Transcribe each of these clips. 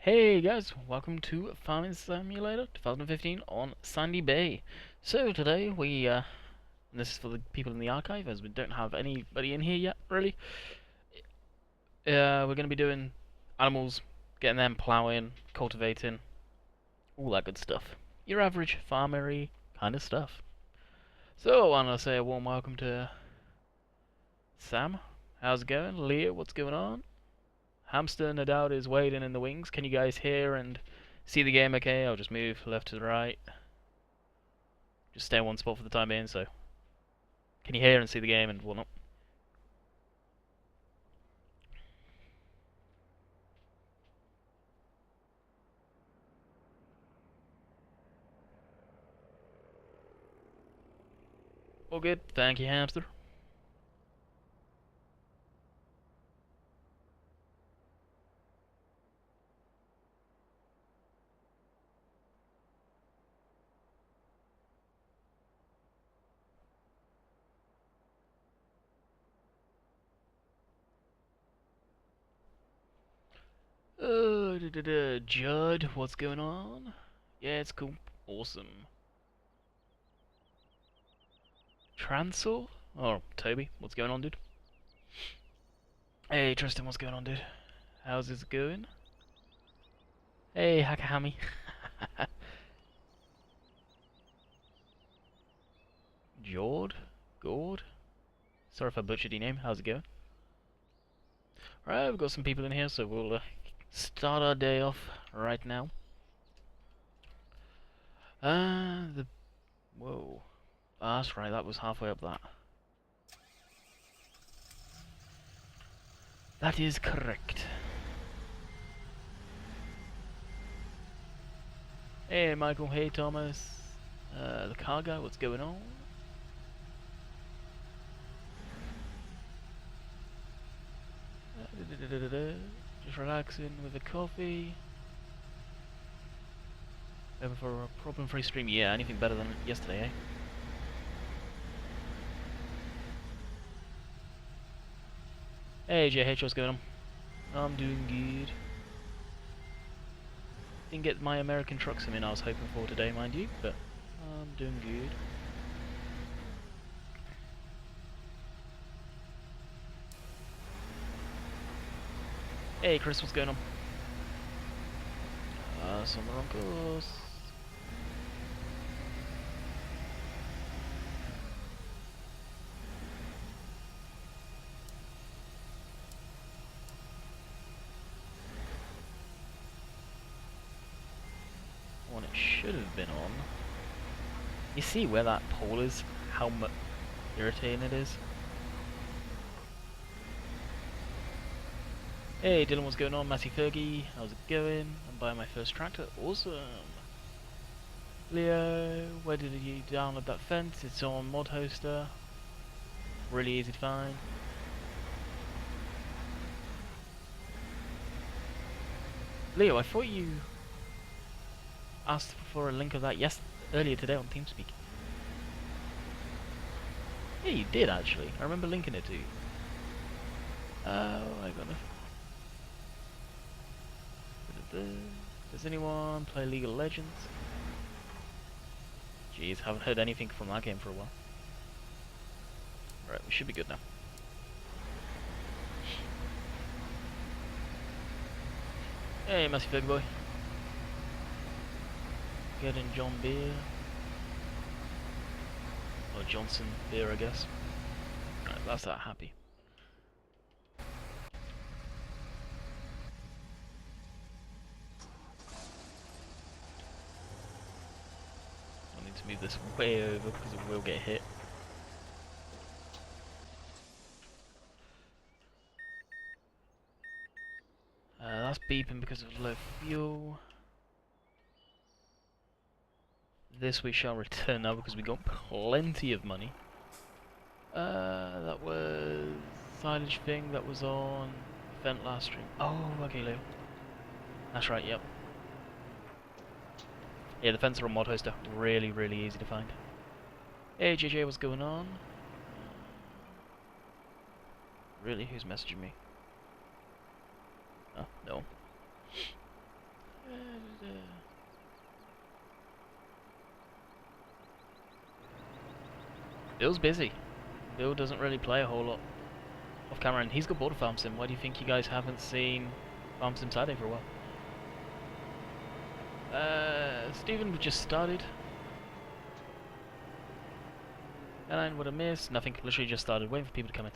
Hey guys, welcome to Farming Simulator 2015 on Sandy Bay. So today and this is for the people in the archive as we don't have anybody in here yet, really. We're going to be doing animals, getting them ploughing, cultivating, all that good stuff. Your average farmery kind of stuff. So I want to say a warm welcome to Sam. How's it going? Leah, what's going on? Hamster, no doubt, is waiting in the wings. Can you guys hear and see the game okay? I'll just move left to the right. Just stay in one spot for the time being, so can you hear and see the game and whatnot? All good. Thank you, Hamster. Judd, what's going on? Yeah, it's cool. Awesome. Transor? Oh, Toby, what's going on, dude? Hey, Tristan, what's going on, dude? How's it going? Hey, Hakahami. Jord? Gord? Sorry if I butchered your name. How's it going? Right, we've got some people in here, so we'll start our day off right now. Whoa. Ah, that's right, that was halfway up that. That is correct. Hey, Michael. Hey, Thomas. The car guy, what's going on? Just relaxing with a coffee. Over for a problem-free stream. Yeah, anything better than yesterday, eh? Hey, JH, what's going on? I'm doing good. Didn't get my American truck sim in I was hoping for today, mind you, but I'm doing good. Hey, Chris, what's going on? Summer uncles. One it should have been on. You see where that pole is? How irritating it is? Hey Dylan, what's going on? Matty Fergie, how's it going? I'm buying my first tractor. Awesome! Leo, where did you download that fence? It's on Mod Hoster. Really easy to find. Leo, I thought you asked for a link of that earlier today on TeamSpeak. Yeah, you did actually. I remember linking it to you. Oh, I got Does anyone play League of Legends? Jeez, haven't heard anything from that game for a while. Right, we should be good now. Hey, Massey Big Boy. Getting John Beer. Or Johnson Beer, I guess. Right, that's that happy. I need to move this way over because it will get hit. That's beeping because of low fuel. This we shall return now because we got plenty of money. That was silage thing that was on event last stream. Oh, okay, Leo. That's right, yep. Yeah, the fence are on Mod Hoster. Really, really easy to find. Hey, JJ, what's going on? Really? Who's messaging me? Oh, no. Bill's busy. Bill doesn't really play a whole lot off camera, and he's got bored of Farm Sim. Why do you think you guys haven't seen Farm Sim Saturday for a while? Steven just started. And what I missed? Nothing. Literally just started. Waiting for people to come in.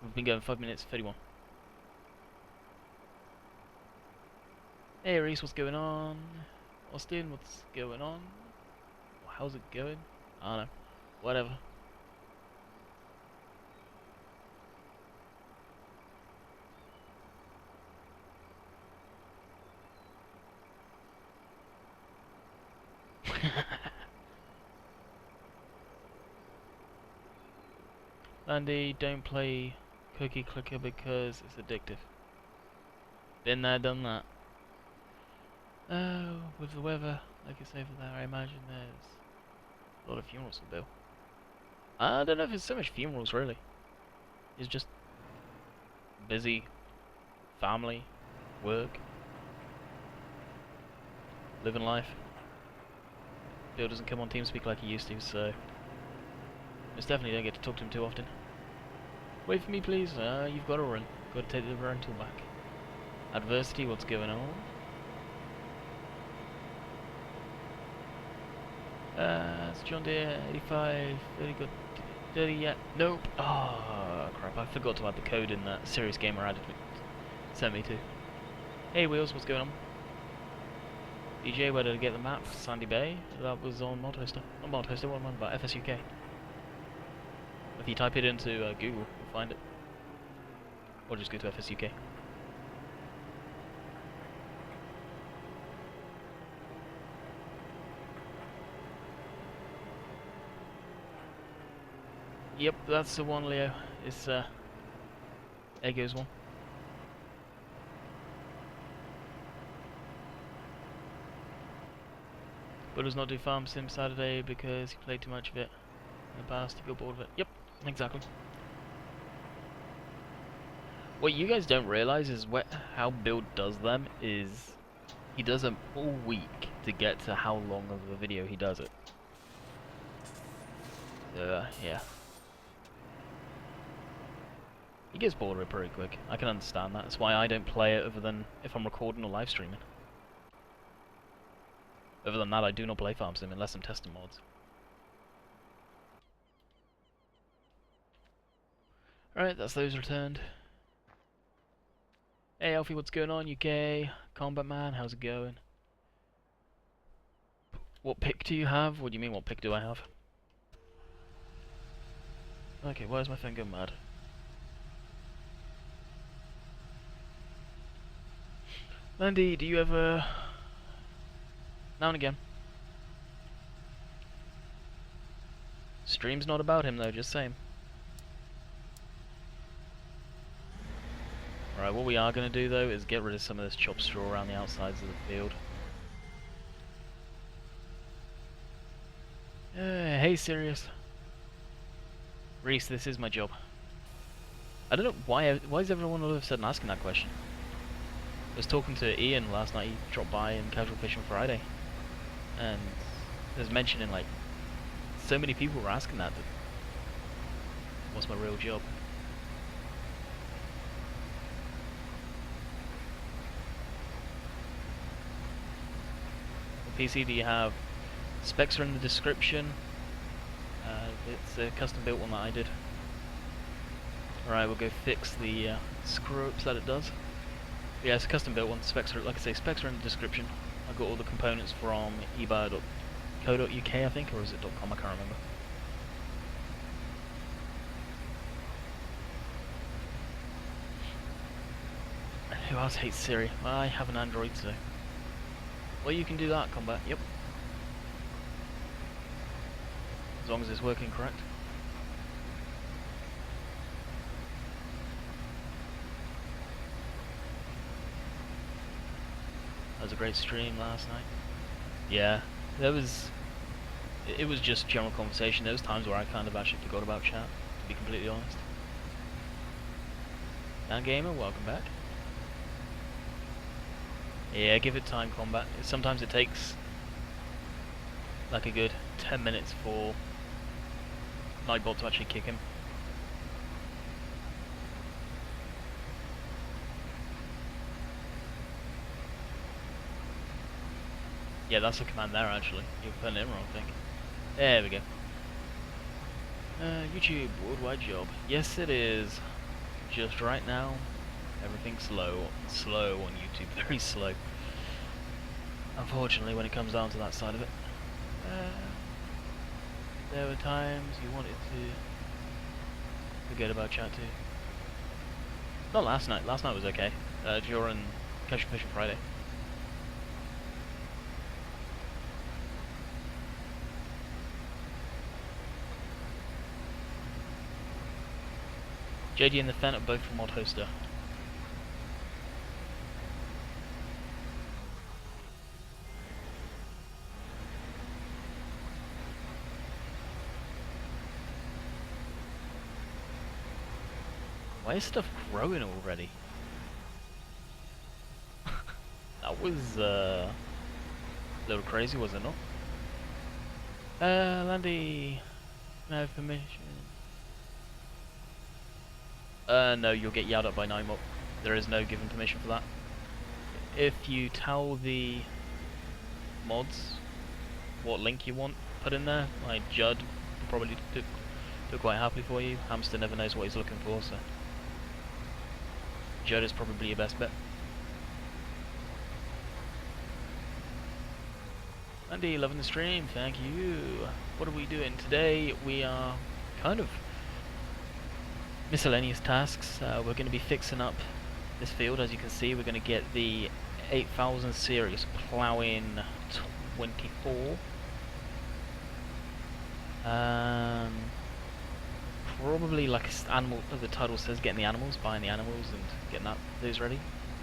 We've been going 5 minutes 31. Hey Reese, what's going on? Austin, what's going on? How's it going? I don't know. Whatever. Andy, don't play Cookie Clicker because it's addictive. Been there, done that. Oh, with the weather, like it's over there, I imagine there's a lot of funerals for Bill. I don't know if it's so much funerals, really. It's just busy, family, work, living life. Bill doesn't come on TeamSpeak like he used to, so most definitely don't get to talk to him too often. Wait for me, please. You've got to run. Got to take the rental back. Adversity, what's going on? It's John Deere 85. 30 good. 30 yet? Nope. Oh crap! I forgot to add the code in that Serious Gamer added me. Sent me to. Hey Wheels, what's going on? DJ, where did I get the map for Sandy Bay? That was on Mod Hoster. Not Mod Hoster, what am I on about? FSUK. If you type it into Google, you'll find it. Or just go to FSUK. Yep, that's the one, Leo. It's Eggo's one. But does not do Farm Sim Saturday because he played too much of it in the past. He got bored of it. Yep, exactly. What you guys don't realize is how Bill does them is he does them all week to get to how long of a video he does it. Yeah. He gets bored of it pretty quick. I can understand that. That's why I don't play it other than if I'm recording or live streaming. Other than that, I do not play Farm Sim unless I'm testing mods. Alright, that's those returned. Hey Alfie, what's going on? UK Combat Man, how's it going? What pick do you have? What do you mean, what pick do I have? Okay, why is my phone going mad? Mandy, do you ever... Now and again. Stream's not about him though, just saying. Right, what we are going to do though is get rid of some of this chopped straw around the outsides of the field. Hey Sirius. Reese, this is my job. I don't know why is everyone all of a sudden asking that question? I was talking to Ian last night, he dropped by in Casual Fishing Friday. And there's mentioning like so many people were asking that what's my real job? What PC do you have? Specs are in the description. It's a custom built one that I did. Alright, we'll go fix the screw-ups that it does. But yeah, it's a custom built one. Specs are, like I say, specs are in the description. I got all the components from eBay.co.uk, I think, or is it .com? I can't remember. Who else hates Siri? Well, I have an Android, so... Well, you can do that, Combat. Yep. As long as it's working correct. That was a great stream last night. Yeah, it was just general conversation. There was times where I kind of actually forgot about chat, to be completely honest. Dan Gamer, welcome back. Yeah, give it time, Combat. Sometimes it takes like a good 10 minutes for Nightbot to actually kick him. Yeah, that's the command there actually. You're putting it wrong, I think. There we go. YouTube, worldwide job. Yes it is. Just right now, everything's slow. Slow on YouTube, very slow. Unfortunately, when it comes down to that side of it. There were times you wanted to forget about chat too. Not last night. Last night was okay. During Casual Fishing Friday. JD and the Fen are both from Mod Hoster. Why is stuff growing already? That was a little crazy, was it not? Landy, can I have permission? No, you'll get yelled at by Nightbot. There is no given permission for that. If you tell the mods what link you want put in there, like Judd will probably do quite happily for you. Hamster never knows what he's looking for, so Judd is probably your best bet. Andy, loving the stream, thank you. What are we doing today? We are kind of miscellaneous tasks. We're going to be fixing up this field. As you can see, we're going to get the 8000 series ploughing 24. Probably like animal, as the title says, getting the animals, buying the animals and getting those ready.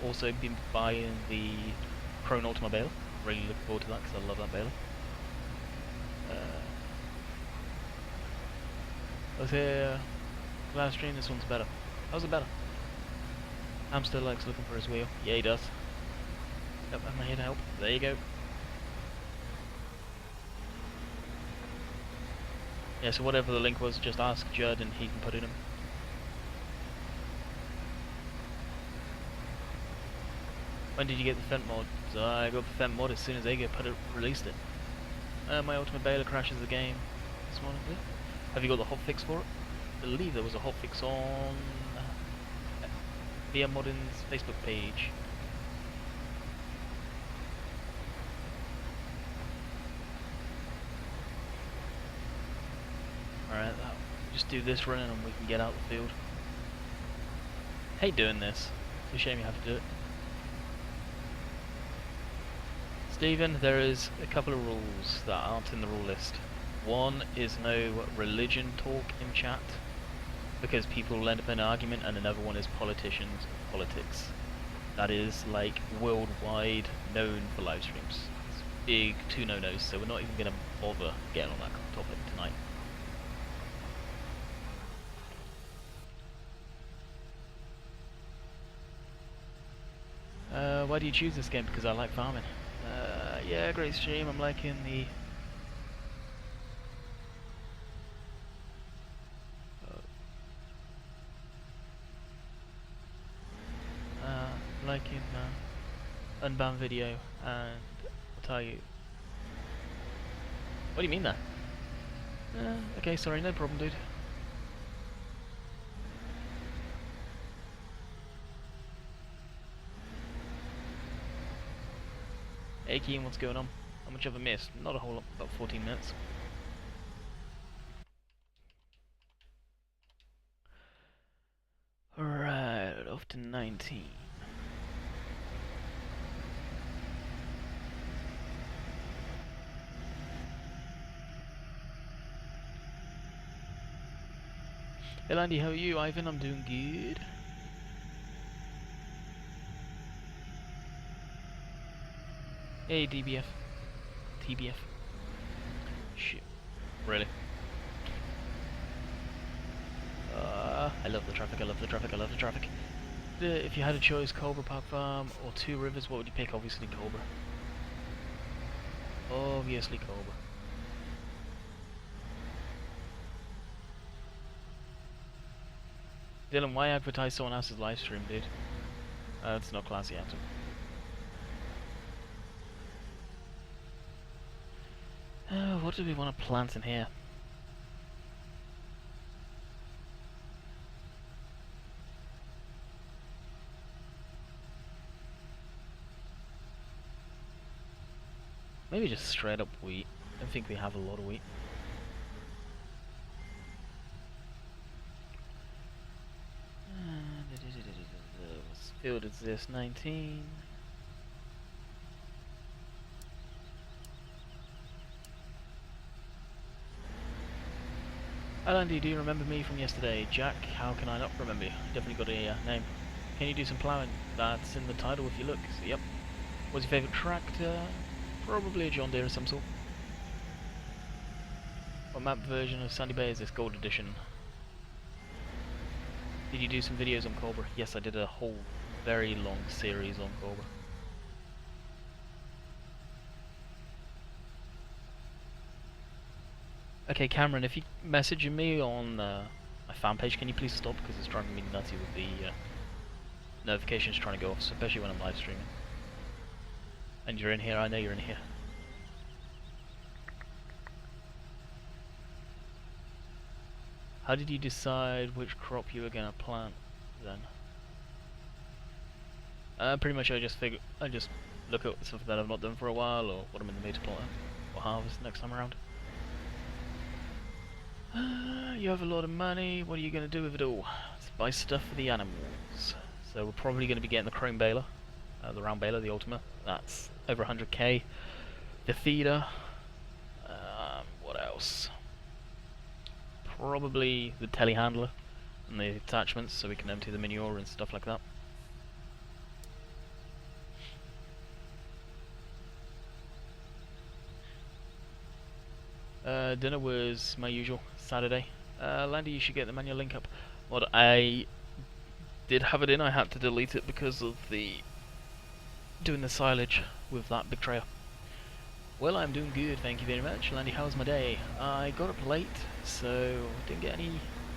Also been buying the Chrome Ultima Bale. Really looking forward to that because I love that Bale. I was here last stream, this one's better. How's it better? Hamster likes looking for his wheel. Yeah, he does. Yep, I'm here to help. There you go. Yeah, so whatever the link was, just ask Judd and he can put it in. When did you get the Fent mod? So I got the Fent mod as soon as they released it. My Ultimate Baler crashes the game this morning. Have you got the hotfix for it? I believe there was a hotfix on VM Modding's Facebook page. Alright, just do this run and we can get out the field. Hate doing this. It's a shame you have to do it. Stephen, there is a couple of rules that aren't in the rule list. One is no religion talk in chat, because people will end up in an argument, and another one is politicians and politics. That is like worldwide known for live streams. It's big two no-nos, so we're not even going to bother getting on that topic tonight. Why do you choose this game? Because I like farming. Yeah, great stream. I'm liking the unbound video, and I'll tell you. What do you mean that? Okay, sorry, no problem, dude. Hey Keen, what's going on? How much have I missed? Not a whole lot, about 14 minutes. Alright, off to 19. Hey Landy, how are you? Ivan, I'm doing good. Hey DBF. TBF. Shit. Really? I love the traffic, I love the traffic, I love the traffic. If you had a choice, Cobra Park Farm or Two Rivers, what would you pick? Obviously Cobra. Obviously Cobra. Dylan, why advertise someone else's live stream, dude? That's not classy at all. What do we want to plant in here? Maybe just straight up wheat. I don't think we have a lot of wheat. What field is this? 19. Hi Landy, do you remember me from yesterday? Jack, how can I not remember you? Definitely got a name. Can you do some ploughing? That's in the title if you look. So, yep. What's your favourite tractor? Probably a John Deere of some sort. What map version of Sandy Bay is this? Gold edition. Did you do some videos on Cobra? Yes, I did a whole very long series on Cobra. Okay, Cameron, if you messaging me on my fan page, can you please stop, because it's driving me nutty with the notifications trying to go off, especially when I'm live streaming. And you're in here, I know you're in here. How did you decide which crop you were gonna plant then? Pretty much I just look at stuff that I've not done for a while, or what I'm in the mood to plant or harvest next time around. You have a lot of money, what are you gonna do with it all? Let's buy stuff for the animals. So we're probably gonna be getting the chrome baler. The round baler, the Ultima, that's over 100k. The feeder, what else? Probably the telehandler and the attachments so we can empty the manure and stuff like that. Dinner was my usual, Saturday. Landy, you should get the manual link up. What I did have it in, I had to delete it because of the doing the silage with that big trailer. Well, I'm doing good, thank you very much. Landy, how was my day? I got up late, so didn't get any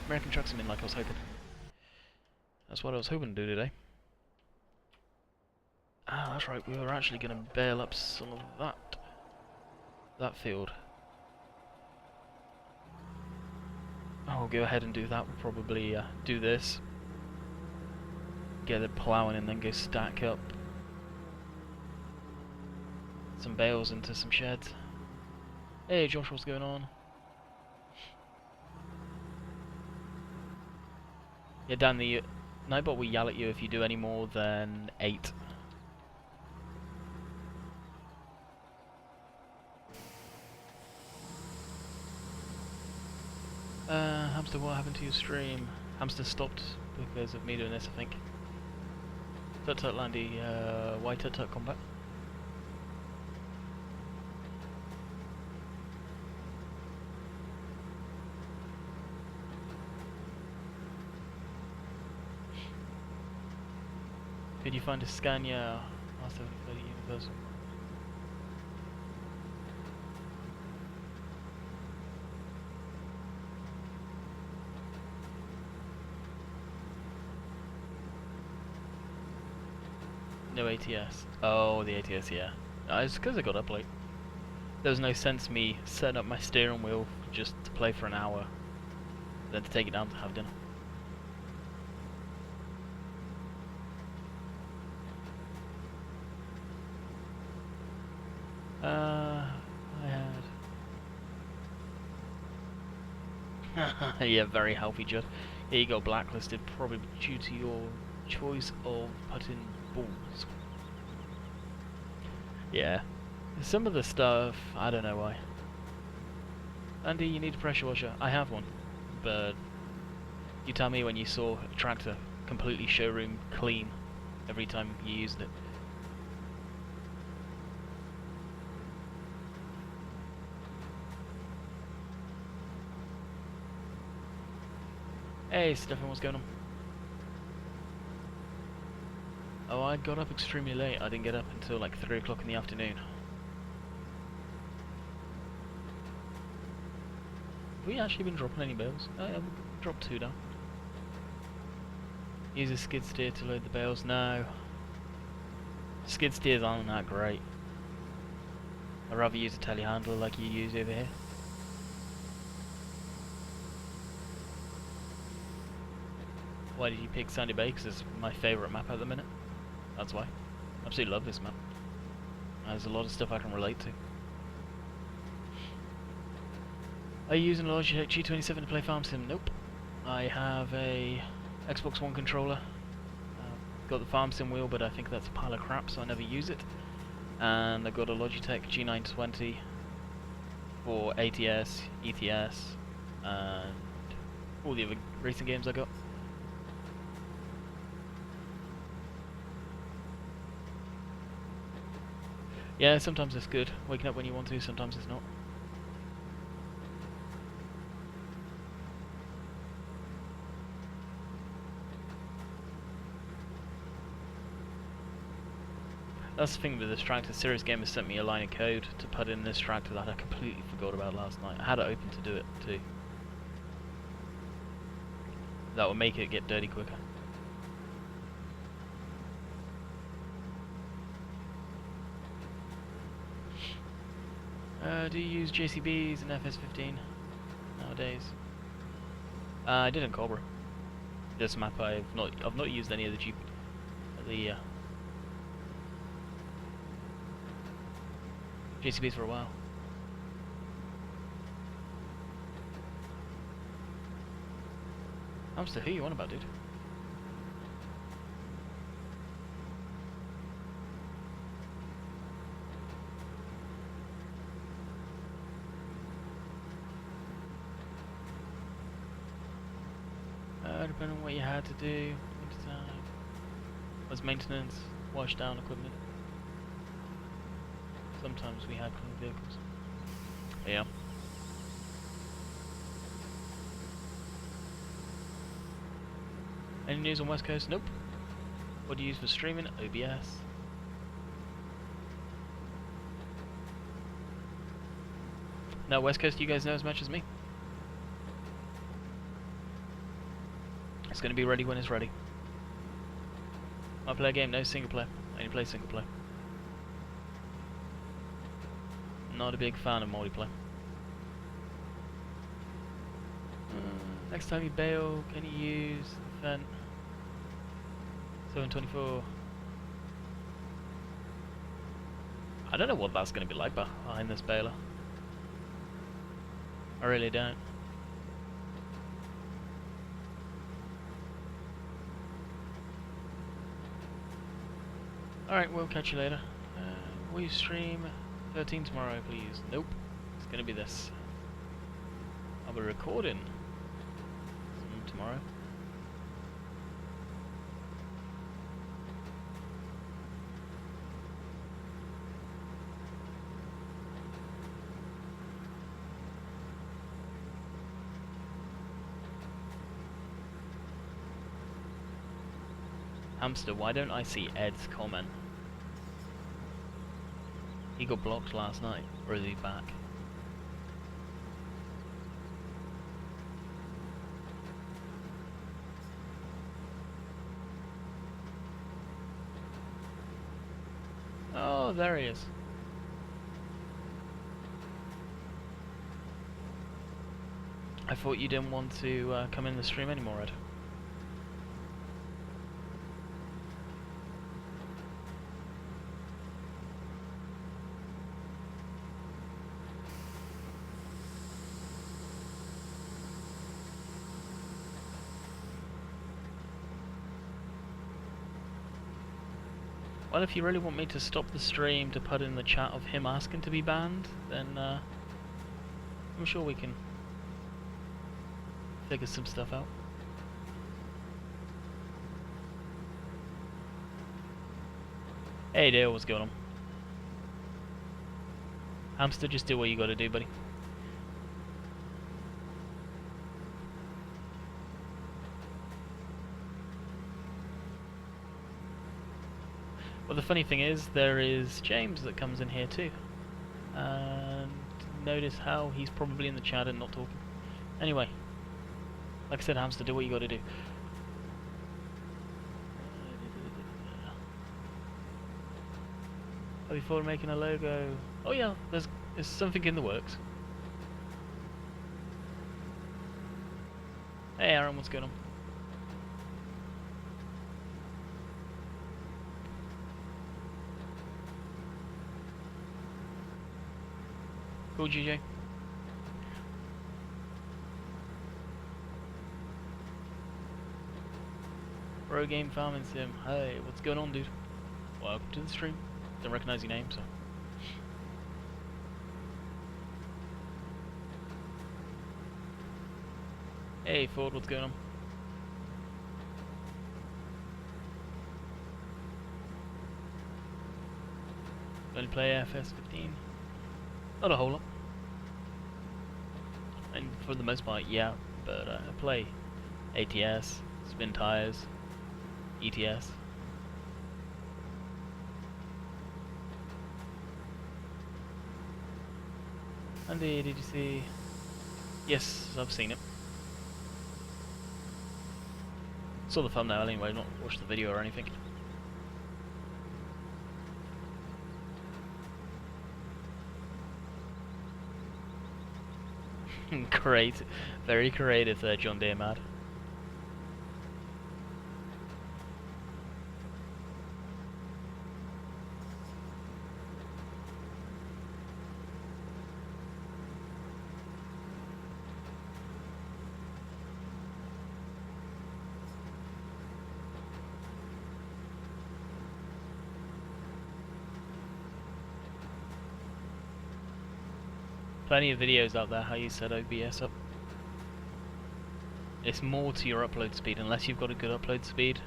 American trucks in like I was hoping. That's what I was hoping to do today. Ah, that's right, we were actually going to bale up some of that field. I'll go ahead and do that. We'll probably do this, get it ploughing, and then go stack up some bales into some sheds. Hey Josh, what's going on? Yeah, Dan, the Nightbot will yell at you if you do any more than 8. Hamster, what happened to your stream? Hamster stopped because of me doing this, I think. Tut Tut Landy, why Tut Tut combat? Did you find a Scania R730 Universal? No ATS. Oh, the ATS, yeah. It's because I got up late. There was no sense me setting up my steering wheel just to play for an hour, then to take it down to have dinner. I had... yeah, very healthy, Judd. Here you go, blacklisted, probably due to your choice of putting balls. Yeah. Some of the stuff, I don't know why. Andy, you need a pressure washer. I have one, but you tell me when you saw a tractor completely showroom clean every time you used it. Hey Stefan, what's going on? Oh, I got up extremely late. I didn't get up until like 3 o'clock in the afternoon. Have we actually been dropping any bales? Oh yeah, we dropped 2 down. Use a skid steer to load the bales. No. Skid steers aren't that great. I'd rather use a telehandler like you use over here. Why did you pick Sandy Bay? Because it's my favourite map at the minute. That's why. Absolutely love this map. There's a lot of stuff I can relate to. Are you using a Logitech G27 to play Farm Sim? Nope. I have a Xbox One controller. Got the Farm Sim wheel, but I think that's a pile of crap, so I never use it. And I've got a Logitech G920 for ATS, ETS, and all the other racing games I got. Yeah, sometimes it's good, waking up when you want to, sometimes it's not. That's the thing with this tractor. Serious Gamer sent me a line of code to put in this tractor that I completely forgot about last night. I had it open to do it too. That will make it get dirty quicker. Do you use JCBs and FS15 nowadays? I did in Cobra. This map I've not used any of the JCBs for a while. Hamster, who you on about, dude? Depending on what you had to do, was maintenance, wash down equipment. Sometimes we had clean vehicles. Yeah. Any news on West Coast? Nope. What do you use for streaming? OBS. No, West Coast, you guys know as much as me. It's going to be ready when it's ready. Multiplayer game, no single player. I only play single player. Not a big fan of multiplayer. Next time you bail, can you use the vent? 724. I don't know what that's going to be like behind this baler. I really don't. Alright, we'll catch you later. Will you stream 13 tomorrow, please? Nope. It's gonna be this. I'll be recording tomorrow. Hamster, why don't I see Ed's comment? He got blocked last night, or is he back? Oh, there he is. I thought you didn't want to come in the stream anymore, Ed. Well, if you really want me to stop the stream to put in the chat of him asking to be banned, then I'm sure we can figure some stuff out. Hey Dale, what's going on? Hamster, just do what you gotta do, buddy. Well, the funny thing is, there is James that comes in here too. And notice how he's probably in the chat and not talking. Anyway, like I said, Hamster, do what you gotta do. Have you thought of making a logo? Oh yeah, there's something in the works. Hey Aaron, what's going on? Cool, GJ. Pro Game Farming Sim. Hey, what's going on, dude? Welcome to the stream. Don't recognize your name, so. Hey, Ford, what's going on? Only play FS15? Not a whole lot. And for the most part, yeah, but I play ATS, spin tires, ETS. Andy, did you see? Yes, I've seen it. Saw the thumbnail anyway, not watched the video or anything. Great, very creative there, John Deere Mad. Plenty of videos out there how you set OBS up. It's more to your upload speed. Unless you've got a good upload speed,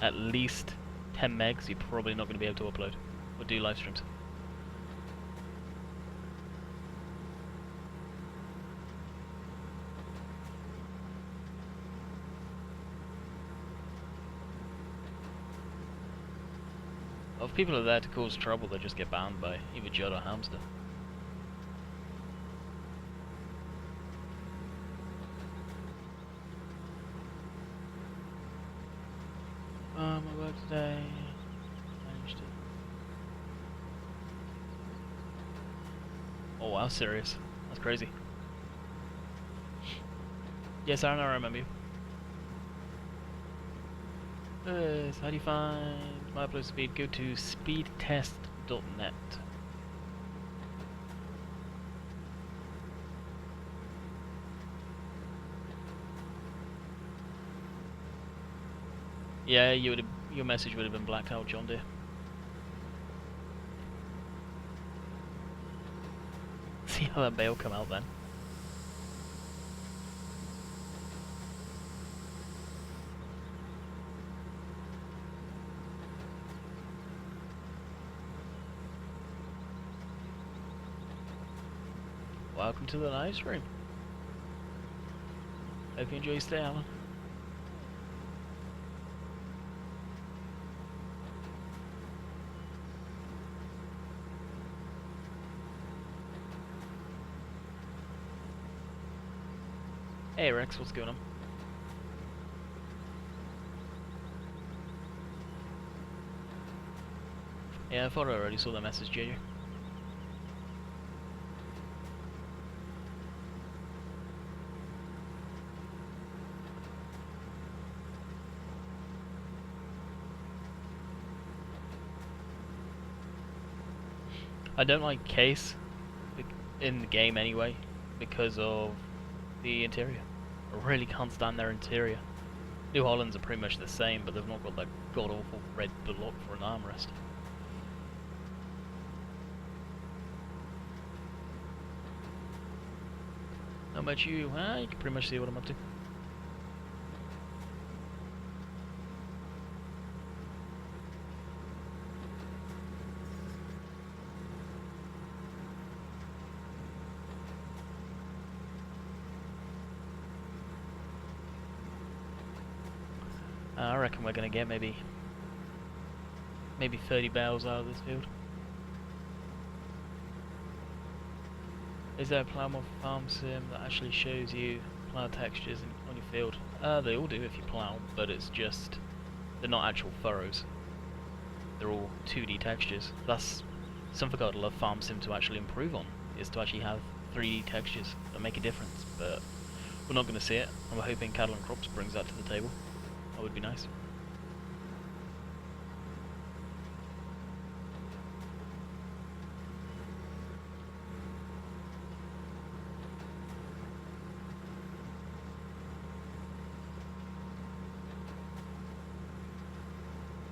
at least 10 megs, you're probably not going to be able to upload or do live streams. Well, if people are there to cause trouble, they just get banned by either Judd or Hamster. I work today. Managed it. Oh wow, serious. That's crazy. Yes, Aaron, I remember you. So how do you find my upload speed? Go to speedtest.net. Yeah, your message would have been blacked out, John Deere. See how that Bale come out then. Welcome to the live stream. Hope you enjoy your stay, Alan. Hey Rex, what's going on? Yeah, I thought I already saw that message, JJ. I don't like case in the game anyway because of the interior. I really can't stand their interior. New Hollands are pretty much the same, but they've not got that god-awful red block for an armrest. How about you? Well, you can pretty much see what I'm up to. I reckon we're gonna get maybe 30 bales out of this field. Is there a plow farm sim that actually shows you plow textures on your field? They all do if you plow, but it's they're not actual furrows. They're all 2D textures. That's something I'd love Farm Sim to actually improve on, is to actually have 3D textures that make a difference, but we're not going to see it. I'm hoping Cattle and Crops brings that to the table. That would be nice.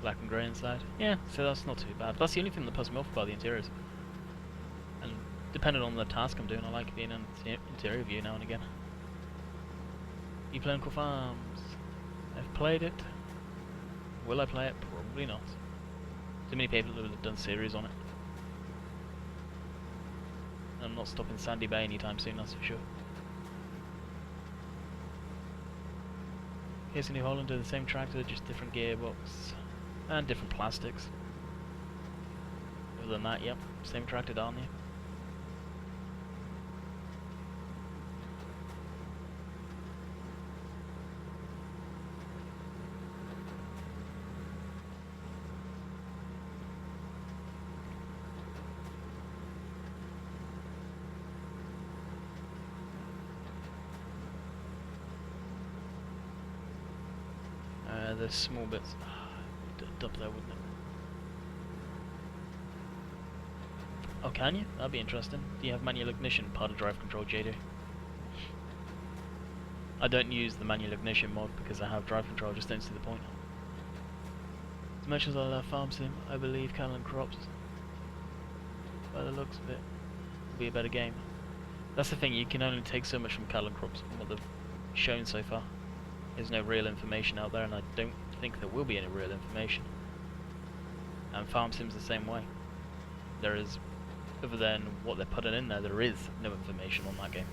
Black and grey inside. Yeah, so that's not too bad. That's the only thing that puts me off about the interiors. And depending on the task I'm doing, I like being in the interior view now and again. You play Uncle Farms? I've played it. Will I play it? Probably not. Too many people have done series on it. And I'm not stopping Sandy Bay anytime soon, that's for sure. Here's New Holland, do the same tractor, just different gearbox. And different plastics. Other than that, yep, same tractor down here. The small bits. Dump there, wouldn't it? Oh, can you? That'd be interesting. Do you have manual ignition part of drive control, JD? I don't use the manual ignition mod because I have drive control, just don't see the point. As much as I love Farm Sim, I believe Cattle and Crops, by the looks of it, will be a better game. That's the thing, you can only take so much from Cattle and Crops from what they've shown so far. There's no real information out there, and I don't think there will be any real information. And Farm Sim's the same way. There is, other than what they're putting in there, there is no information on that game.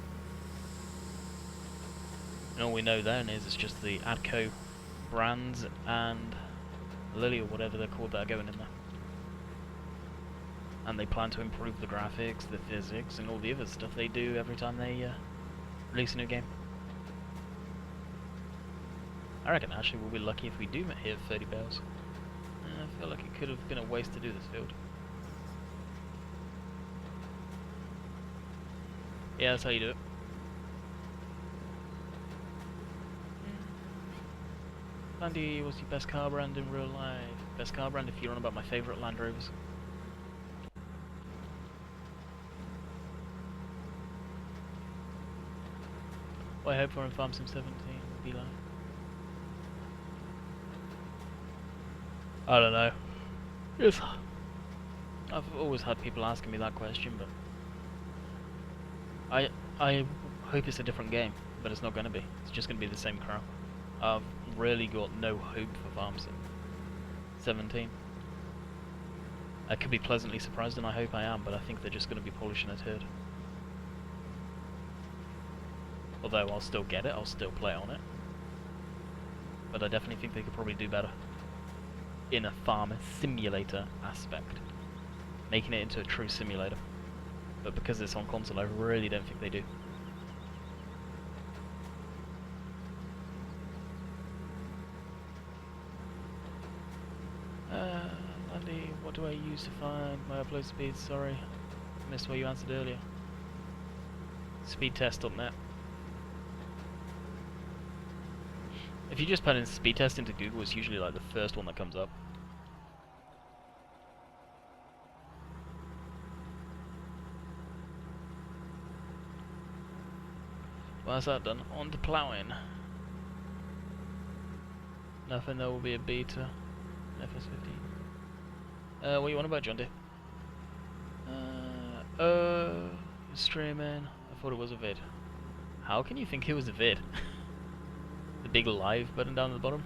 And all we know then is it's just the Adco brands and Lily or whatever they're called that are going in there. And they plan to improve the graphics, the physics, and all the other stuff they do every time they release a new game. I reckon actually we'll be lucky if we do hit 30 bales. I feel like it could have been a waste to do this field. Yeah, that's how you do it. Landy, what's your best car brand in real life? Best car brand if you're on about my favourite Land Rovers. What I hope for in Farm Sim 17 would be like. I don't know. Yes. I've always had people asking me that question, but I hope it's a different game, but it's not going to be. It's just going to be the same crap. I've really got no hope for Farm Sim 17. I could be pleasantly surprised, and I hope I am, but I think they're just going to be polishing a turd. Although I'll still get it, I'll still play on it. But I definitely think they could probably do better in a farmer simulator aspect, making it into a true simulator. But because it's on console, I really don't think they do. Andy, what do I use to find my upload speed? Sorry, missed what you answered earlier. Speedtest.net. If you just put in speed test into Google, it's usually like the first one that comes up. Well, that's that done. On to ploughing. Nothing, there will be a beta. FS15. What you want about, John D? Streaming. I thought it was a vid. How can you think it was a vid? The big live button down at the bottom.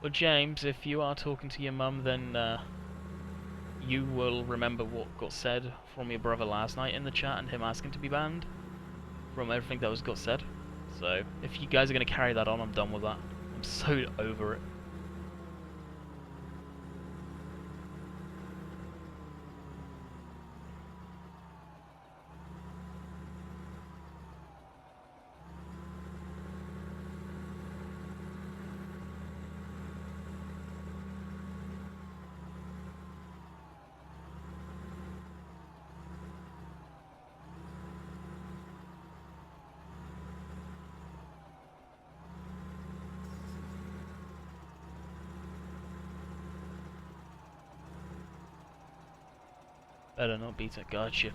Well, James, if you are talking to your mum, then you will remember what got said from your brother last night in the chat and him asking to be banned from everything that got said. So, if you guys are going to carry that on, I'm done with that. I'm so over it. Better not beat it, gotcha.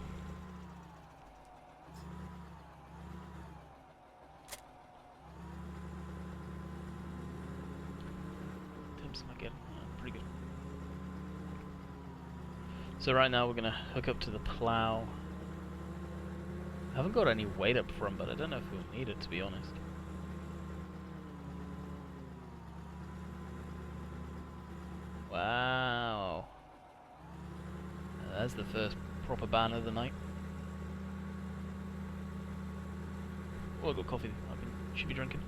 Temps am I getting? Pretty good. So right now we're gonna hook up to the plow. I haven't got any weight up front, but I don't know if we'll need it, to be honest. Wow. That's the first proper ban of the night. Oh, I got coffee I should be drinking.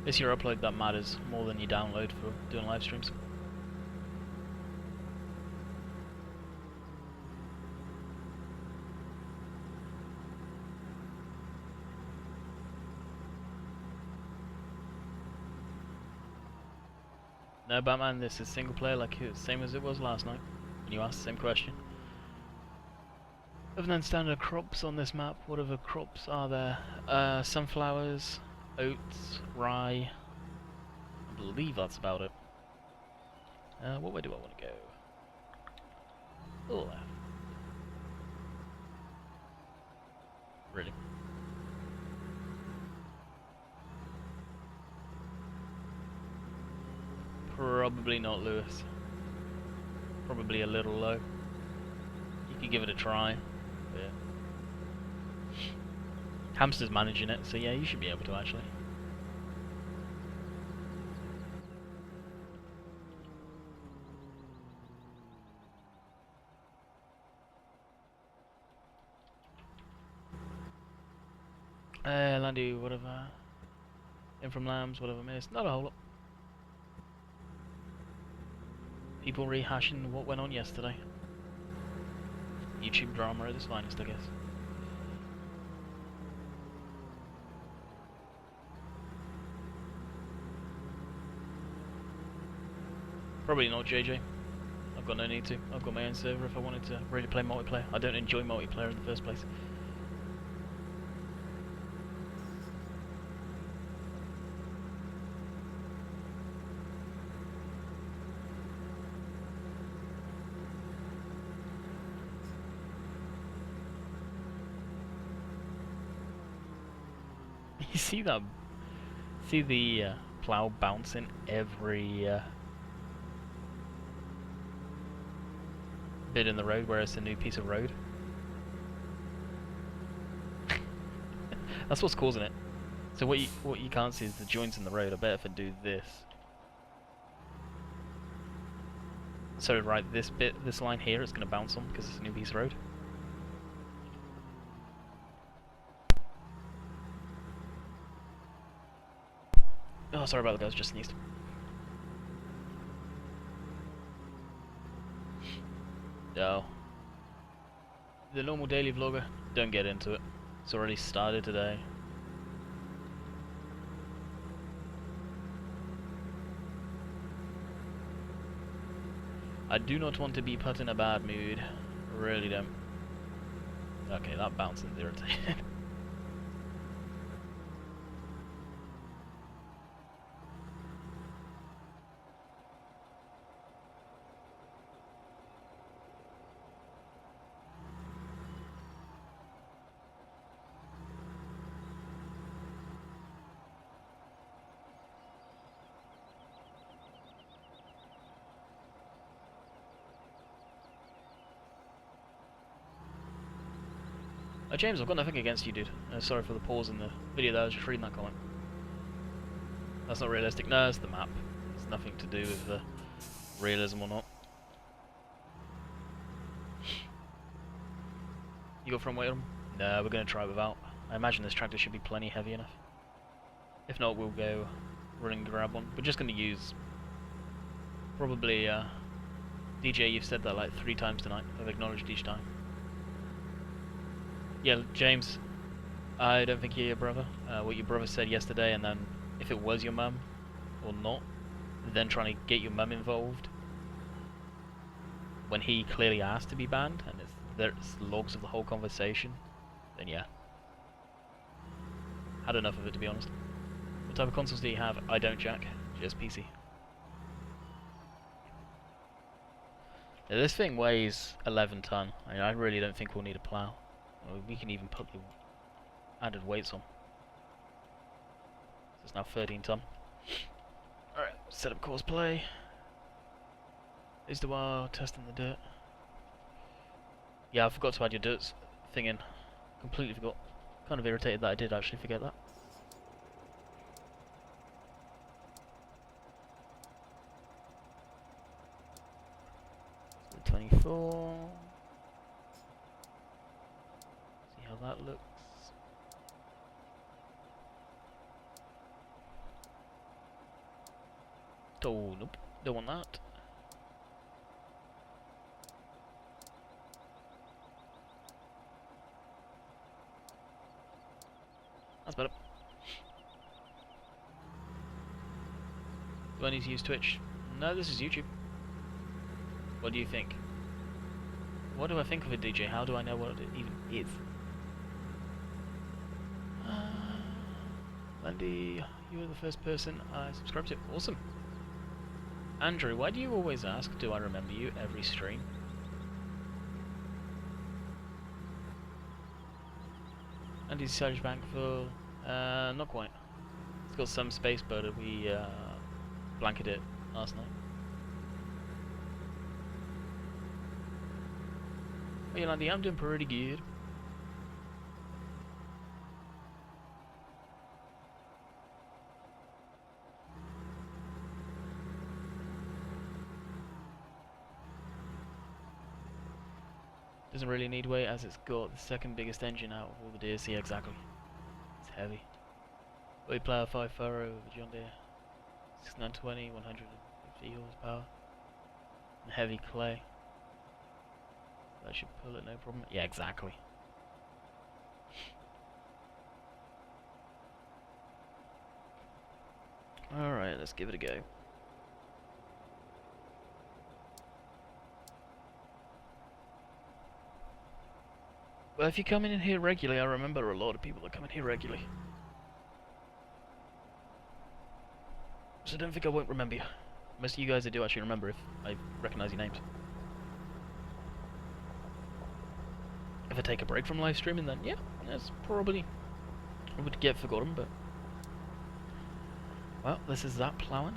It's your upload that matters more than your download for doing live streams. No, Batman, this is single player like same as it was last night when you asked the same question. Other than standard crops on this map, what other crops are there? Sunflowers, oats, rye. I believe that's about it. What way do I want to go? Oh, left. Really? Probably not, Lewis. Probably a little low. You could give it a try. Yeah. Hamster's managing it, so yeah, you should be able to actually. Landy, whatever. In from lambs, whatever missed. Not a whole lot. People rehashing what went on yesterday. YouTube drama at its finest, I guess. Probably not, JJ. I've got no need to. I've got my own server if I wanted to really play multiplayer. I don't enjoy multiplayer in the first place. You see that? See the plow bouncing every bit in the road where it's a new piece of road? That's what's causing it. So what you can't see is the joints in the road. I bet if I do this. So right, this line here is going to bounce on because it's a new piece of road. Oh, sorry about that, guys. Just sneezed. No. The normal daily vlogger, don't get into it. It's already started today. I do not want to be put in a bad mood. Really don't. Okay, that bounce is irritating. James, I've got nothing against you, dude. Sorry for the pause in the video there, I was just reading that comment. That's not realistic. No, it's the map. It's nothing to do with the realism or not. You got front weight on them? No, we're going to try without. I imagine this tractor should be plenty heavy enough. If not, we'll go run and grab one. We're just going to use probably DJ, you've said that like 3 times tonight. I've acknowledged each time. Yeah, James, I don't think you're your brother. What your brother said yesterday, and then if it was your mum or not, then trying to get your mum involved when he clearly asked to be banned, and there's logs of the whole conversation, then yeah. Had enough of it, to be honest. What type of consoles do you have? I don't, Jack. Just PC. Now, this thing weighs 11 ton. I really don't think we'll need a plow. We can even put the added weights on. So it's now 13 ton. Alright, set up course play. Is the wire testing the dirt? Yeah, I forgot to add your dirt thing in. Completely forgot. Kind of irritated that I did actually forget that. So 24. See how that looks. Oh, nope. Don't want that. That's better. Do I need to use Twitch? No, this is YouTube. What do you think? What do I think of a DJ? How do I know what it even is? Landy, you were the first person I subscribed to. Awesome. Andrew, why do you always ask, do I remember you every stream? Andy's Savage Bank full. Not quite. It's got some space, but we blanketed it last night. Hey, Landy, I'm doing pretty good. Doesn't really need weight as it's got the second biggest engine out of all the Deers. Yeah, exactly. It's heavy. Weight plow 5 furrow with John Deere. 6920, 150 horsepower. And heavy clay. That should pull it no problem. Yeah, exactly. Alright, let's give it a go. Well, if you come in here regularly, I remember a lot of people that come in here regularly. So I don't think I won't remember you. Most of you guys I do actually remember if I recognise your names. If I take a break from live streaming, then yeah, that's probably... I would get forgotten, but... Well, this is that ploughing.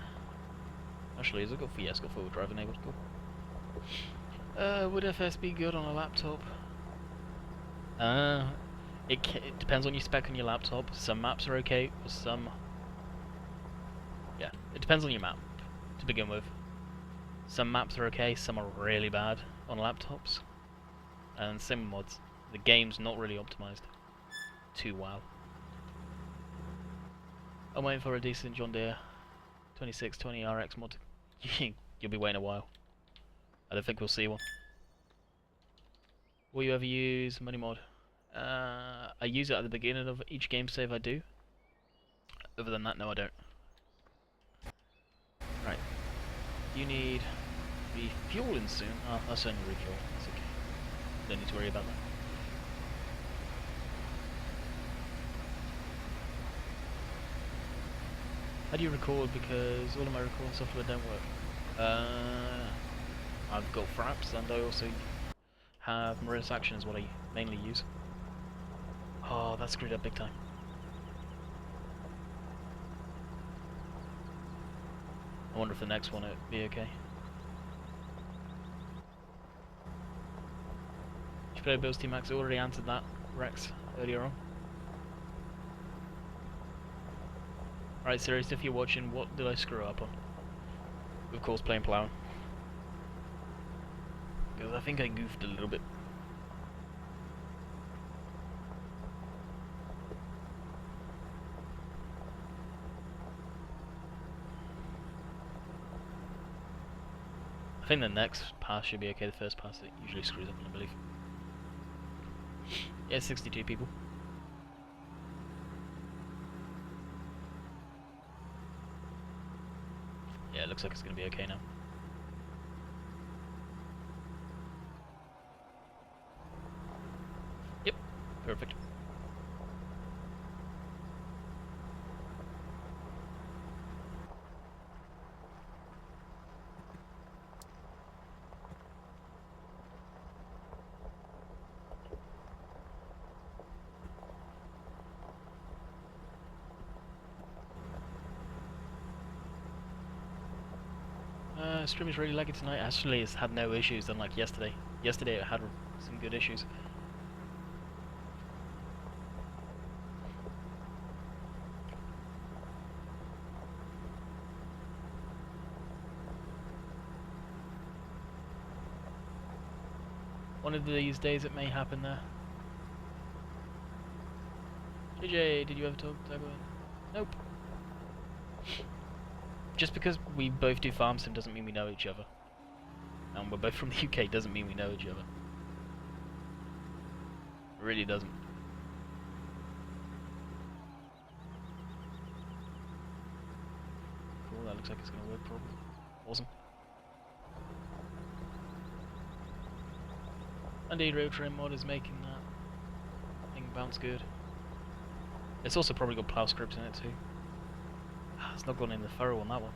Actually, is it got for yes, got 4-wheel drive enabled, cool. Would FS be good on a laptop? It depends on your spec on your laptop. Some maps are okay, but some... Yeah, it depends on your map, to begin with. Some maps are okay, some are really bad on laptops. And same with mods. The game's not really optimized too well. I'm waiting for a decent John Deere 2620 RX mod. You'll be waiting a while. I don't think we'll see one. Will you ever use Money Mod? I use it at the beginning of each game save I do. Other than that, no I don't. Right. You need refueling soon. Oh, that's only refuel. That's okay. Don't need to worry about that. How do you record? Because all of my recording software don't work. I've got Fraps and I also have Maris Action is what I mainly use. Oh, that screwed up big time. I wonder if the next one it'd be okay. Did you play Bill's T-Max? I already answered that. Rex earlier on. Right, serious, if you're watching, what did I screw up on? Of course, playing plowing. Because I think I goofed a little bit. I think the next pass should be okay. The first pass it usually screws up, I believe. Yeah, 62 people. Yeah, it looks like it's going to be okay now. Yep, perfect. Stream is really laggy tonight. Actually, it's had no issues unlike yesterday. Yesterday it had some good issues. One of these days it may happen there. JJ, did you ever talk to everyone? Nope. Just because we both do farm sim doesn't mean we know each other. And we're both from the UK doesn't mean we know each other. It really doesn't. Cool, that looks like it's going to work probably. Awesome. Indeed, Road Trim mod is making that thing bounce good. It's also probably got plow scripts in it too. It's not gone in the furrow on that one.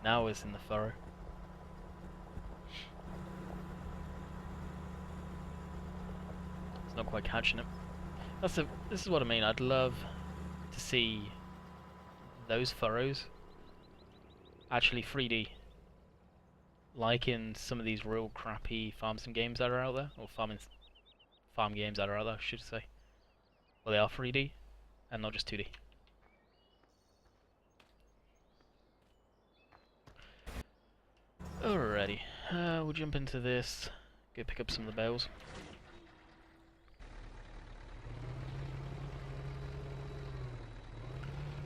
Now it's in the furrow. It's not quite catching it. This is what I mean. I'd love to see those furrows actually 3D. Like in some of these real crappy farm sim games that are out there, or farm games that are out there, I should say. Well, they are 3D, and not just 2D. Alrighty, we'll jump into this, go pick up some of the bales.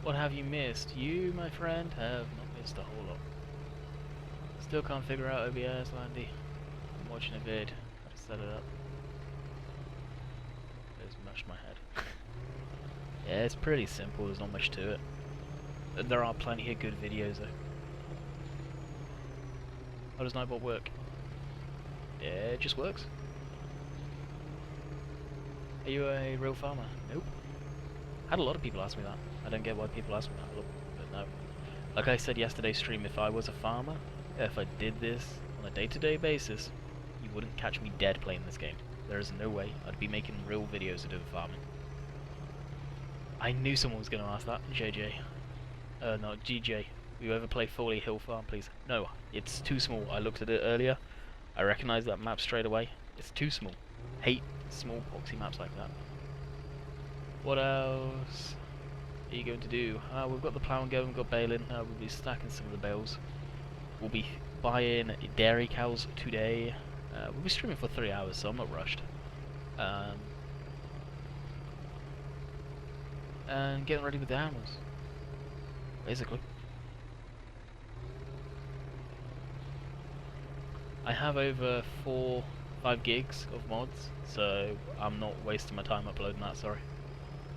What have you missed? You, my friend, have not missed a whole lot. Still can't figure out OBS, Landy. I'm watching a vid, how to set it up. It's mashed my head. Yeah, it's pretty simple, there's not much to it. There are plenty of good videos though. How does Nightbot work? Yeah, it just works. Are you a real farmer? Nope. I had a lot of people ask me that. I don't get why people ask me that, but no. Like I said yesterday's stream, if I was a farmer, if I did this on a day-to-day basis, you wouldn't catch me dead playing this game. There is no way I'd be making real videos to do farming. I knew someone was going to ask that. JJ. No, GJ. You ever play Foley Hill Farm, please? No, it's too small. I looked at it earlier. I recognise that map straight away. It's too small. Hate small boxy maps like that. What else are you going to do? We've got the ploughing going, we've got baling. We'll be stacking some of the bales. We'll be buying dairy cows today. We'll be streaming for 3 hours, so I'm not rushed. And getting ready with the animals, basically. I have over 4-5 gigs of mods, so I'm not wasting my time uploading that, sorry.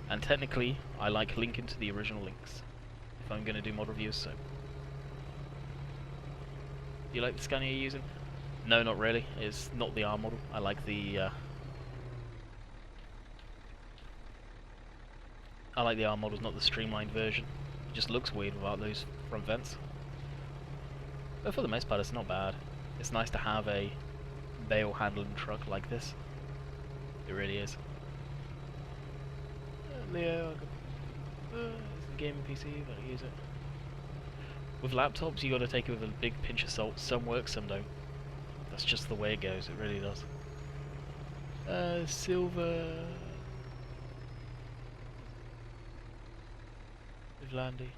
And technically, I like linking to the original links if I'm going to do mod reviews, so. Do you like the scanner you're using? No, not really. It's not the ARM model. I like the ARM models, not the streamlined version. It just looks weird without those front vents. But for the most part, it's not bad. It's nice to have a bale handling truck like this. It really is. Leo, it's a gaming PC, gotta use it. With laptops, you gotta take it with a big pinch of salt. Some work, some don't. That's just the way it goes, it really does. Silver... With Landy.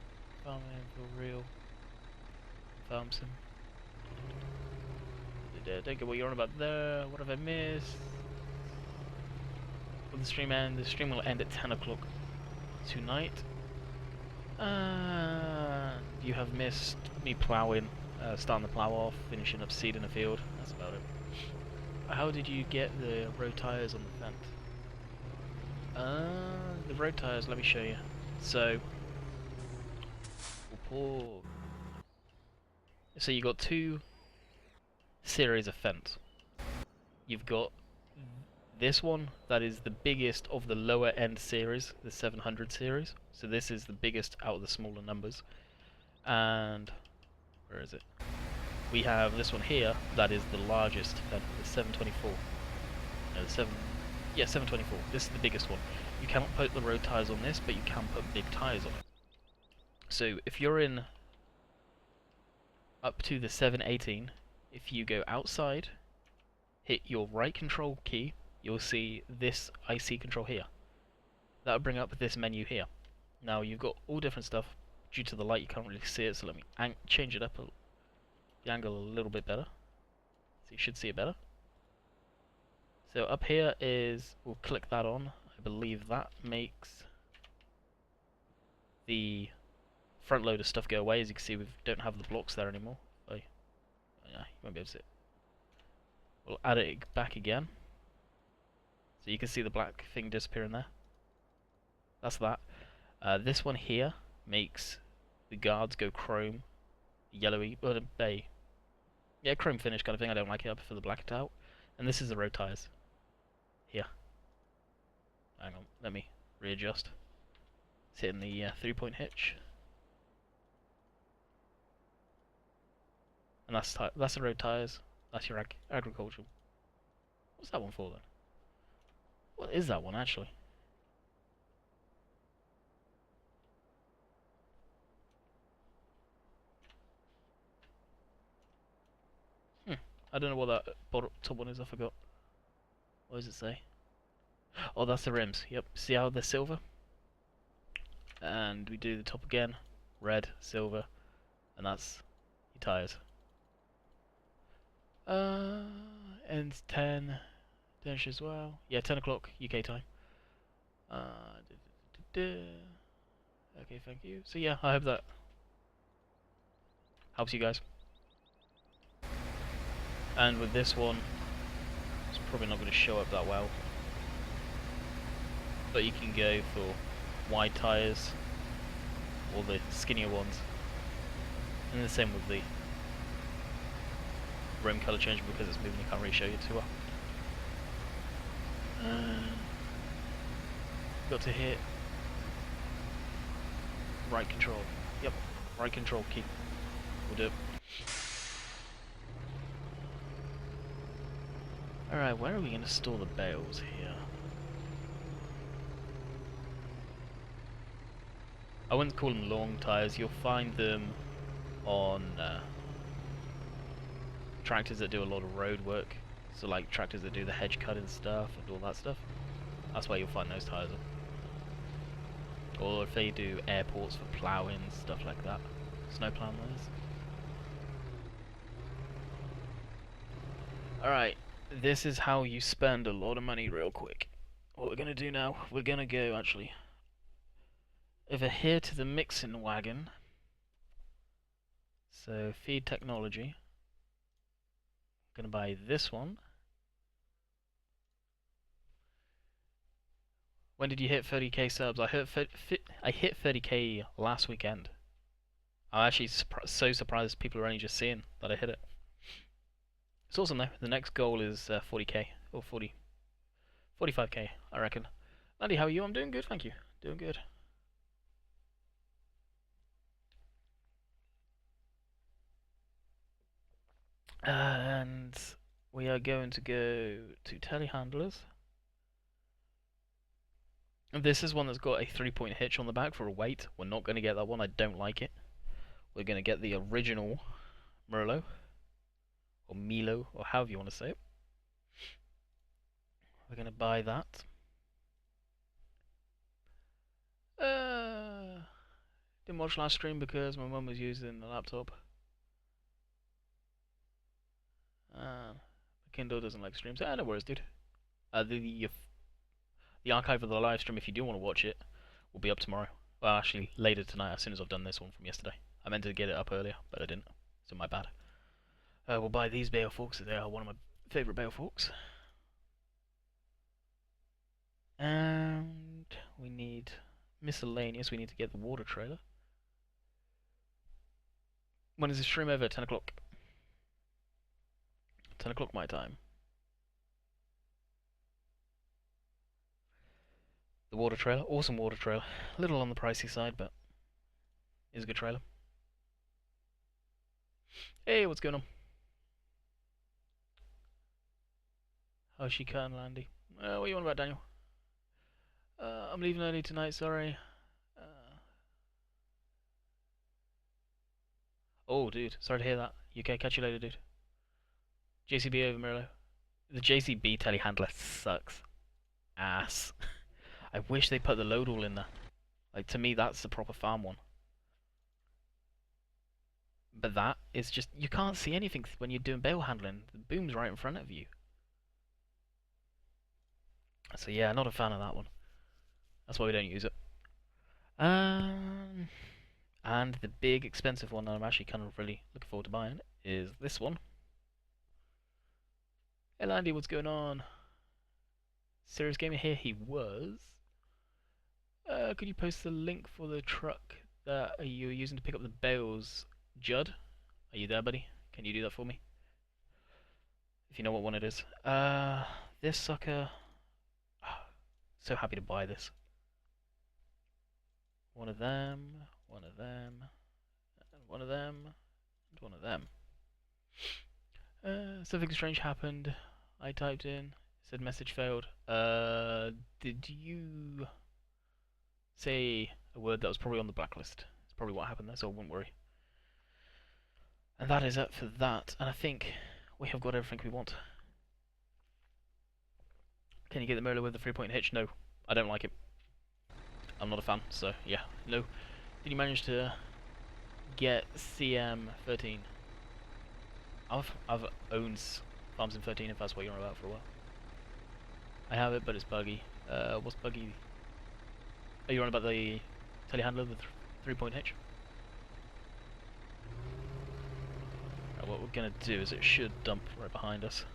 Farming for real. Farm sim. Don't get what you're on about there. What have I missed? Will the stream end? The stream will end at 10 o'clock tonight. You have missed me ploughing, starting the plough off, finishing up seed in the field. That's about it. How did you get the road tyres on the Fendt? The road tyres, let me show you. So you got two series of Fendt. You've got this one that is the biggest of the lower end series, the 700 series. So this is the biggest out of the smaller numbers. And where is it? We have this one here that is the largest Fendt, the 724. No, the 724. This is the biggest one. You cannot put the road tyres on this, but you can put big tyres on it. So if you're in up to the 718, if you go outside, hit your right control key, you'll see this IC control here. That'll bring up this menu here. Now you've got all different stuff. Due to the light you can't really see it, so let me change it up the angle a little bit better. So you should see it better. So up here is, we'll click that on. I believe that makes the front loader stuff go away. As you can see, we don't have the blocks there anymore. Oh, yeah, you won't be able to see it. We'll add it back again. So you can see the black thing disappearing there. That's that. This one here makes the guards go chrome, yellowy, but yeah, chrome finish kind of thing. I don't like it. I prefer the blacked out. And this is the road tyres. Here. Hang on, let me readjust. It's hitting the 3-point hitch. And that's the road tyres. That's your agricultural. What's that one for then? What is that one actually? I don't know what that top one is, I forgot. What does it say? Oh, that's the rims. Yep, see how they're silver? And we do the top again, red, silver, and that's your tyres. Ends 10, Danish as well. Yeah, 10 o'clock UK time. Okay, thank you. So yeah, I hope that helps you guys. And with this one, it's probably not going to show up that well. But you can go for wide tyres, or the skinnier ones. And the same with the rim colour change, because it's moving, you can't really show you too well. Got to hit right control. Yep, right control key. We'll do it. Alright, where are we going to store the bales here? I wouldn't call them long tyres. You'll find them on tractors that do a lot of road work. So like tractors that do the hedge cutting stuff and all that stuff. That's where you'll find those tyres on. Or if they do airports for ploughing, stuff like that. Snow ploughing, that is. Alright, this is how you spend a lot of money real quick. What we're going to do now, we're going to go actually over here to the mixing wagon. So feed technology. I'm going to buy this one. When did you hit 30k subs? I hit 30k last weekend. I'm actually so surprised people are only just seeing that I hit it. It's awesome though. The next goal is 40k or 45k, I reckon. Andy, how are you? I'm doing good, thank you. Doing good. And we are going to go to telehandlers. This is one that's got a 3-point hitch on the back for a weight. We're not going to get that one. I don't like it. We're going to get the original Merlot. or Milo, or however you want to say it. We're going to buy that. Didn't watch last stream because my mum was using the laptop. My Kindle doesn't like streams. No worries, dude. The archive of the live stream, if you do want to watch it, will be up tomorrow. Well, actually, later tonight, as soon as I've done this one from yesterday. I meant to get it up earlier, but I didn't, so my bad. We'll buy these Bale forks. They are one of my favourite Bale forks. And we need miscellaneous. We need to get the water trailer. When is the stream over? 10 o'clock. 10 o'clock my time. The water trailer. Awesome water trailer. A little on the pricey side, but is a good trailer. Hey, what's going on? How's she cutting, Landy? What are you on about, Daniel? I'm leaving early tonight, sorry. Oh, dude, sorry to hear that. UK, catch you later, dude. JCB over Mirlo. The JCB telehandler sucks. Ass. I wish they put the load all in there. Like, to me, that's the proper farm one. But that is just, you can't see anything when you're doing bale handling. The boom's right in front of you. So yeah, not a fan of that one. That's why we don't use it. And the big expensive one that I'm actually kind of really looking forward to buying is this one. Hey Landy, what's going on? Serious Gamer here, he was. Could you post the link for the truck that you were using to pick up the bales? Judd, are you there, buddy? Can you do that for me? If you know what one it is. This sucker. So happy to buy this. One of them, one of them, and one of them, and one of them. Something strange happened. I typed in, said message failed. Did you say a word that was probably on the blacklist? It's probably what happened there, so I won't worry. And that is it for that, and I think we have got everything we want. Can you get the Modular with the 3-point hitch? No, I don't like it. I'm not a fan, so yeah, no. Did you manage to get CM13? I've owned Farms in 13 if that's what you're on about for a while. I have it, but it's buggy. What's buggy? Are you on about the telehandler with 3-point hitch? Right, what we're gonna do is it should dump right behind us.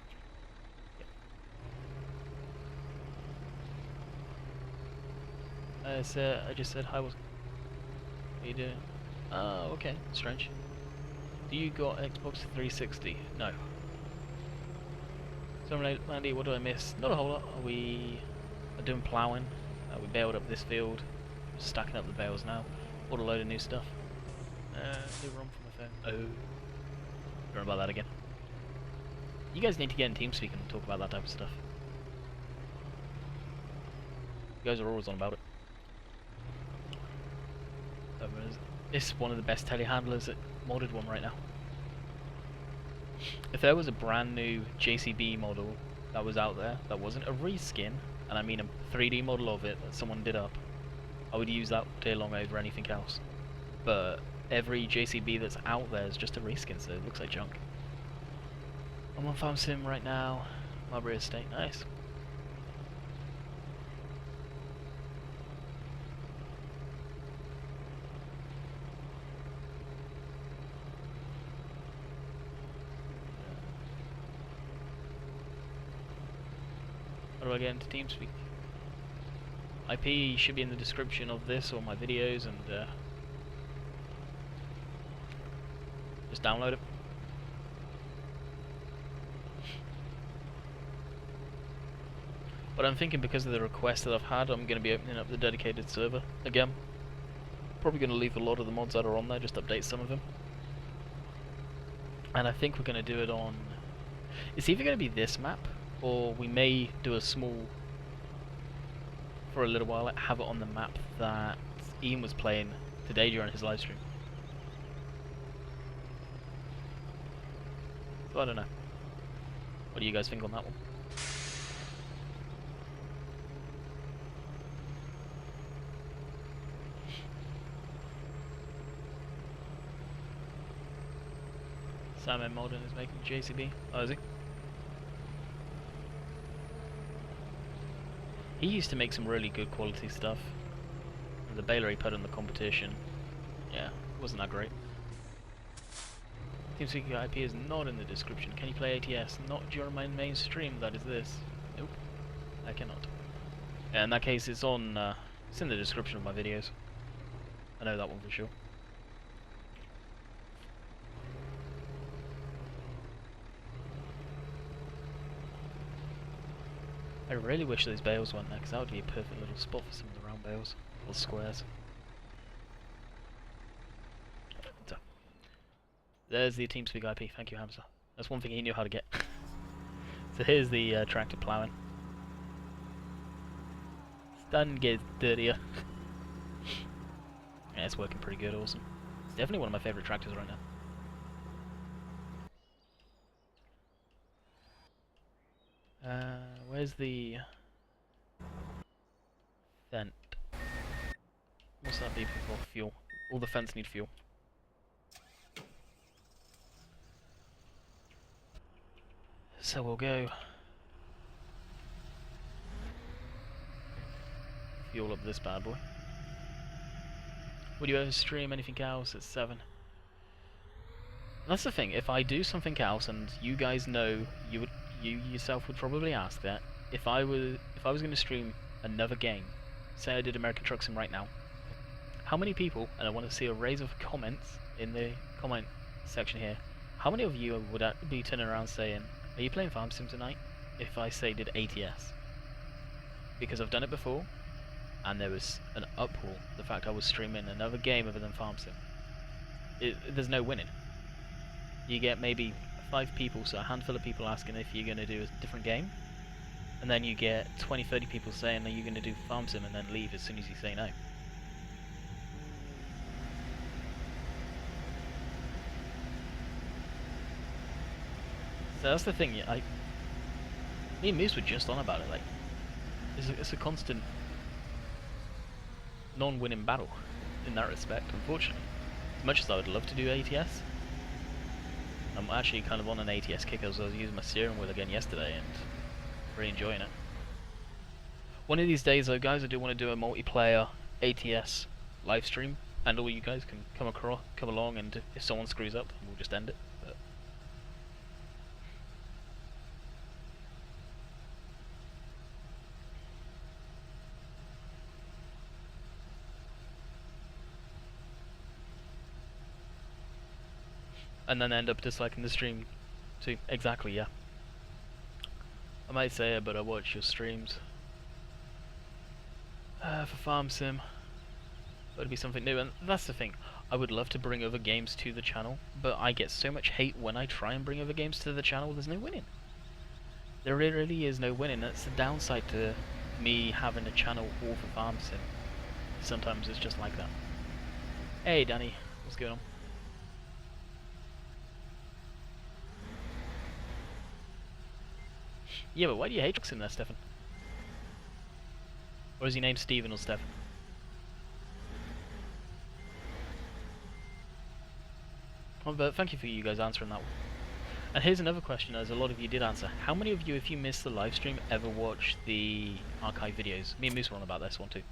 I just said hi. What are you doing? Oh, okay. Strange. Do you got Xbox 360? No. So, Landy, what do I miss? Not a whole lot. We are doing ploughing. We baled up this field. We're stacking up the bales now. Bought a load of new stuff. New ROM for my phone. Oh. Don't know about that again. You guys need to get in TeamSpeak and talk about that type of stuff. You guys are always on about it. It's one of the best telehandlers at modded one right now. If there was a brand new JCB model that was out there that wasn't a reskin, and I mean a 3D model of it that someone did up, I would use that day long over anything else. But every JCB that's out there is just a reskin, so it looks like junk. I'm on Farm Sim right now. Mulberry Estate, nice. How do I get into TeamSpeak? IP should be in the description of this or my videos, and just download it. But I'm thinking because of the requests that I've had, I'm going to be opening up the dedicated server again. Probably going to leave a lot of the mods that are on there, just update some of them. And I think we're going to do it on... It's either going to be this map, or we may do a small, for a little while, have it on the map that Ian was playing today during his live stream. So I don't know. What do you guys think on that one? Simon Modern is making JCB. Oh, is he? He used to make some really good quality stuff. And the Bale he put in the competition, yeah, wasn't that great. TeamSpeak IP is not in the description. Can you play ATS? Not during my main stream, that is this. Nope, I cannot. Yeah, in that case, it's on. It's in the description of my videos. I know that one for sure. I really wish those bales went there, because that would be a perfect little spot for some of the round bales, or squares. So, there's the TeamSpeak IP, thank you Hamza. That's one thing he knew how to get. So here's the tractor ploughing. Starting to get dirtier. Yeah, it's working pretty good, awesome. It's definitely one of my favourite tractors right now. Where's the vent? What's that be for? Fuel. All the vents need fuel. So we'll go fuel up this bad boy. Would you ever stream anything else at 7? That's the thing, if I do something else and you guys know, you yourself would probably ask that, if I was going to stream another game, say I did American Truck Sim right now, how many people, and I want to see a raise of comments in the comment section here, how many of you would be turning around saying, are you playing Farm Sim tonight? If I say did ATS. Because I've done it before, and there was an uproar, the fact I was streaming another game other than Farm Sim. There's no winning. You get maybe 5 people, so a handful of people asking if you're going to do a different game, and then you get 20-30 people saying that you're going to do Farm Sim and then leave as soon as you say no. So that's the thing, me and Moose were just on about it, like, it's a constant non-winning battle in that respect, unfortunately. As much as I would love to do ATS, I'm actually kind of on an ATS kick as I was using my steering wheel again yesterday and really enjoying it. One of these days though guys, I do want to do a multiplayer ATS live stream, and all you guys can come along, and if someone screws up we'll just end it. But and then end up disliking the stream too. Exactly, yeah. I might say it, but I watch your streams for Farm Sim. But it'd be something new, and that's the thing. I would love to bring other games to the channel, but I get so much hate when I try and bring other games to the channel. There's no winning. There really is no winning. That's the downside to me having a channel all for Farm Sim. Sometimes it's just like that. Hey Danny, what's going on? Yeah, but why do you hate Truck Sim there, Stefan? Or is he named Steven or Stefan? Oh, but thank you for you guys answering that one. And here's another question, as a lot of you did answer. How many of you, if you missed the live stream, ever watch the archive videos? Me and Moose were on about this one too.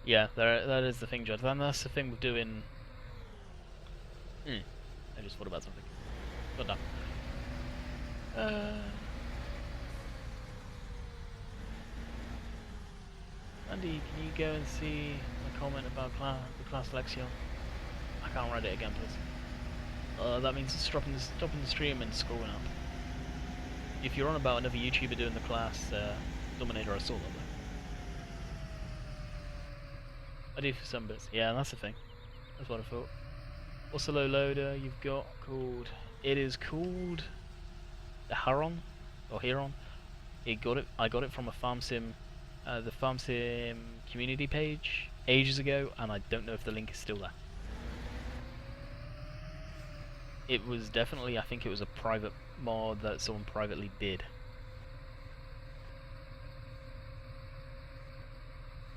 Yeah, that is the thing, Judd. And that's the thing with doing... I just thought about something. Got done. Andy, can you go and see a comment about the class Lexion? I can't write it again, please. That means stopping the stream and scrolling up. If you're on about another YouTuber doing the class, Dominator, I saw that though. I do for some bits. Yeah, that's the thing. That's what I thought. What's the low loader you've got called? It is called the Huron or Huron. I got it from a Farm Sim the FarmSim community page ages ago, and I don't know if the link is still there. It was definitely, I think it was a private mod that someone privately did.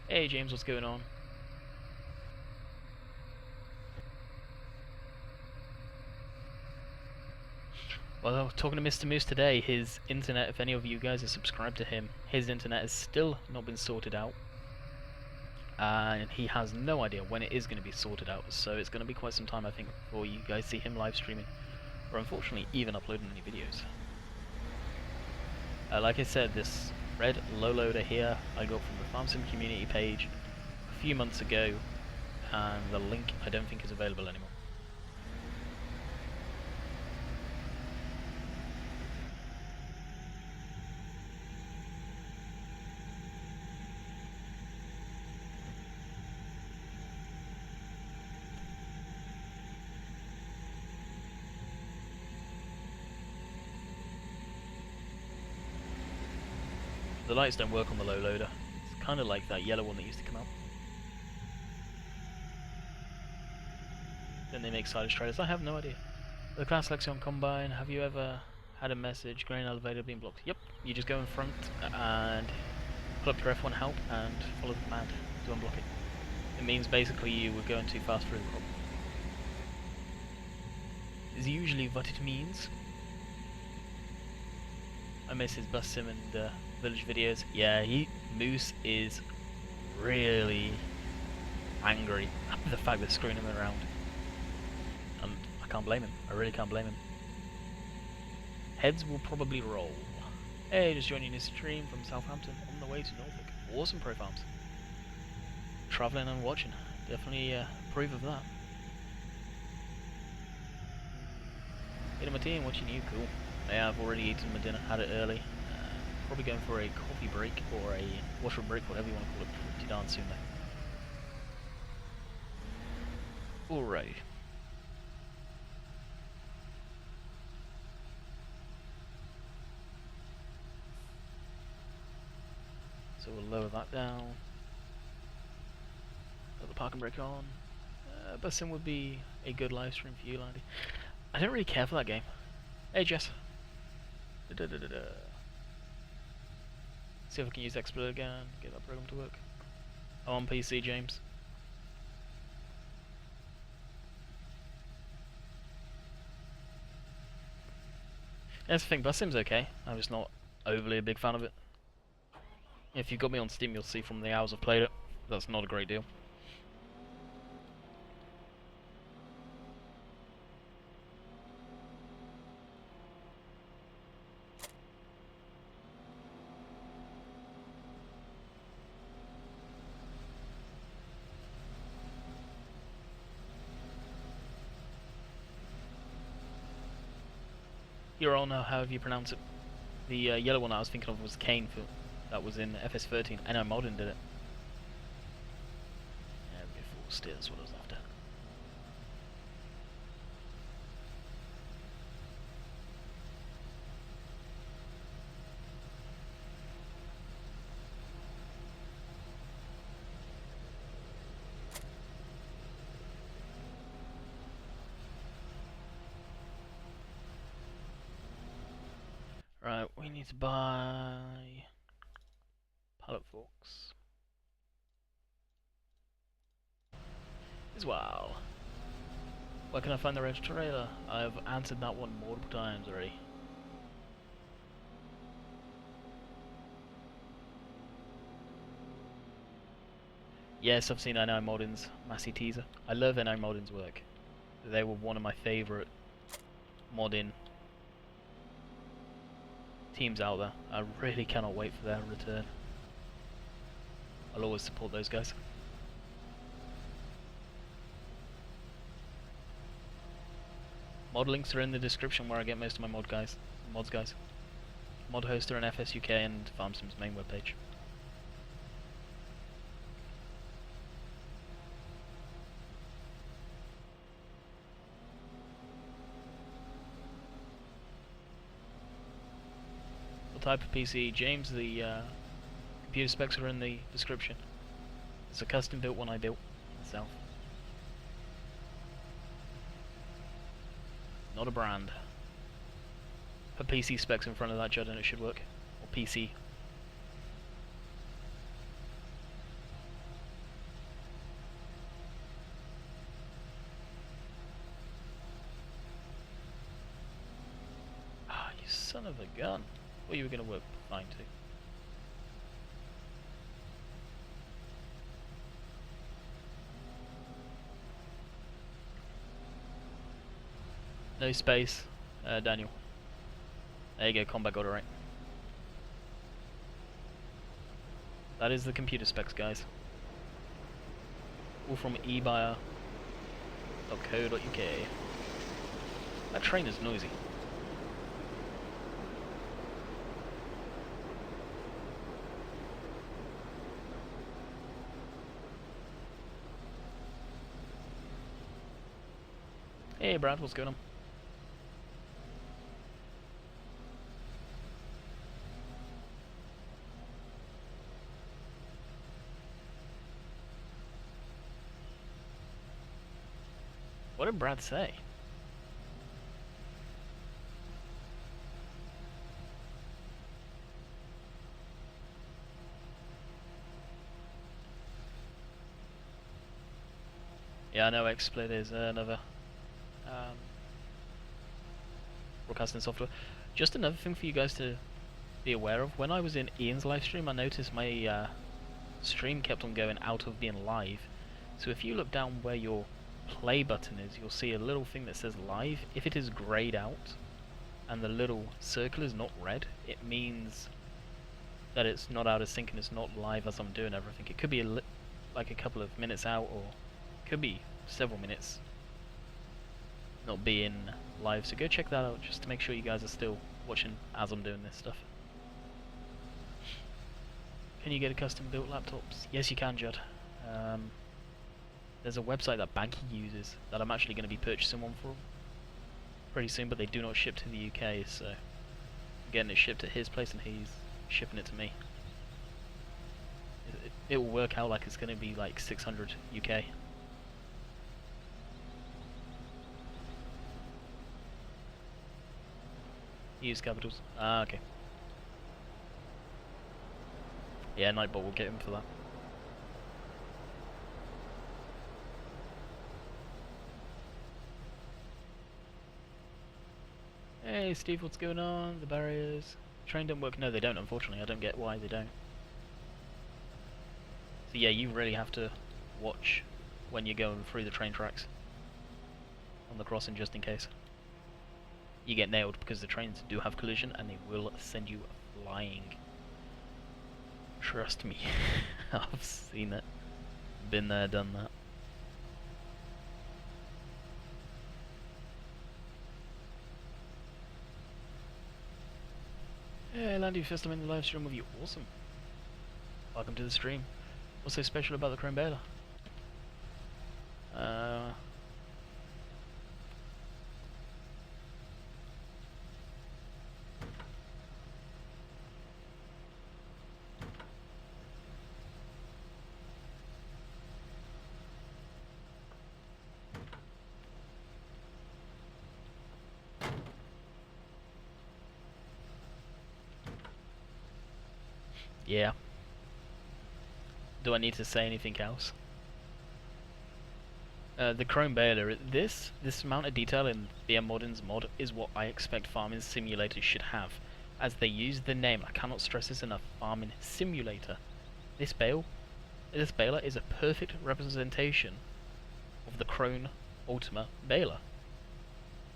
Hey James, what's going on? Well, talking to Mr. Moose today, his internet, if any of you guys are subscribed to him, his internet has still not been sorted out. And he has no idea when it is going to be sorted out, so it's going to be quite some time, I think, before you guys see him live streaming, or unfortunately even uploading any videos. Like I said, this red low loader here I got from the FarmSim community page a few months ago, and the link I don't think is available anymore. The lights don't work on the low loader. It's kind of like that yellow one that used to come out. Then they make silage trailers. I have no idea. The Class Lexion Combine, have you ever had a message, grain elevator being blocked? Yep, you just go in front and pull up your F1 help and follow the command to unblock it. It means basically you were going too fast through the crop. Is usually what it means. I miss his bus sim and village videos. Yeah, Moose is really angry at the fact they're screwing him around. And I can't blame him. I really can't blame him. Heads will probably roll. Hey, just joining this stream from Southampton on the way to Norfolk. Awesome Pro Farms. Travelling and watching. Definitely approve of that. Hey, my team, watching you, cool. Yeah, I've already eaten my dinner, had it early. Probably going for a coffee break or a washroom break, whatever you want to call it, pretty darn soon though. Alright. So we'll lower that down. Put the parking brake on. Bus sim would be a good live stream for you, Landy. I don't really care for that game. Hey Jess. See if I can use Exploit again, get that program to work. I'm on PC, James. That's the thing, bus sim's okay. I'm just not overly a big fan of it. If you've got me on Steam, you'll see from the hours I've played it, that's not a great deal. You're on however you pronounce it. The yellow one I was thinking of was Kane, that was in FS13. I know Modern did it. Yeah, we go full steer, that's what I was after. Right, we need to buy pallet forks as well. Where can I find the red trailer? I've answered that one multiple times already. Yes, I've seen I Know Modern's Massey teaser. I love I Know Modern's work. They were one of my favourite modding teams out there. I really cannot wait for their return. I'll always support those guys. Mod links are in the description where I get most of my mods guys. Mod hoster and FSUK and FarmSim's main webpage. What type of PC? James, the computer specs are in the description. It's a custom built one I built myself. Not a brand. Put PC specs in front of that, Judd, and it should work. Or PC. Ah, you son of a gun. Well, you were going to work fine too. No space, Daniel. There you go, combat got it right. That is the computer specs, guys. All from ebuyer.co.uk. That train is noisy. Hey Brad, what's going on? What did Brad say? Yeah, I know XSplit is another broadcasting software. Just another thing for you guys to be aware of. When I was in Ian's live stream, I noticed my stream kept on going out of being live. So if you look down where your play button is, you'll see a little thing that says live. If it is grayed out and the little circle is not red, it means that it's not out of sync and it's not live as I'm doing everything. It could be like a couple of minutes out, or it could be several minutes not being live, so go check that out just to make sure you guys are still watching as I'm doing this stuff. Can you get a custom built laptops? Yes you can, Judd. There's a website that Banky uses that I'm actually going to be purchasing one for pretty soon, but they do not ship to the UK, so I'm getting it shipped at his place and he's shipping it to me. It will work out like it's going to be like 600 UK. Use capitals. Ah, okay. Yeah, Nightbot will get him for that. Hey Steve, what's going on? The barriers. Train don't work? No, they don't, unfortunately. I don't get why they don't. So yeah, you really have to watch when you're going through the train tracks on the crossing, just in case you get nailed, because the trains do have collision and they will send you flying. Trust me. I've seen it. Been there, done that. Hey Landy, first time in the live stream with you. Awesome. Welcome to the stream. What's so special about the Chrome Bale? Yeah. Do I need to say anything else? The Chrome Baler, this amount of detail in BM Modern's mod is what I expect farming simulators should have, as they use the name. I cannot stress this enough. Farming simulator. This baler is a perfect representation of the Krone Ultima baler.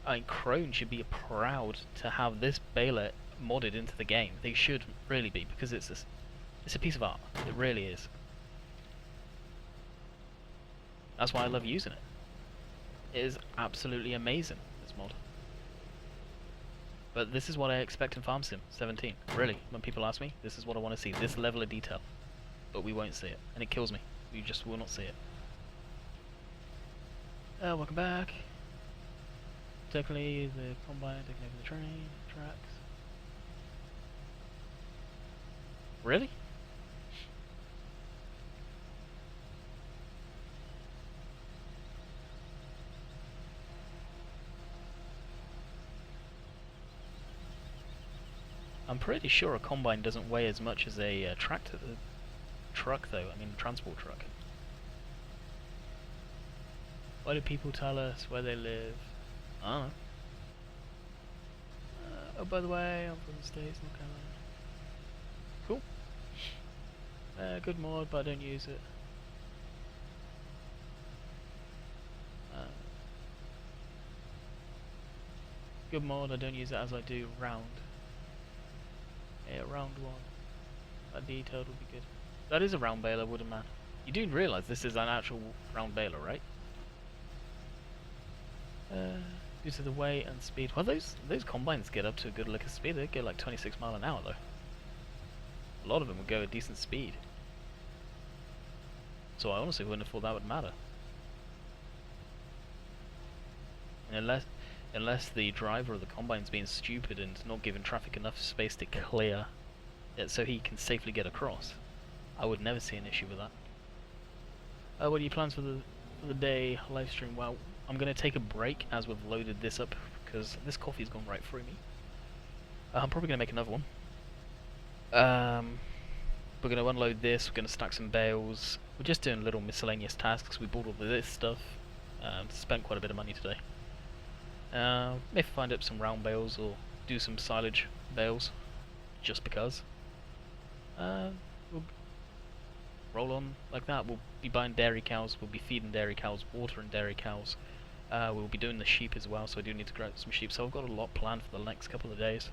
I mean, Krone should be proud to have this baler modded into the game. They should really be, because it's a piece of art. It really is. That's why I love using it. It is absolutely amazing, this mod. But this is what I expect in Farm Sim 17. Really, when people ask me, this is what I want to see. This level of detail. But we won't see it. And it kills me. We just will not see it. Welcome back. Technically, the combine taking over the train tracks. Really? I'm pretty sure a combine doesn't weigh as much as a tractor truck, though. I mean, transport truck. Why do people tell us where they live? I don't know. Oh, by the way, I'm from the States, North Carolina. Cool. Good mod, but I don't use it. Good mod, I don't use it as I do round. Yeah, round one. That detailed would be good. That is a round baler, wouldn't man. You do realise this is an actual round baler, right? Due to the weight and speed. Well, those combines get up to a good lick of speed. They get like 26 miles an hour though. A lot of them would go at decent speed. So I honestly wouldn't have thought that would matter. Unless the driver of the combine's being stupid and not giving traffic enough space to clear it so he can safely get across. I would never see an issue with that. What are your plans for the day live stream? Well, I'm going to take a break as we've loaded this up because this coffee's gone right through me. I'm probably going to make another one. We're going to unload this, we're going to stack some bales. We're just doing little miscellaneous tasks. We bought all of this stuff. Spent quite a bit of money today. Maybe find up some round bales or do some silage bales, just because. We'll roll on like that. We'll be buying dairy cows, we'll be feeding dairy cows, watering dairy cows. We'll be doing the sheep as well, so I do need to grow some sheep. So I've got a lot planned for the next couple of days.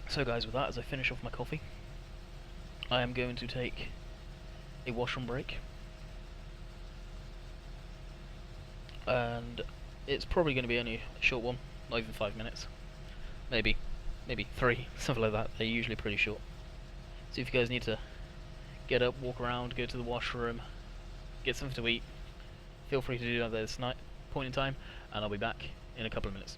So guys, with that, as I finish off my coffee, I am going to take a washroom break. And it's probably going to be only a short one, not even 5 minutes. Maybe 3, something like that. They're usually pretty short. So if you guys need to get up, walk around, go to the washroom, get something to eat, feel free to do that at this point in time, and I'll be back in a couple of minutes.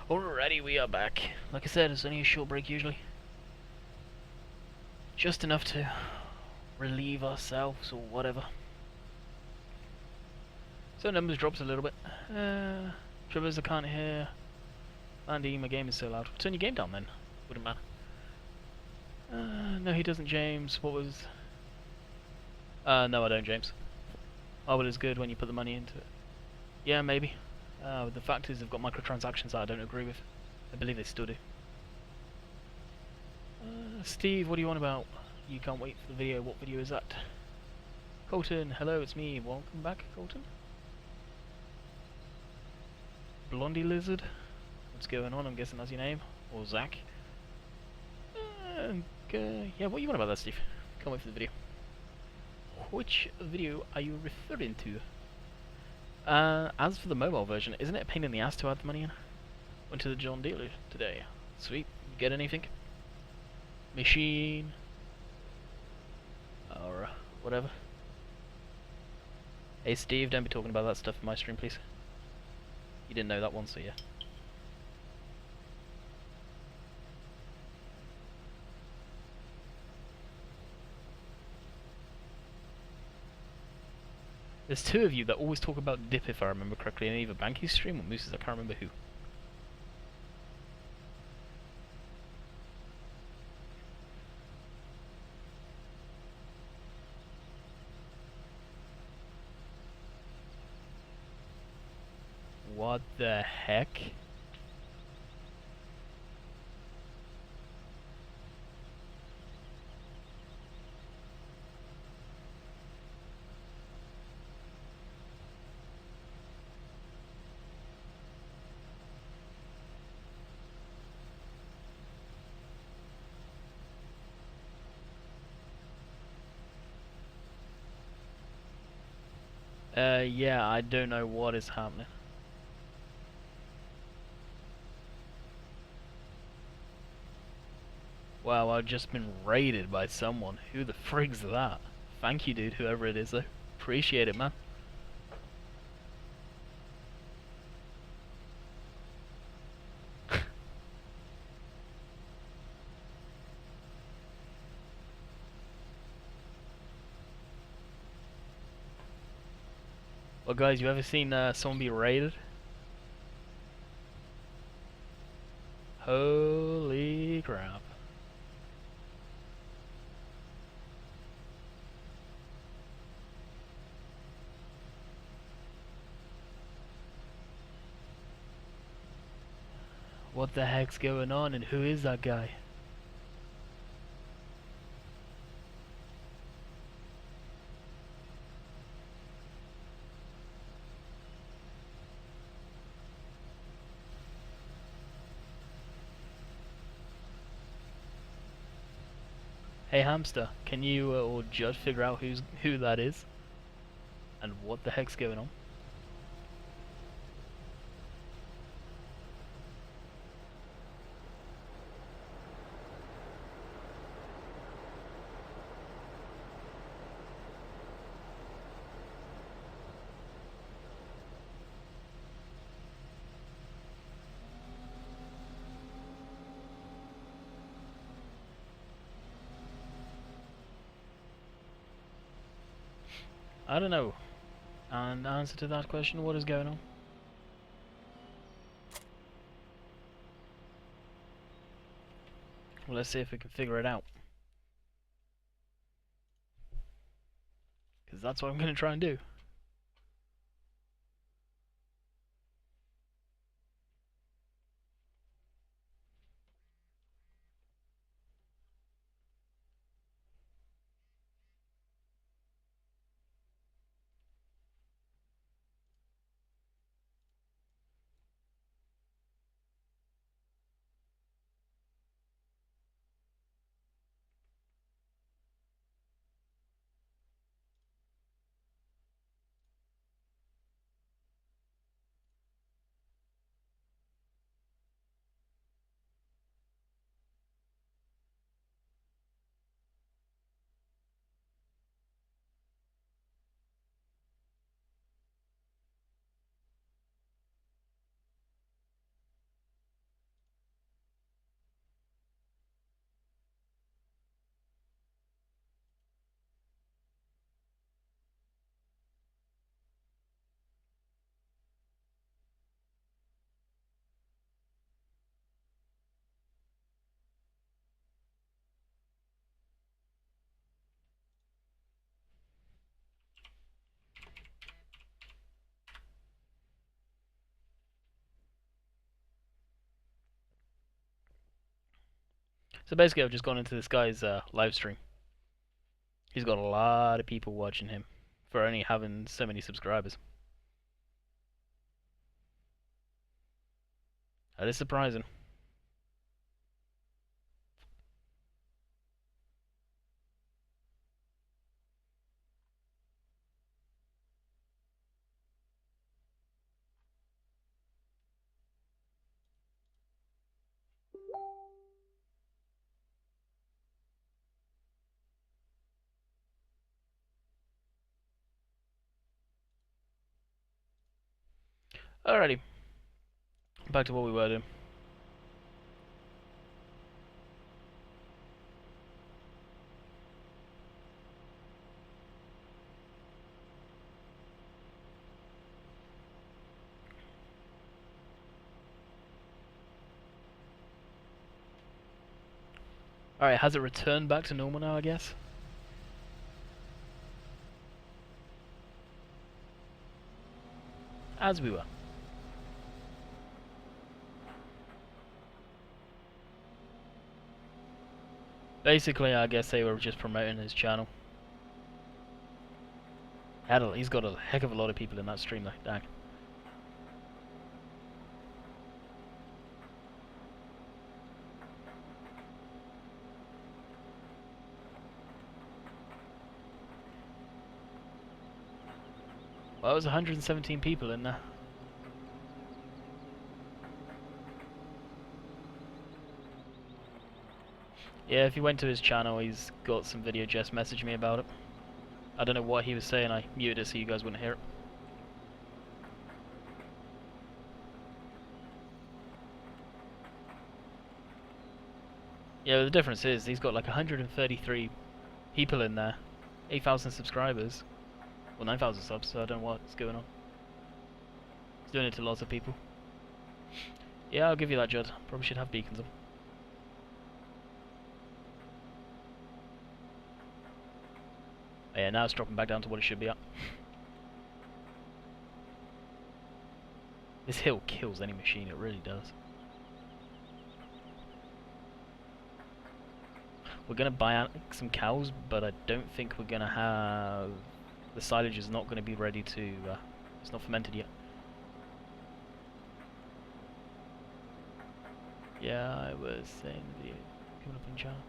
Alrighty, we are back. Like I said, it's only a short break usually. Just enough to relieve ourselves or whatever. So numbers drops a little bit. Travis, I can't hear. Andy, my game is so loud. Turn your game down then. Wouldn't matter. No, he doesn't, James. What was... no, I don't, James. Oh, but it's good when you put the money into it. Yeah, maybe. The fact is they've got microtransactions that I don't agree with. I believe they still do. Steve, what do you want about? You can't wait for the video. What video is that? Colton, hello, it's me. Welcome back, Colton. Blondie Lizard, what's going on? I'm guessing that's your name. Or Zach. Yeah, what do you want about that, Steve? Can't wait for the video. Which video are you referring to? As for the mobile version, isn't it a pain in the ass to add the money in? Went to the John dealer today. Sweet. Get anything? Machine. Or whatever. Hey Steve, don't be talking about that stuff in my stream, please. You didn't know that one, so yeah. There's two of you that always talk about dip, if I remember correctly, in either Banky's stream or Moose's. I can't remember who. What the heck? Yeah, I don't know what is happening. Wow, I've just been raided by someone. Who the frig's that? Thank you, dude, whoever it is, though. Appreciate it, man. Well, guys, you ever seen someone be raided? Holy crap. What the heck's going on, and who is that guy? Hey Hamster, can you or Judd figure out who that is? And what the heck's going on? I don't know. And answer to that question, what is going on? Well, let's see if we can figure it out. Because that's what I'm going to try and do. So basically, I've just gone into this guy's live stream. He's got a lot of people watching him for only having so many subscribers. That is surprising. Alrighty, back to what we were doing. Alright, has it returned back to normal now, I guess? As we were. Basically, I guess they were just promoting his channel. He's got a heck of a lot of people in that stream, like that. Well, it was 117 people in there. Yeah, if you went to his channel, he's got some video just messaged me about it. I don't know what he was saying, I muted it so you guys wouldn't hear it. Yeah, the difference is, he's got like 133 people in there, 8,000 subscribers, well 9,000 subs, so I don't know what's going on. He's doing it to lots of people. Yeah, I'll give you that, Judd. Probably should have beacons on. Yeah, now it's dropping back down to what it should be at. This hill kills any machine, it really does. We're gonna buy out some cows, but I don't think we're gonna have... The silage is not gonna be ready to... it's not fermented yet. Yeah, I was saying the video coming up on the channel.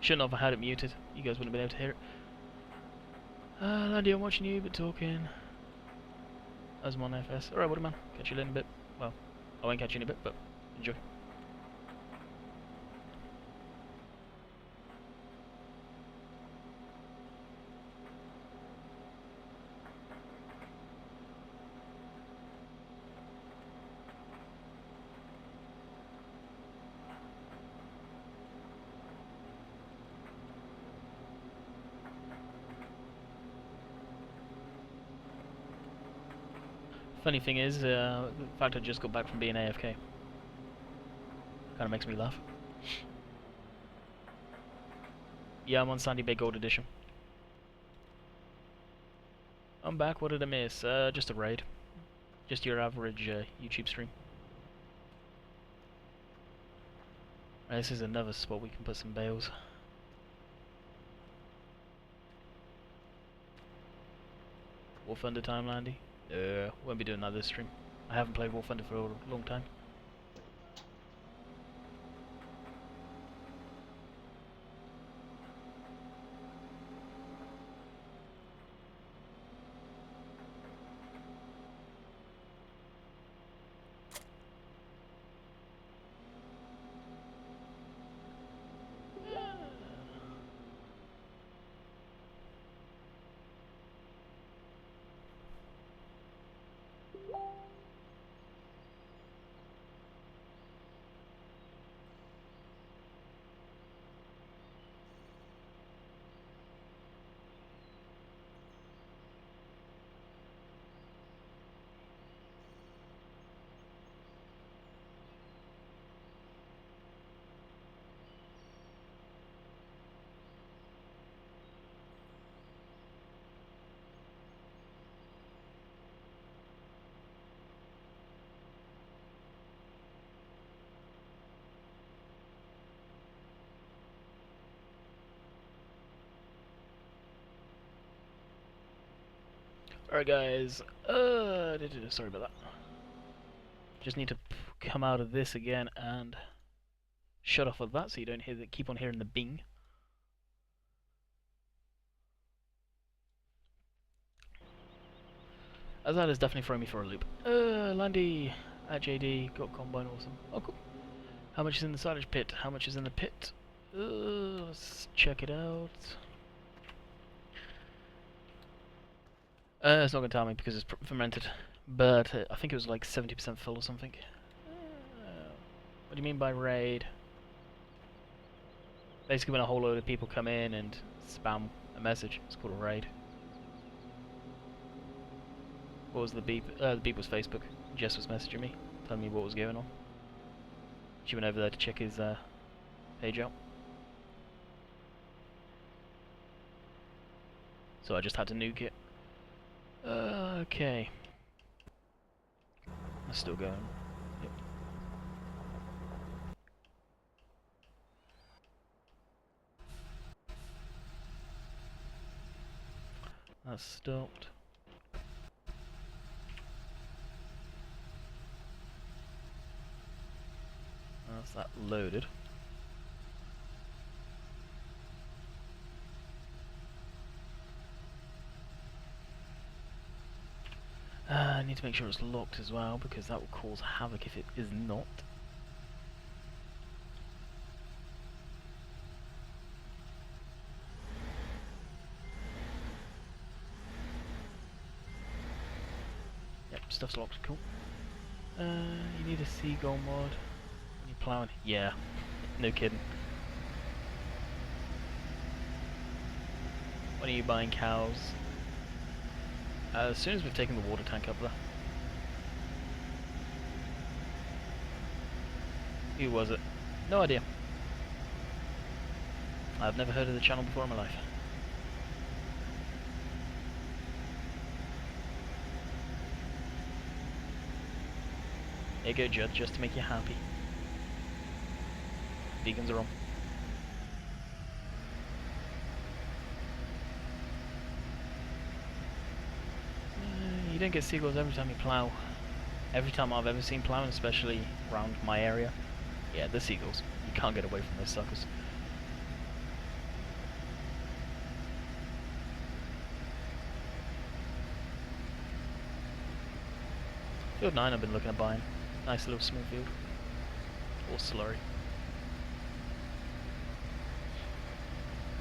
Shouldn't have had it muted. You guys wouldn't have been able to hear it. Landy, I'm watching you, but talking. As I'm on FS. Alright, buddy man. Catch you later in a bit. Well, I won't catch you in a bit, but enjoy. Funny thing is, the fact I just got back from being AFK kind of makes me laugh. Yeah, I'm on Sandy Bay Gold Edition. I'm back. What did I miss? Just a raid. Just your average YouTube stream. Right, this is another spot we can put some bales. War Thunder time, Landy? Won't be doing that this stream. I haven't played War Thunder for a long time. Alright guys, sorry about that. Just need to come out of this again and shut off of that so you don't hear keep on hearing the bing. As that is definitely throwing me for a loop. Landy at JD, got combine, awesome. Oh cool. How much is in the silage pit? How much is in the pit? Let's check it out. It's not going to tell me because it's fermented, but I think it was like 70% full or something. What do you mean by raid? Basically when a whole load of people come in and spam a message, it's called a raid. What was the beep? The beep was Facebook. Jess was messaging me, telling me what was going on. She went over there to check his page out. So I just had to nuke it. Okay. That's still going. Yep. That's stopped. That's that loaded. I need to make sure it's locked as well because that will cause havoc if it is not. Yep, stuff's locked, cool. You need a seagull mod when you're plowing. Yeah, no kidding. When are you buying cows? As soon as we've taken the water tank up there. Who was it? No idea. I've never heard of the channel before in my life. There you go, Judd, just to make you happy. Vegans are on. You don't get seagulls every time you plough. Every time I've ever seen ploughing, especially around my area, yeah, the seagulls. You can't get away from those suckers. Field 9 I've been looking at buying. Nice little small field. Or slurry.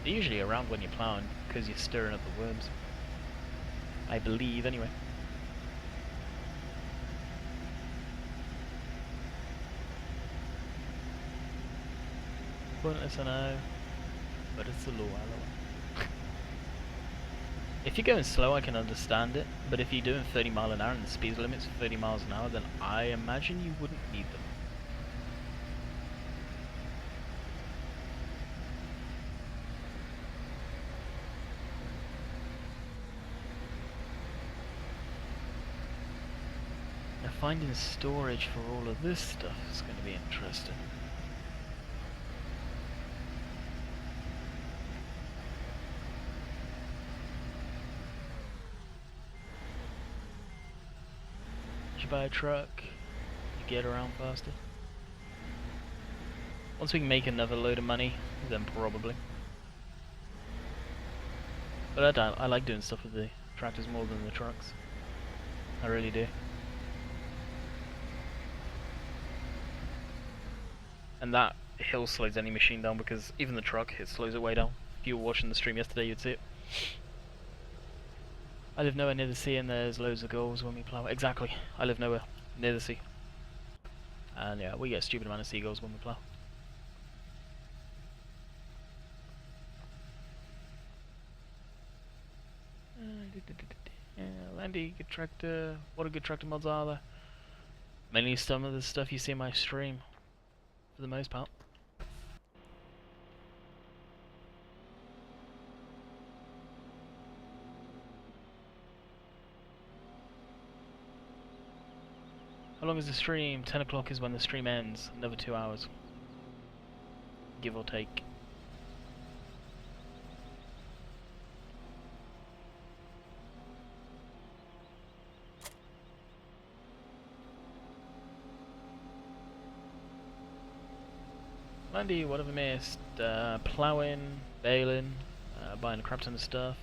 They're usually around when you're ploughing, because you're stirring up the worms. I believe, anyway. Pointless, I know, but it's the law, If you're going slow, I can understand it, but if you're doing 30 miles an hour and the speed limit's 30 miles an hour, then I imagine you wouldn't need them. Now finding storage for all of this stuff is going to be interesting. Buy a truck, you get around faster. Once we can make another load of money, then probably. But I like doing stuff with the tractors more than the trucks. I really do. And that hill slows any machine down because even the truck, it slows it way down. If you were watching the stream yesterday, you'd see it. I live nowhere near the sea and there's loads of gulls when we plough. Exactly. I live nowhere near the sea. And yeah, we get a stupid amount of seagulls when we plough. Landy, good tractor. What a good tractor mods are there? Mainly some of the stuff you see in my stream, for the most part. How long is the stream? 10 o'clock is when the stream ends. Another 2 hours. Give or take. Andy, what have I missed? Ploughing, baling, buying a crap ton of stuff.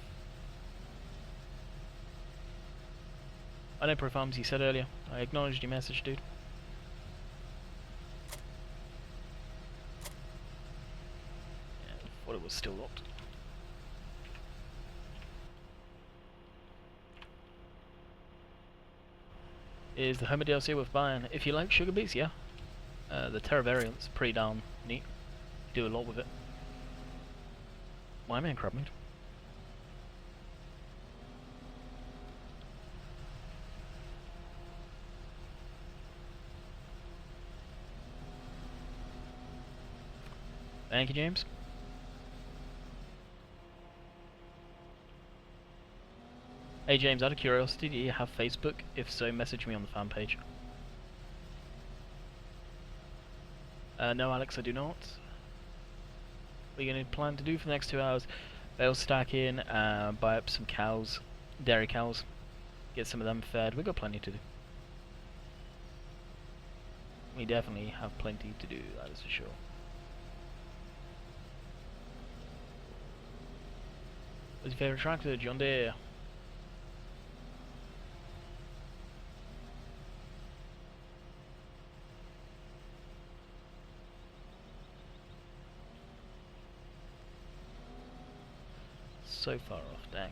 I know Pro Farms, you said earlier. I acknowledged your message, dude. Yeah, I thought it was still locked. Is the Homer DLC worth buying? If you like sugar beets, yeah. The Terra variant's pretty damn neat. You do a lot with it. Why am I in crab mood? Thank you, James. Hey James, out of curiosity, do you have Facebook? If so, message me on the fan page. No Alex, I do not. What are you going to plan to do for the next 2 hours? Bale stacking, buy up some cows, dairy cows, get some of them fed. We've got plenty to do. We definitely have plenty to do, that is for sure. What's your favourite tractor? John Deere. So far off, dang.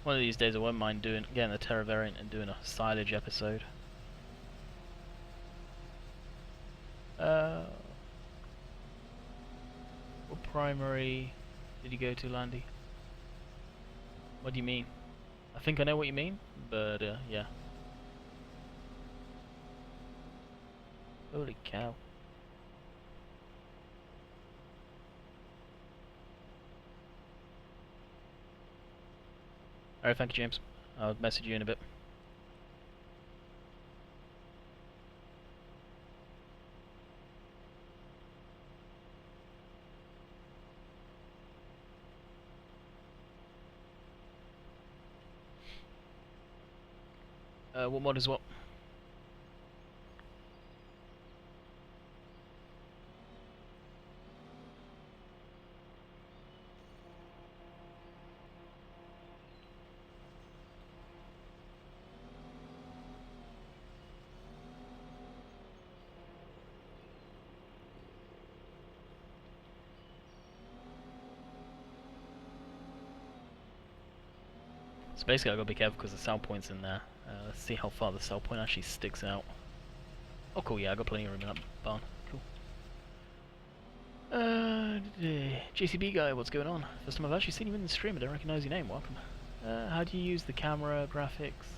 One of these days I won't mind getting the Terra variant and doing a silage episode. What primary did you go to, Landy? What do you mean? I think I know what you mean, but yeah. Holy cow. Alright, thank you, James. I'll message you in a bit. What mod is what? So basically I've got to be careful because the sell point's in there. Let's see how far the sell point actually sticks out. Oh cool, yeah, I got plenty of room in that barn. Cool. JCB guy, what's going on? First time I've actually seen you in the stream, I don't recognise your name, welcome. How do you use the camera graphics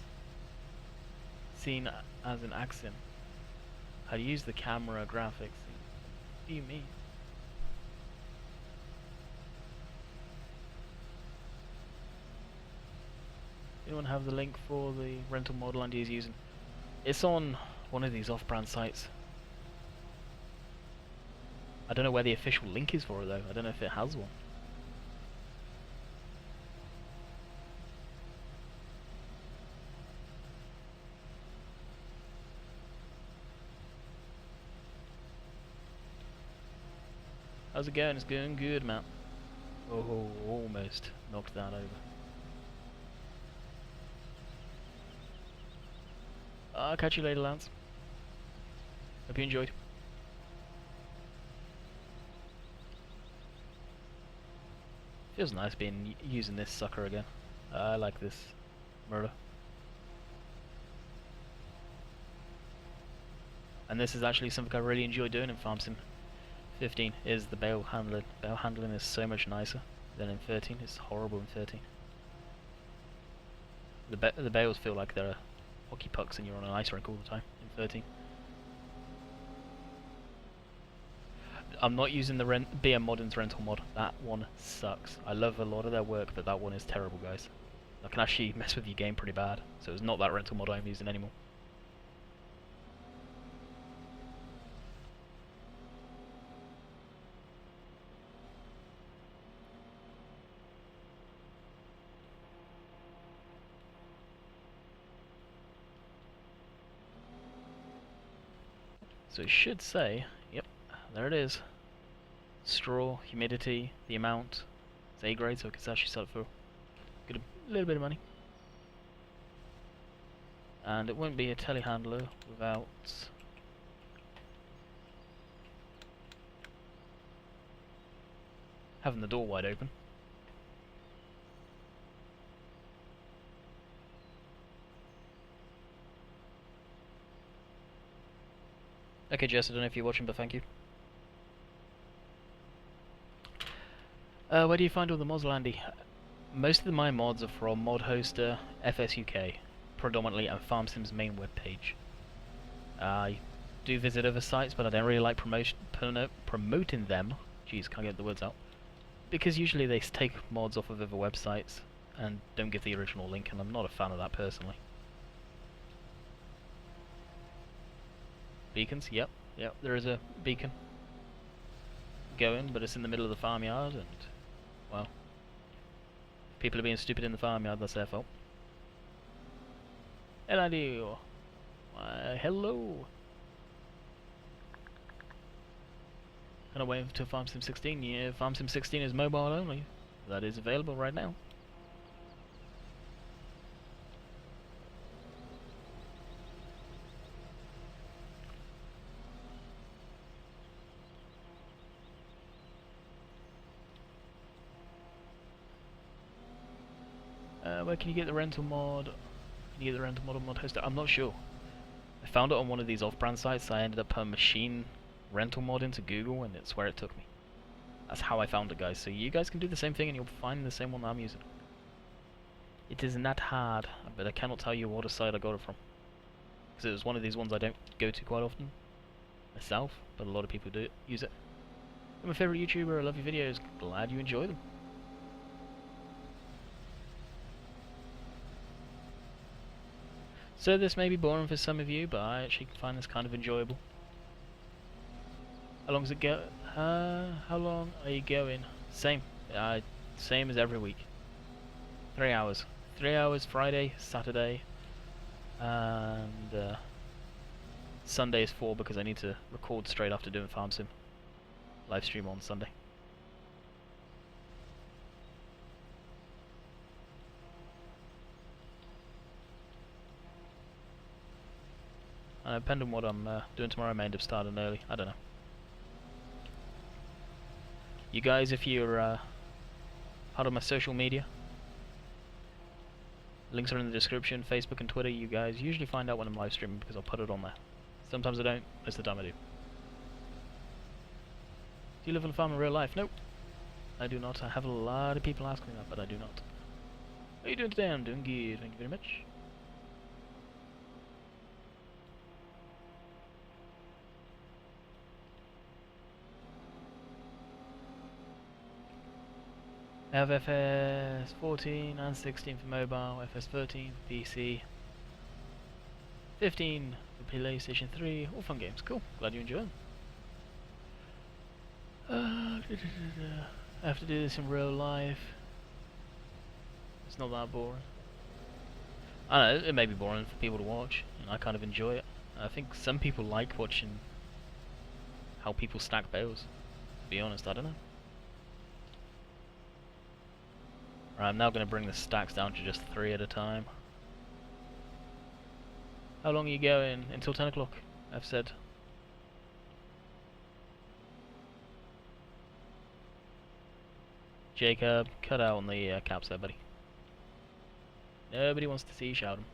seen as an accent? How do you use the camera graphics? What do you mean? Anyone have the link for the rental model Andy is using? It's on one of these off-brand sites. I don't know where the official link is for it though. I don't know if it has one. How's it going? It's going good, man. Oh, almost knocked that over. I'll catch you later, Lance. Hope you enjoyed. Feels nice using this sucker again. I like this murder. And this is actually something I really enjoy doing in Farm Sim 15, is the bale handling. Bale handling is so much nicer than in 13. It's horrible in 13. The bales feel like they're hockey pucks and you're on an ice rink all the time in 13. I'm not using the BM Modern's rental mod. That one sucks. I love a lot of their work, but that one is terrible, guys. I can actually mess with your game pretty bad. So it's not that rental mod I'm using anymore. So it should say, yep, there it is. Straw, humidity, the amount. It's A grade, so I can actually sell it for get a little bit of money. And it won't be a telehandler without having the door wide open. Okay, Jess, I don't know if you're watching, but thank you. Where do you find all the mods, Landy? Most of my mods are from ModHoster, FSUK, predominantly, and FarmSim's main webpage. I do visit other sites, but I don't really like promoting them. Jeez, can't get the words out. Because usually they take mods off of other websites and don't give the original link, and I'm not a fan of that personally. Beacons, yep, there is a beacon going, but it's in the middle of the farmyard, and, well, if people are being stupid in the farmyard, that's their fault. Hello. Hello. Can I wait until FarmSim 16? Yeah, FarmSim 16 is mobile only. That is available right now. Where can you get the rental mod? Can you get the rental mod on ModHoster? I'm not sure. I found it on one of these off-brand sites. I ended up putting machine rental mod into Google, and it's where it took me. That's how I found it, guys. So you guys can do the same thing, and you'll find the same one that I'm using. It is not hard, but I cannot tell you what site I got it from, because it was one of these ones I don't go to quite often myself, but a lot of people do use it. You're my favorite YouTuber. I love your videos. Glad you enjoy them. So this may be boring for some of you, but I actually find this kind of enjoyable. How long does it go? How long are you going? Same. Same as every week. 3 hours. 3 hours Friday, Saturday, and Sunday is 4 because I need to record straight after doing FarmSim. Live stream on Sunday. Depending on what I'm doing tomorrow, I may end up starting early. I don't know. You guys, if you're part of my social media, links are in the description, Facebook and Twitter. You guys usually find out when I'm live streaming because I'll put it on there. Sometimes I don't, most of the time I do. Do you live on a farm in real life? Nope, I do not. I have a lot of people asking that, but I do not. How are you doing today? I'm doing good, thank you very much. I have FS 14 and 16 for mobile, FS 13 for PC, 15 for PlayStation 3, all fun games. Cool, glad you enjoy them. I have to do this in real life. It's not that boring. I know, it may be boring for people to watch, and I kind of enjoy it. I think some people like watching how people stack bales. To be honest, I don't know. Right, I'm now going to bring the stacks down to just 3 at a time. How long are you going? Until 10 o'clock, I've said. Jacob, cut out on the caps there, buddy. Nobody wants to see you shout 'em.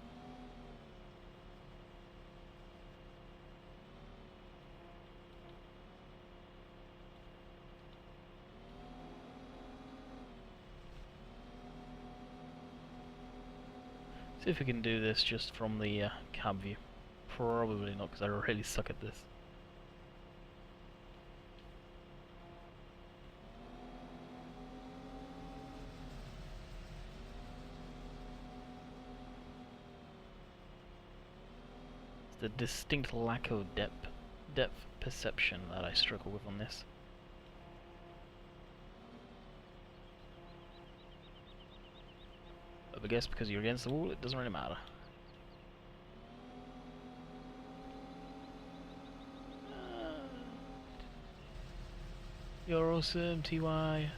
See if we can do this just from the cab view. Probably not, because I really suck at this. It's the distinct lack of depth perception that I struggle with on this. But I guess because you're against the wall, it doesn't really matter. You're awesome, TY.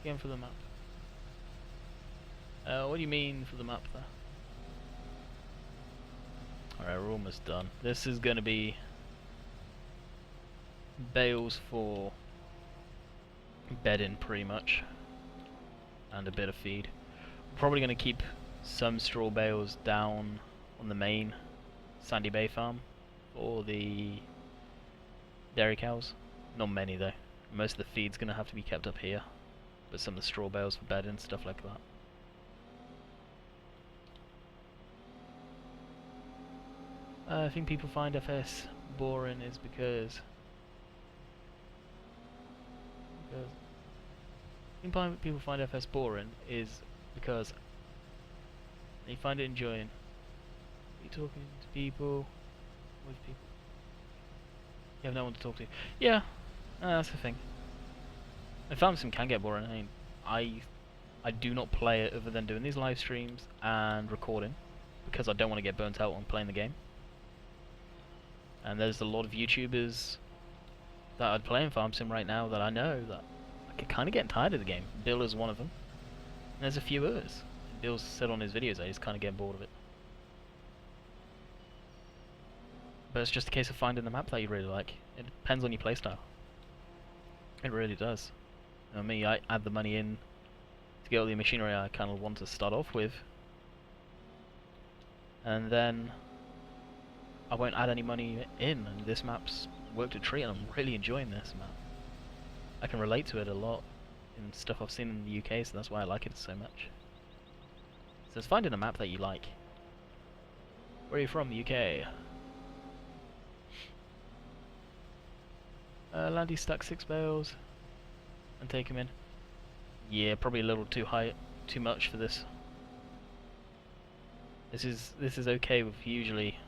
Again for the map. What do you mean for the map there? Alright, we're almost done. This is gonna be bales for bedding pretty much. And a bit of feed. We're probably gonna keep some straw bales down on the main Sandy Bay farm for the dairy cows. Not many though. Most of the feed's gonna have to be kept up here. But some of the straw bales for bedding and stuff like that. I think people find FS boring is because I think people find FS boring is because they find it enjoying. You're talking to people, with people. You have no one to talk to. Yeah, that's the thing. And FarmSim can get boring. I mean, I do not play it other than doing these live streams and recording because I don't want to get burnt out on playing the game. And there's a lot of YouTubers that are playing FarmSim right now that I know that are kind of getting tired of the game. Bale is one of them. And there's a few others. Bale's said on his videos that he's kind of getting bored of it. But it's just a case of finding the map that you really like. It depends on your playstyle. It really does. You know, me, I add the money in to get all the machinery I kind of want to start off with. And then I won't add any money in, and this map's worked a treat, and I'm really enjoying this map. I can relate to it a lot in stuff I've seen in the UK, so that's why I like it so much. So it's finding a map that you like. Where are you from, the UK? Landy stuck 6 bales and take him in. Yeah, probably a little too high, too much for this. This is okay with usually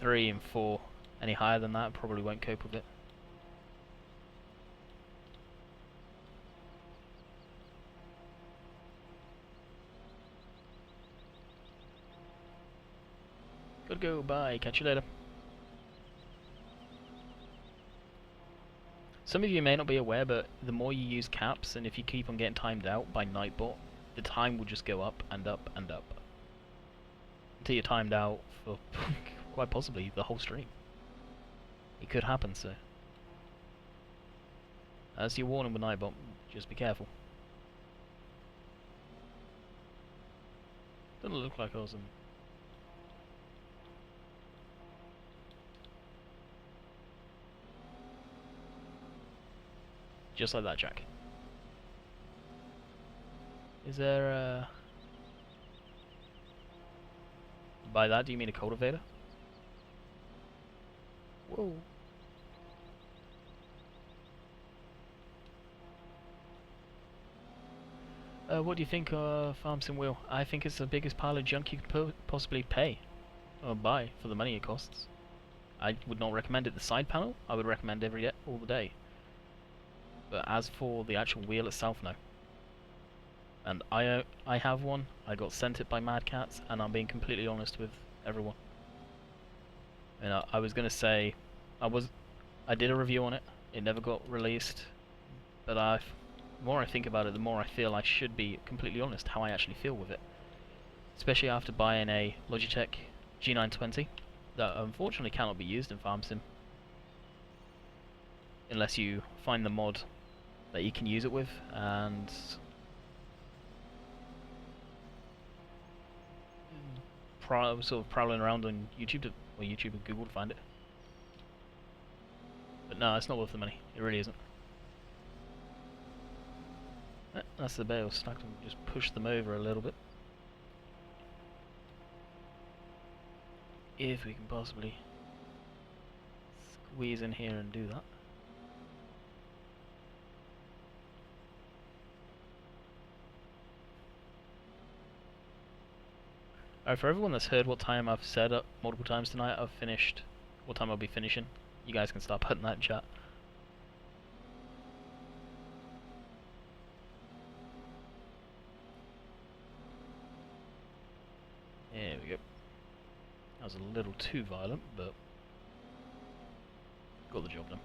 3 and 4. Any higher than that, probably won't cope with it. Gotta go, bye, catch you later. Some of you may not be aware, but the more you use caps, and if you keep on getting timed out by Nightbot, the time will just go up and up and up. Until you're timed out for quite possibly the whole stream. It could happen, so. That's your warning with Nightbot, just be careful. Doesn't look like awesome. Just like that, Jack. Is there a... By that, do you mean a cultivator? Whoa. What do you think of FarmSim Wheel? I think it's the biggest pile of junk you could possibly pay. Or buy for the money it costs. I would not recommend it. The side panel, I would recommend all the day. But as for the actual wheel itself, no. And I have one. I got sent it by Mad Cats, and I'm being completely honest with everyone. And I was gonna say, I did a review on it. It never got released. But the more I think about it, the more I feel I should be completely honest how I actually feel with it. Especially after buying a Logitech G920 that unfortunately cannot be used in FarmSim unless you find the mod that you can use it with, and sort of prowling around on YouTube or YouTube and Google to find it. But no, it's not worth the money. It really isn't. That's the bale stacked, and just push them over a little bit. If we can possibly squeeze in here and do that. Alright, for everyone that's heard what time I've said up multiple times tonight, I've finished what time I'll be finishing. You guys can start putting that in chat. There we go. That was a little too violent, but got the job done.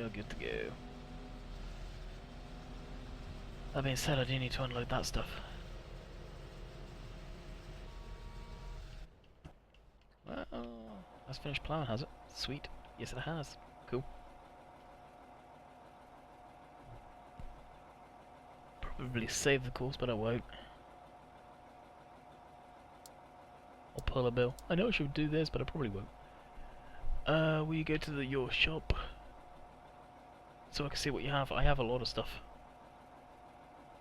are good to go. That being said, I do need to unload that stuff. Well, that's finished plowing, has it? Sweet. Yes, it has. Cool. Probably save the course, but I won't. I'll pull a bill. I know I should do this, but I probably won't. Will you go to your shop? So I can see what you have. I have a lot of stuff.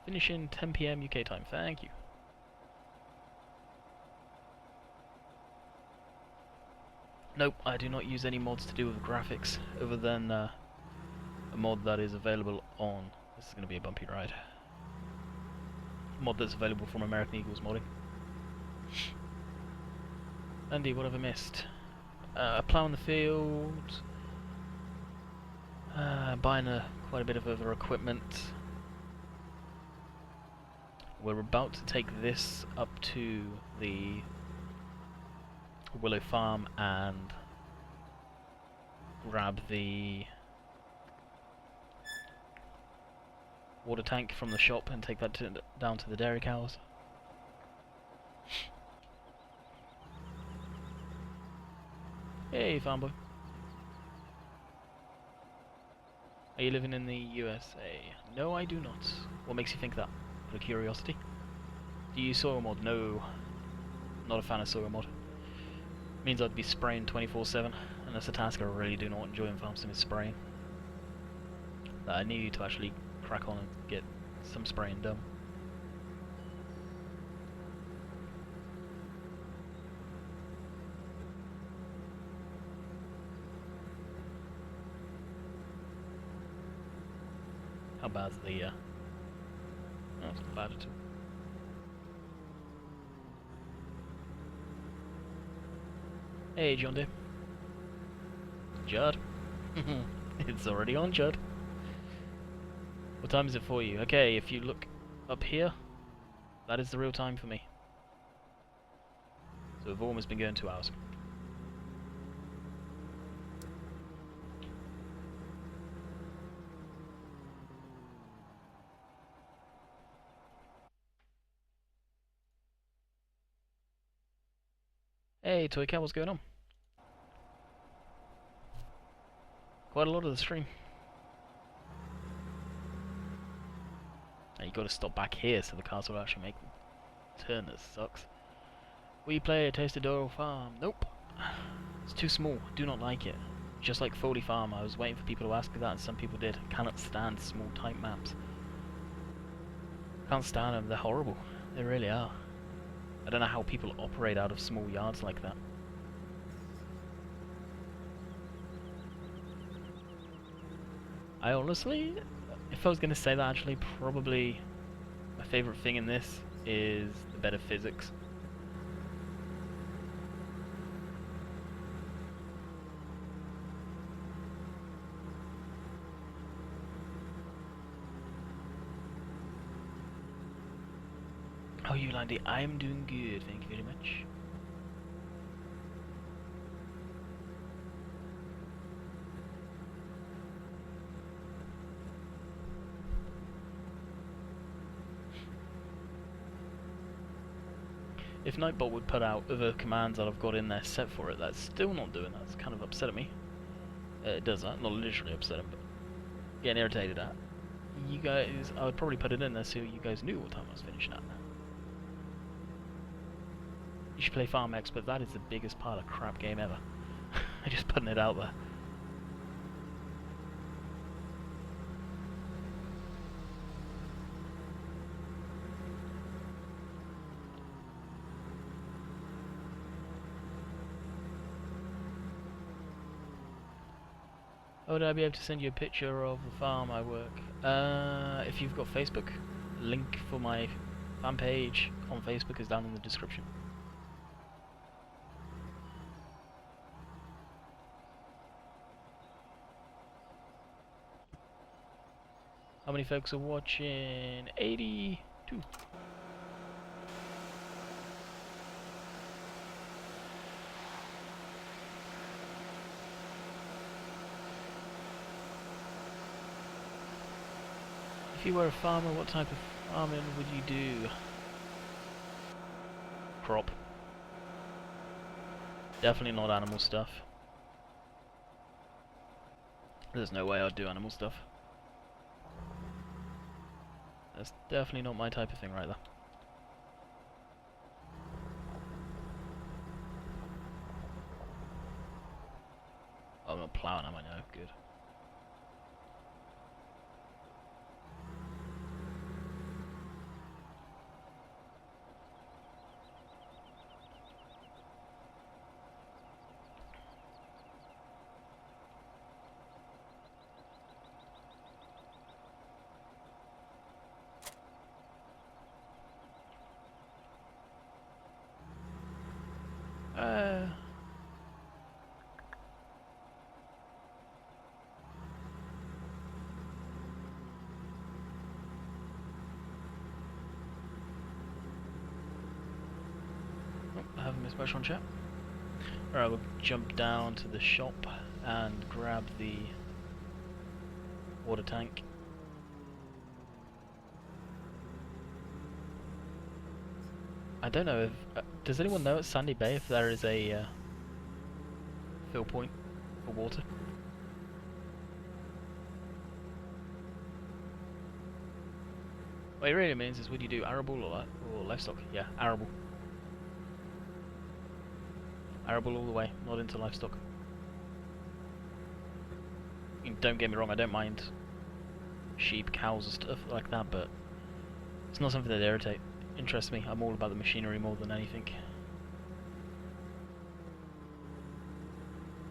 Finishing 10 PM UK time. Thank you. Nope, I do not use any mods to do with graphics, other than a mod that is available on... This is going to be a bumpy ride. Mod that's available from American Eagles Modding. Andy, what have I missed? Ploughing the field, buying quite a bit of other equipment. We're about to take this up to the Willow Farm and grab the water tank from the shop and take that down to the dairy cows. Hey, farm boy. Are you living in the USA? No, I do not. What makes you think that? Out of curiosity? Do you use soil mod? No. Not a fan of soil mod. Means I'd be spraying 24/7, and that's a task I really do not enjoy in Farm Sim, is spraying. That I need to actually crack on and get some spraying done. How bad's the, no, it's not bad at all. Hey, John Deere. Judd. It's already on, Judd. What time is it for you? Okay, if you look up here, that is the real time for me. So we've almost been going 2 hours. Hey, Toy Cat, what's going on? Quite a lot of the stream. Now you gotta stop back here so the cars will actually make the turn. That sucks. Will you play a Tasted Doyle Farm? Nope. It's too small. Do not like it. Just like Foley Farm, I was waiting for people to ask me that, and some people did. Cannot stand small type maps. Can't stand them. They're horrible. They really are. I don't know how people operate out of small yards like that. I honestly, if I was going to say that, actually, probably my favourite thing in this is the better physics. How are you, Landy? I'm doing good, thank you very much. If Nightbot would put out other commands that I've got in there set for it, that's still not doing that. It's kind of upsetting me. It does that, not literally upsetting, but getting irritated at. You guys, I would probably put it in there so you guys knew what time I was finishing at. You should play Farm X, but that is the biggest pile of crap game ever. I'm just putting it out there. Oh, would I be able to send you a picture of the farm I work? If you've got Facebook, link for my fan page on Facebook is down in the description. How many folks are watching? 82. If you were a farmer, what type of farming would you do? Crop. Definitely not animal stuff. There's no way I'd do animal stuff. That's definitely not my type of thing right there. Oh, I'm not ploughing, am I? No, good. I haven't missed much on chat. Alright, we'll jump down to the shop and grab the water tank. I don't know if... does anyone know at Sandy Bay if there is a fill point for water? What it really means is, would you do arable or livestock? Yeah, arable. Arable all the way, not into livestock. I mean, don't get me wrong, I don't mind sheep, cows and stuff like that, but it's not something that interests me. I'm all about the machinery more than anything.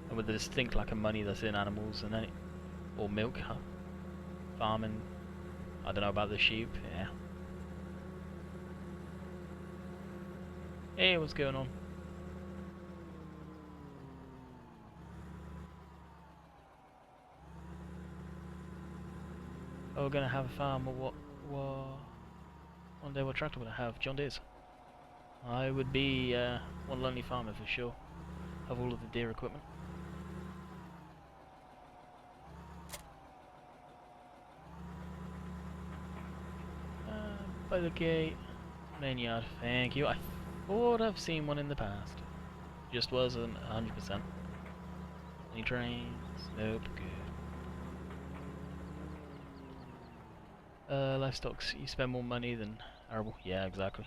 And with the distinct lack of money that's in animals and or milk, farming, I don't know about the sheep, yeah. Hey, what's going on? Oh, we're gonna have a farm, or what? One day what tractor would I have? John Deere's. I would be one lonely farmer for sure. Have all of the Deere equipment. By the gate, main yard. Thank you. I thought I've seen one in the past. Just wasn't 100%. Any trains? Nope. Good. Livestock, you spend more money than arable. Yeah, exactly.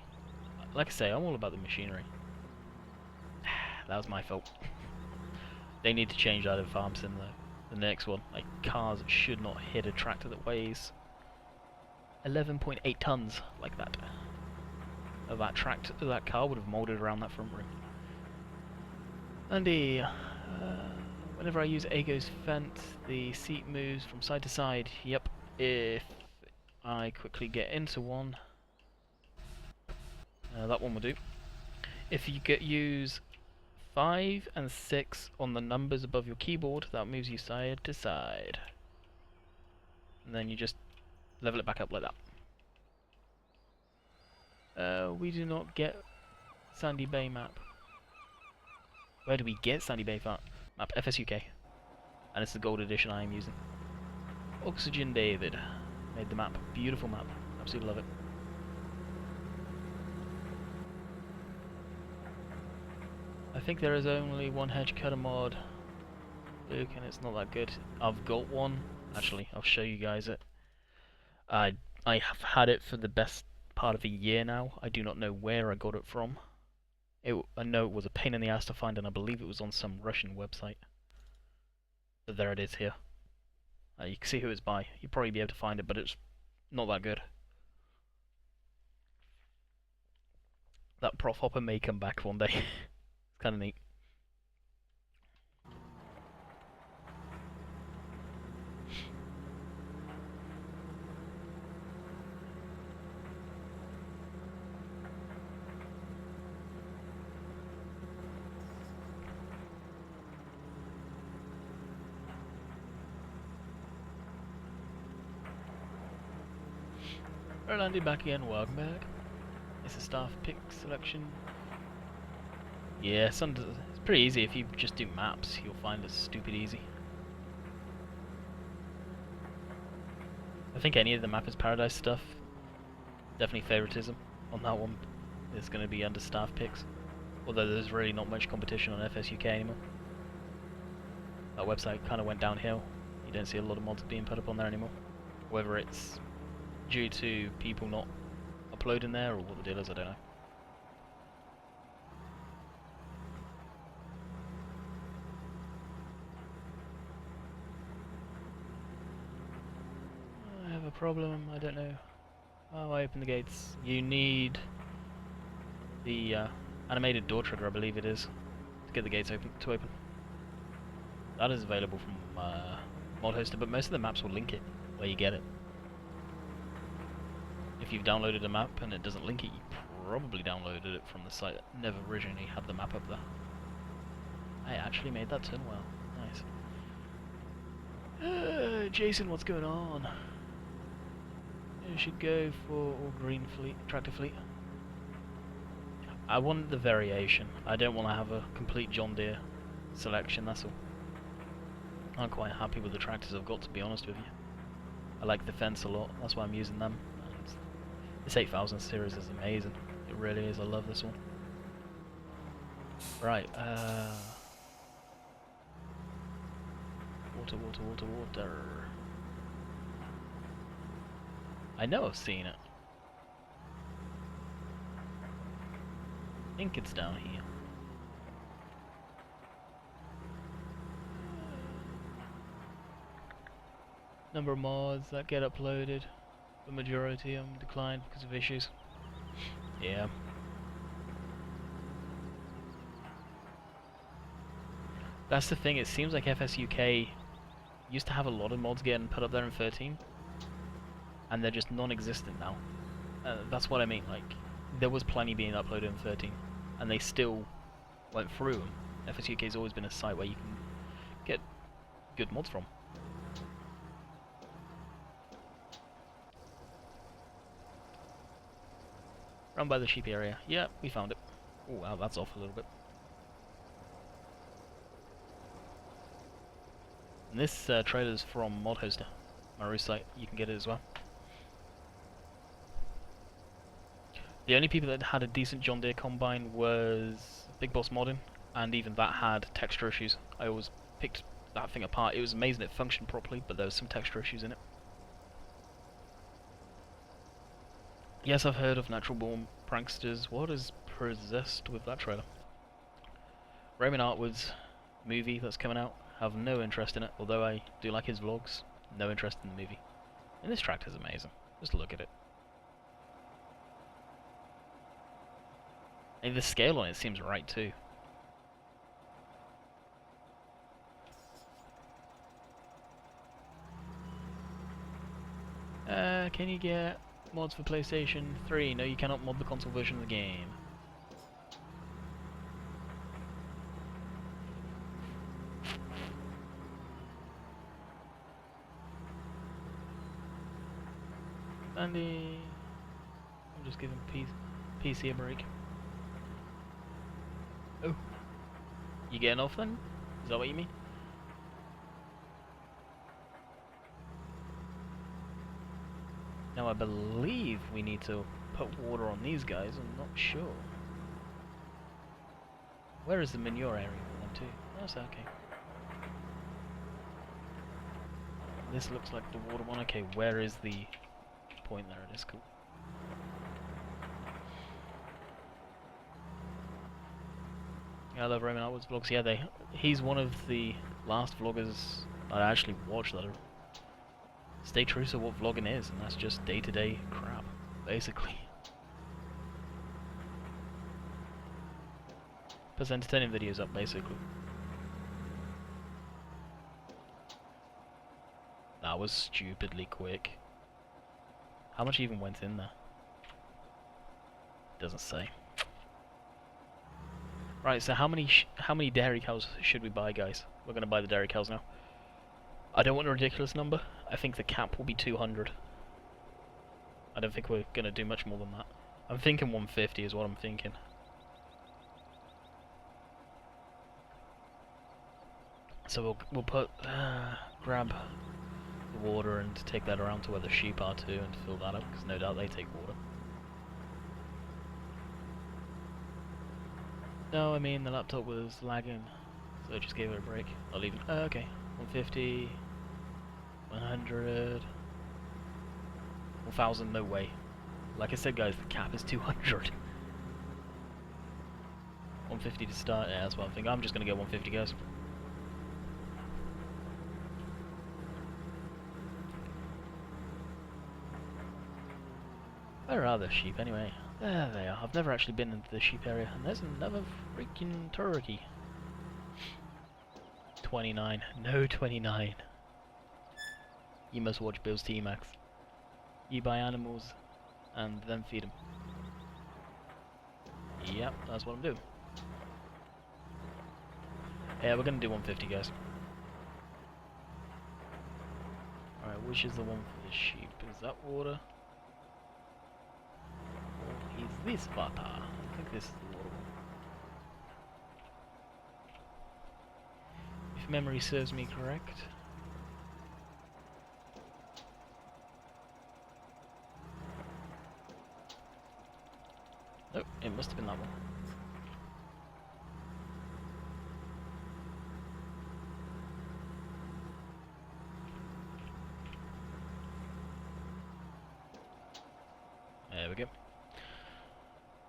Like I say, I'm all about the machinery. That was my fault. They need to change that in farm sim though. The next one, like cars should not hit a tractor that weighs 11.8 tons like that. That car would have molded around that front rim. Andy, whenever I use Ago's fence, the seat moves from side to side. Yep. If I quickly get into one, that one will do. If you use 5 and 6 on the numbers above your keyboard, that moves you side to side. And then you just level it back up like that. We do not get Sandy Bay map. Where do we get Sandy Bay map? FSUK. And it's the gold edition I am using. Oxygen David made the map. Beautiful map. Absolutely love it. I think there is only one hedge cutter mod, Luke, and it's not that good. I've got one. Actually, I'll show you guys it. I have had it for the best part of a year now. I do not know where I got it from. I know it was a pain in the ass to find, and I believe it was on some Russian website. But there it is here. You can see who it's by. You'll probably be able to find it, but it's not that good. That Prof Hopper may come back one day. It's kind of neat. Alright, Andy, back again. Welcome back. It's a staff pick selection. Yeah, it's pretty easy. If you just do maps, you'll find it's stupid easy. I think any of the Map is Paradise stuff, definitely favoritism on that one is going to be under staff picks. Although there's really not much competition on FSUK anymore. That website kind of went downhill. You don't see a lot of mods being put up on there anymore. Whether it's due to people not uploading there or what the deal is, I don't know. I have a problem, I don't know. Oh, I open the gates. You need the animated door trigger, I believe it is, to get the gates open. That is available from Mod Hoster, but most of the maps will link it where you get it. If you've downloaded a map and it doesn't link it, you probably downloaded it from the site that never originally had the map up there. I actually made that turn well. Nice. Jason, what's going on? You should go for all green fleet, tractor fleet. I want the variation. I don't want to have a complete John Deere selection, that's all. I'm quite happy with the tractors I've got, to be honest with you. I like the fence a lot, that's why I'm using them. And this 8000 series is amazing. It really is, I love this one. Right, water. I know I've seen it. I think it's down here. Number of mods that get uploaded, the majority declined because of issues. Yeah. That's the thing, it seems like FSUK used to have a lot of mods getting put up there in 13, and they're just non-existent now. That's what I mean, like, there was plenty being uploaded in 13, and they still went through them. FSUK has always been a site where you can get good mods from. Run by the sheep area. Yeah, we found it. Oh wow, that's off a little bit. And this trailer's from Mod Hoster, Maru's site. You can get it as well. The only people that had a decent John Deere combine was Big Boss Modding, and even that had texture issues. I always picked that thing apart. It was amazing it functioned properly, but there was some texture issues in it. Yes, I've heard of Natural Born Pranksters. What is possessed with that trailer? Raymond Artwood's movie that's coming out. Have no interest in it, although I do like his vlogs. No interest in the movie. And this tractor's amazing. Just look at it. And the scale on it seems right too. Can you get mods for PlayStation 3? No, you cannot mod the console version of the game. Andy, I'm just giving PC a break. Oh, you getting off then? Is that what you mean? Now I believe we need to put water on these guys, I'm not sure. Where is the manure area for them too? That's okay. This looks like the water one. Okay, where is the point there? It is cool. Yeah, I love Raymond Atwood's vlogs. Yeah, he's one of the last vloggers I actually watched that are stay true to what vlogging is, and that's just day-to-day crap, basically. Puts entertaining videos up, basically. That was stupidly quick. How much even went in there? Doesn't say. Right, so how many dairy cows should we buy, guys? We're gonna buy the dairy cows now. I don't want a ridiculous number. I think the cap will be 200. I don't think we're gonna do much more than that. I'm thinking 150 is what I'm thinking. So we'll put grab the water and take that around to where the sheep are too and fill that up, because no doubt they take water. No, I mean the laptop was lagging, so I just gave it a break. Not even. Okay, 150, 100, 1000. No way. Like I said, guys, the cap is 200. 150 to start. Yeah, that's what I'm thinking. I'm just gonna get 150, guys. Where are the sheep anyway? There they are. I've never actually been into the sheep area, and there's another freaking turkey. 29. No 29. You must watch Bill's T-Max. You buy animals and then feed them. Yep, that's what I'm doing. Yeah, we're gonna do 150, guys. Alright, which is the one for the sheep? Is that water? Or is this water? I think this is the water one. If memory serves me correct. Nope, it must have been that one. There we go.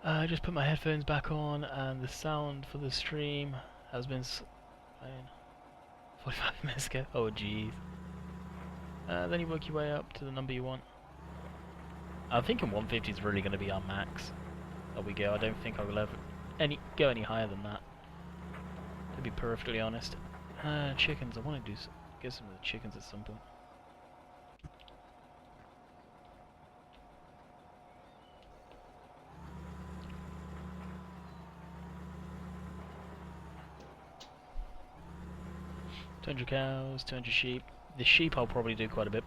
I just put my headphones back on, and the sound for the stream has been playing 45 minutes ago. Oh jeez. Then you work your way up to the number you want. I'm thinking 150 is really going to be our max. There we go. I don't think I will ever go any higher than that, to be perfectly honest. Chickens. I want to get some of the chickens at some point. $200 cows, 200 sheep. The sheep I'll probably do quite a bit.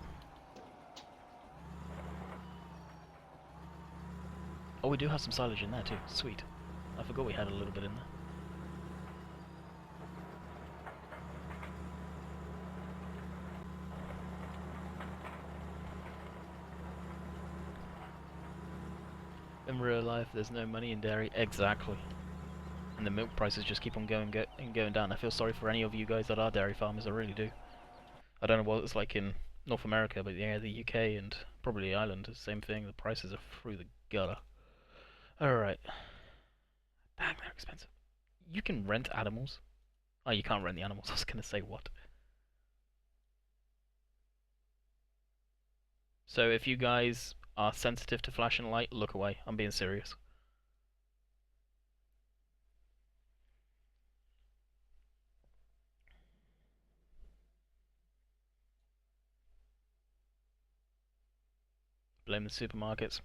Oh, we do have some silage in there too. Sweet. I forgot we had a little bit in there. In real life, there's no money in dairy. Exactly. And the milk prices just keep on going down. I feel sorry for any of you guys that are dairy farmers, I really do. I don't know what it's like in North America, but yeah, the UK and probably Ireland is the same thing. The prices are through the gutter. Alright. Dang, they're expensive. You can rent animals? Oh, you can't rent the animals. I was gonna say what. So if you guys are sensitive to flash and light, look away. I'm being serious. Blame the supermarkets.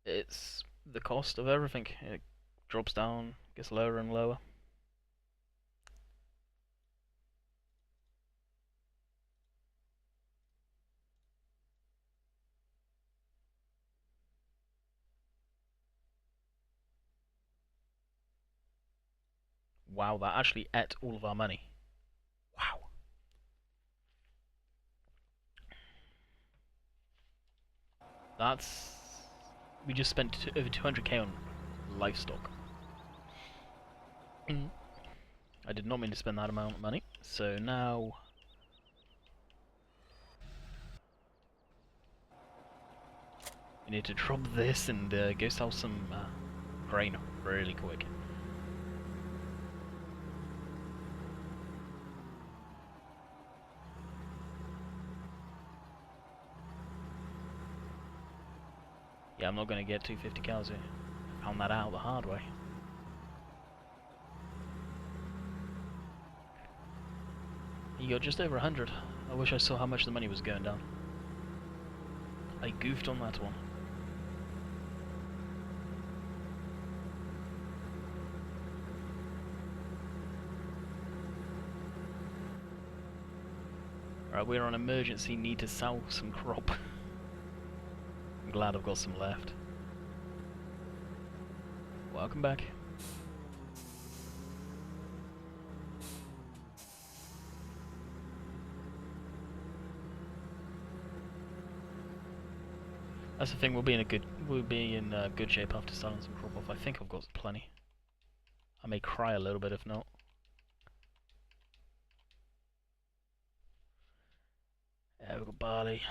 It's the cost of everything. It drops down, gets lower and lower. Wow, that actually ate all of our money. Wow. That's... We just spent over 200k on livestock. I did not mean to spend that amount of money, so now... we need to drop this and go sell some grain really quick. Yeah, I'm not going to get 250 cows here. Found that out the hard way. You got just over 100. I wish I saw how much the money was going down. I goofed on that one. Alright, we're on emergency need to sell some crop. I'm glad I've got some left. Welcome back. That's the thing. We'll be in good shape after silence and drop off. I think I've got plenty. I may cry a little bit if not. Yeah, we've got barley.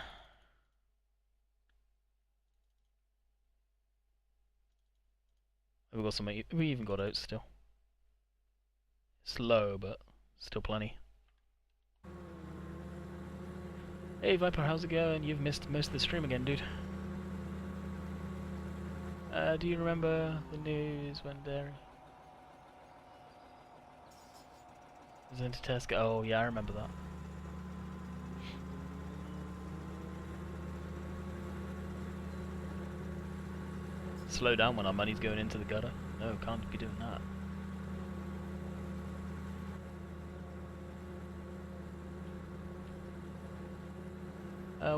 We've got some. We even got oats still. Slow, but still plenty. Hey Viper, how's it going? You've missed most of the stream again, dude. Do you remember the news when dairy was into Tesco? Oh yeah, I remember that. Slow down when our money's going into the gutter. No, can't be doing that.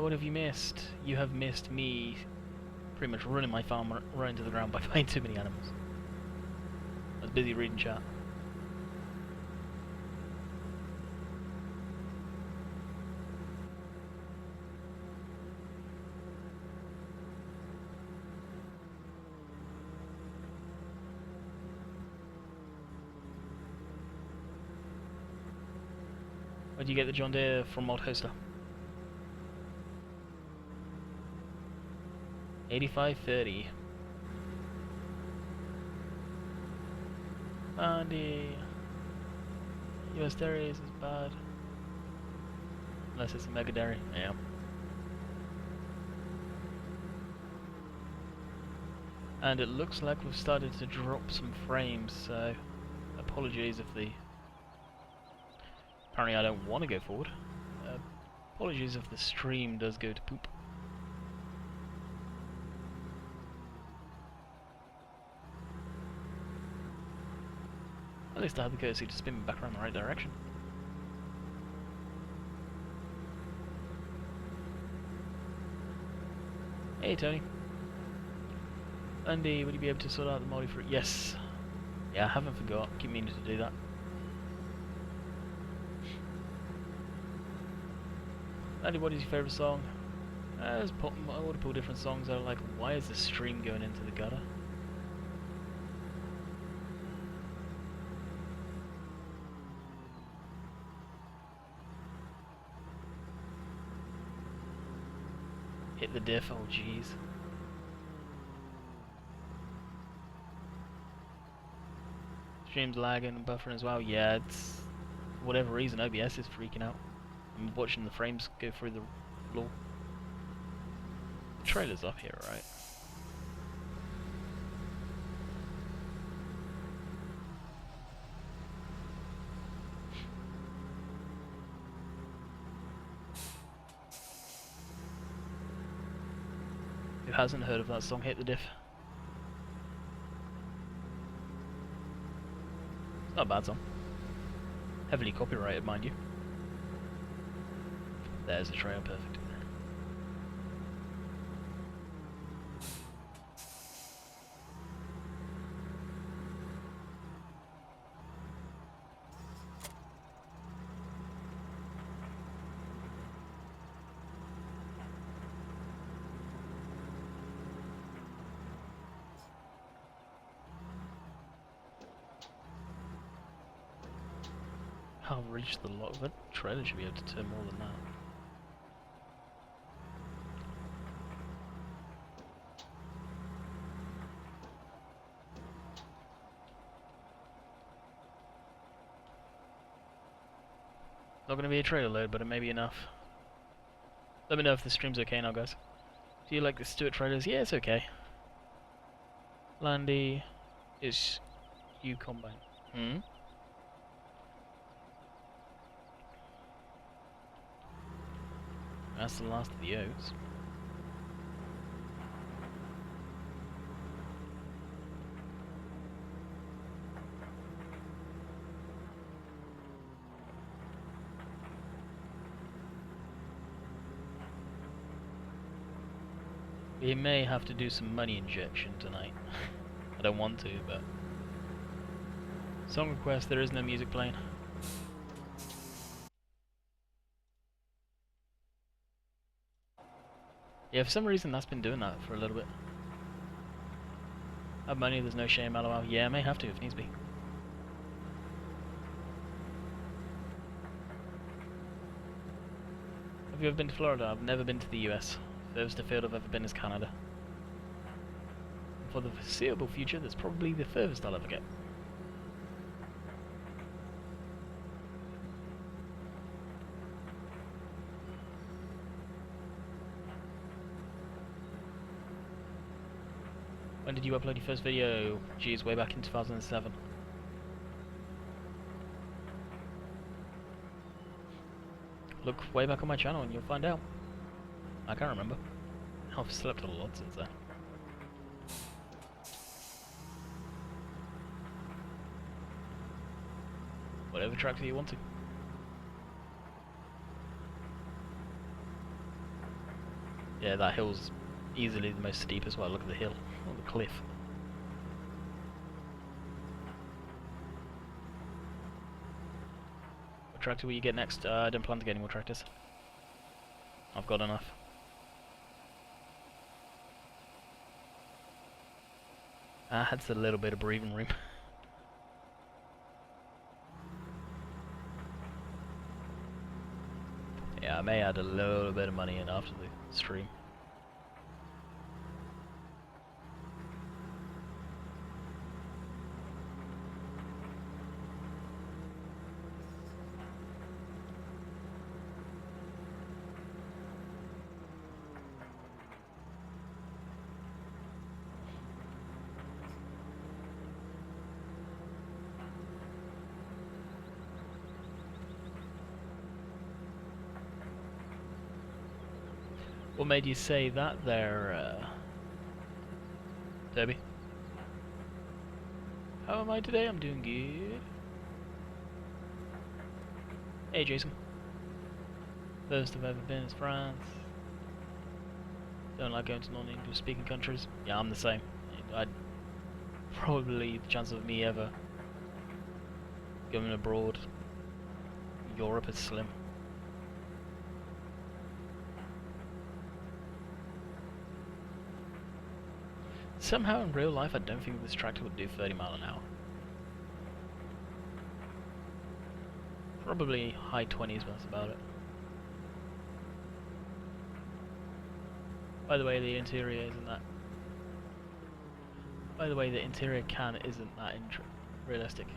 What have you missed? You have missed me pretty much running my farm right into the ground by buying too many animals. I was busy reading chat. Where'd you get the John Deere from Mod Hoster? 8530. Andy. US dairy is bad. Unless it's a mega dairy. Yeah. And it looks like we've started to drop some frames, so apologies if the... Apparently I don't want to go forward. Apologies if the stream does go to poop. At least I had the courtesy to spin me back around the right direction. Hey Tony. Andy, would you be able to sort out the molly fruit? Yes. Yeah, I haven't forgot. Keep meaning to do that. Andy, what is your favourite song? There's multiple different songs. I like. Why is the stream going into the gutter? Hit the diff. Oh jeez. Stream's lagging and buffering as well. Yeah, it's for whatever reason OBS is freaking out. I'm watching the frames go through the floor. The trailer's up here, right? Who hasn't heard of that song, Hit the Diff? It's not a bad song. Heavily copyrighted, mind you. There's the trail, perfect. I'll reach the lock. That trailer should be able to turn more than that. Not going to be a trailer load, but it may be enough. Let me know if the stream's okay now, guys. Do you like the Stuart trailers? Yeah, it's okay. Landy is you combine. Hmm? That's the last of the oats. We may have to do some money injection tonight. I don't want to, but... Song request, there is no music playing. Yeah, for some reason that's been doing that for a little bit. Have money, there's no shame, lol. Yeah, I may have to if needs be. Have you ever been to Florida? I've never been to the US. Furthest afield I've ever been is Canada. And for the foreseeable future, that's probably the furthest I'll ever get. When did you upload your first video? Geez, way back in 2007. Look way back on my channel and you'll find out. I can't remember. I've slept a lot since then. Whatever tractor you want to. Yeah, that hill's easily the most steep as well. Look at the hill, or the cliff. What tractor will you get next? I don't plan to get any more tractors. I've got enough. That's a little bit of breathing room. Yeah, I may add a little bit of money in after the stream. What made you say that there, Debbie? How am I today? I'm doing good. Hey, Jason. First I've ever been is France. Don't like going to non-English speaking countries. Yeah, I'm the same. I'd probably the chance of me ever going abroad, Europe is slim. Somehow in real life I don't think this tractor would do 30 miles an hour. Probably high 20s, but that's about it. By the way, the interior isn't that... By the way, the interior can isn't that realistic.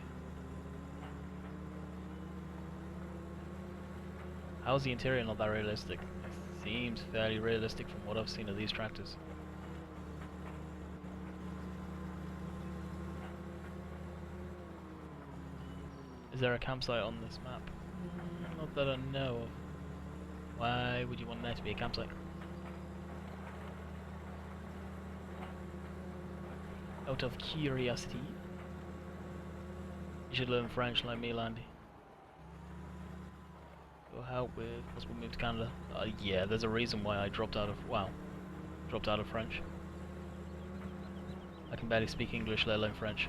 How's the interior not that realistic? It seems fairly realistic from what I've seen of these tractors. Is there a campsite on this map? Not that I know of. Why would you want there to be a campsite? Out of curiosity. You should learn French like me, Landy. Will help with possible move to Canada. Yeah, there's a reason why I dropped out of French. I can barely speak English, let alone French.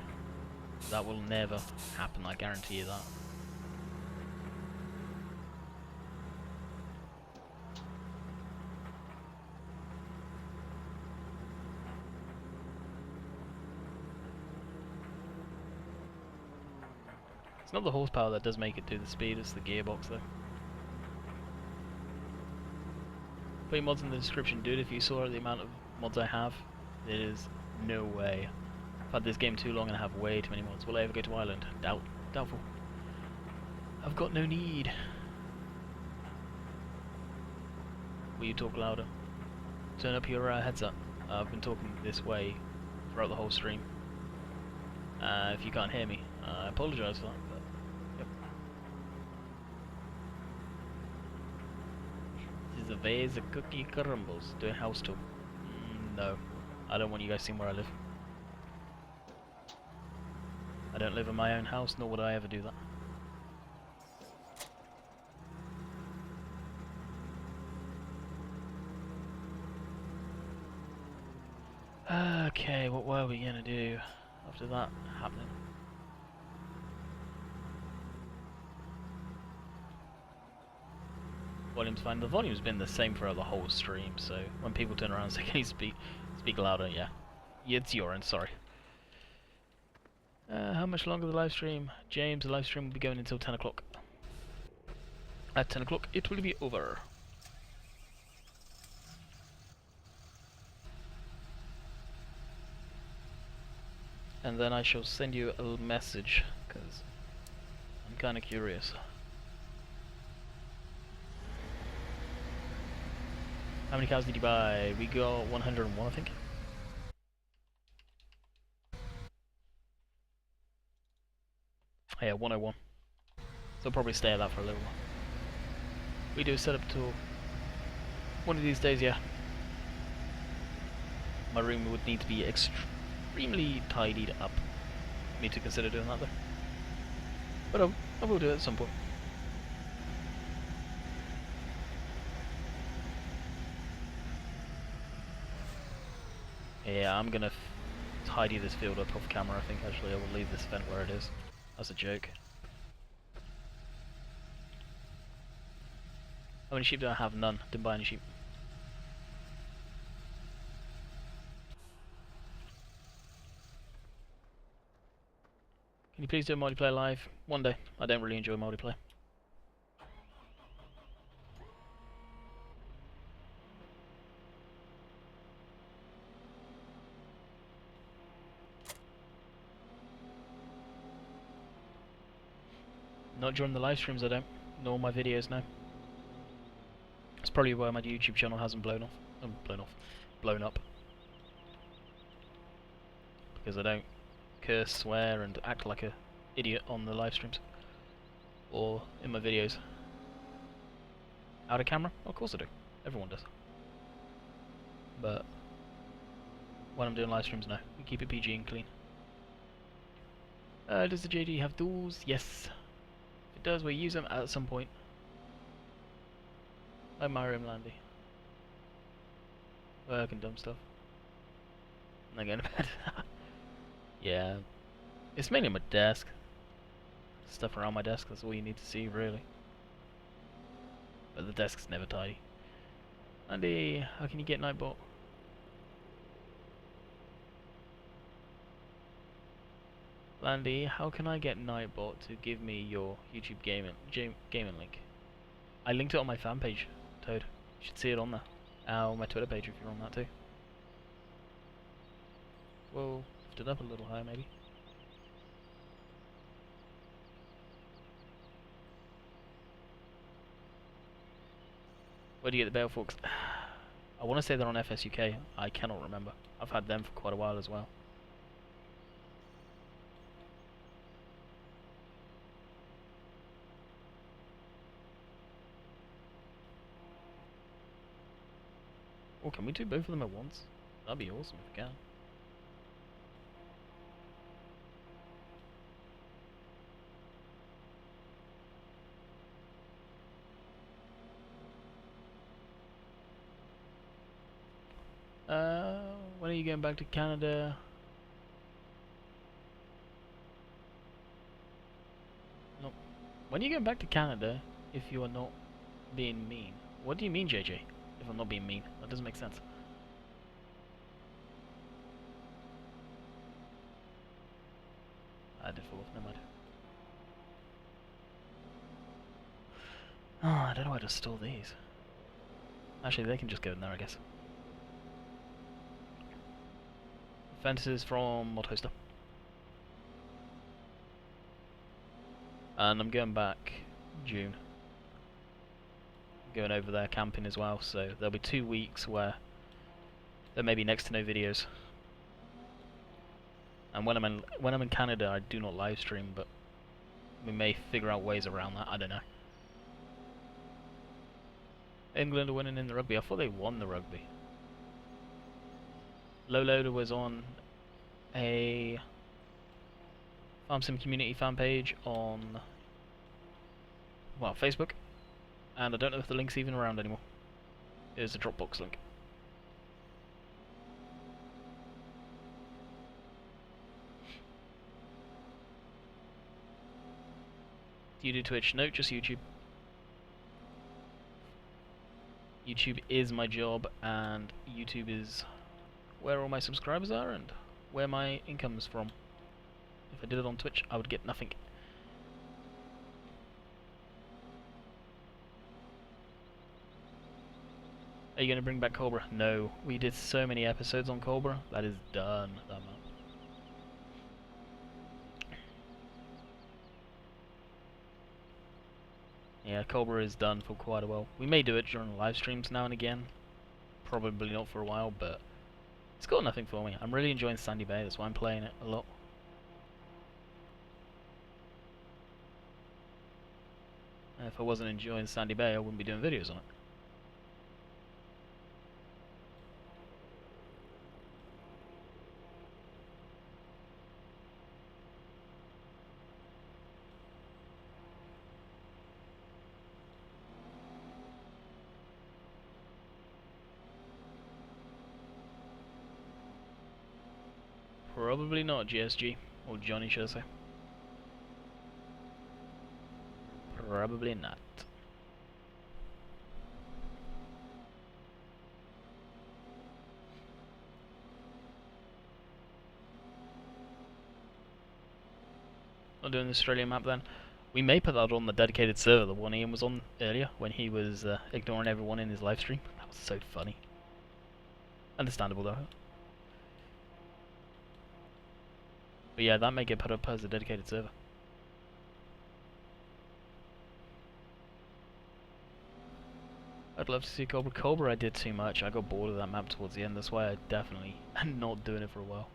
That will never happen, I guarantee you that. It's not the horsepower that does make it do the speed, it's the gearbox though. Put your mods in the description, dude. If you saw the amount of mods I have, there is no way. I've had this game too long and I have way too many mods. Will I ever go to Ireland? Doubtful. I've got no need. Will you talk louder? Turn up your headset. I've been talking this way throughout the whole stream. If you can't hear me, I apologise for that. But yep. This is a vase of cookie crumbles. Doing house tour. No, I don't want you guys seeing where I live. I don't live in my own house, nor would I ever do that. Okay, what were we gonna do after that happening? Volume's fine. The volume's been the same throughout the whole stream, so when people turn around and say, can you speak louder, yeah. It's your end, sorry. How much longer the live stream? James, the live stream will be going until 10 o'clock. At 10 o'clock, it will be over. And then I shall send you a message, because I'm kind of curious. How many cows did you buy? We got 101, I think. Yeah, 101. So I'll probably stay at that for a little while. We do a setup tour. One of these days, yeah. My room would need to be extremely tidied up for me to consider doing that though. But I will do it at some point. Yeah, I'm gonna tidy this field up off camera, I think actually. I will leave this vent where it is. That's a joke. How many sheep do I have? None. Didn't buy any sheep. Can you please do a multiplayer live? One day. I don't really enjoy multiplayer. Not during the live streams I don't. Nor my videos, no. That's probably why my YouTube channel hasn't blown up. Because I don't curse, swear and act like a idiot on the live streams. Or in my videos. Out of camera? Of course I do. Everyone does. But when I'm doing live streams, no. We keep it PG and clean. Does the JD have doors? Yes. If it does, we use them at some point. Like Mario Landy. Work and dumb stuff. And then go to bed. Yeah. It's mainly my desk. Stuff around my desk, that's all you need to see, really. But the desk's never tidy. Andy, how can you get Nightbot? Landy, how can I get Nightbot to give me your YouTube gaming link? I linked it on my fan page, Toad. You should see it on there. On my Twitter page if you're on that too. Whoa, lift it up a little higher maybe. Where do you get the Bale forks? I want to say they're on FSUK. I cannot remember. I've had them for quite a while as well. Oh, can we do both of them at once? That'd be awesome if we can. When are you going back to Canada? No. When are you going back to Canada if you are not being mean? What do you mean, JJ? If I'm not being mean? That doesn't make sense. I did fall off, never mind. Oh, I don't know how to store these. Actually, they can just go in there, I guess. Fences from Mod Hoster. And I'm going back June. Going over there camping as well, so there'll be 2 weeks where there may be next to no videos. And when I'm in Canada, I do not live stream, but we may figure out ways around that. I don't know. England are winning in the rugby. I thought they won the rugby. Low Loader was on a Farm Sim community fan page on, well, Facebook, and I don't know if the link's even around anymore. It's a Dropbox link. Do you do Twitch? No, just YouTube. YouTube is my job, and YouTube is where all my subscribers are and where my income's from. If I did it on Twitch, I would get nothing. Are you going to bring back Cobra? No. We did so many episodes on Cobra. That is done. That map. Yeah, Cobra is done for quite a while. We may do it during live streams now and again. Probably not for a while, but it's got nothing for me. I'm really enjoying Sandy Bay. That's why I'm playing it a lot. If I wasn't enjoying Sandy Bay, I wouldn't be doing videos on it. Probably not GSG, or Johnny should I say. Probably not. Not doing the Australian map then. We may put that on the dedicated server, the one Ian was on earlier, when he was ignoring everyone in his live stream. That was so funny. Understandable though. But yeah, that may get put up as a dedicated server. I'd love to see Cobra. Cobra I did too much. I got bored of that map towards the end. That's why I definitely am not doing it for a while.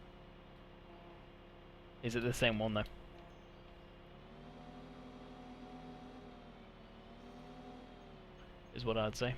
Is it the same one though? Is what I'd say.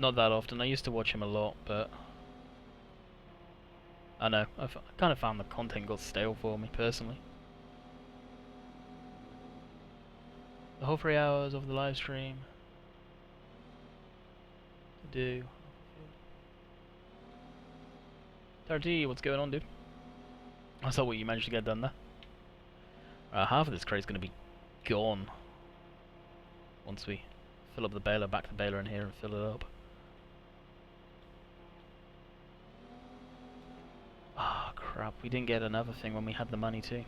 Not that often. I used to watch him a lot, but I know. I kind of found the content got stale for me personally. The whole 3 hours of the live stream. To do. Tarty, what's going on, dude? I saw what you managed to get done there. Half of this crate's going to be gone once we fill up the baler, back the baler in here and fill it up. Ah, crap, we didn't get another thing when we had the money too.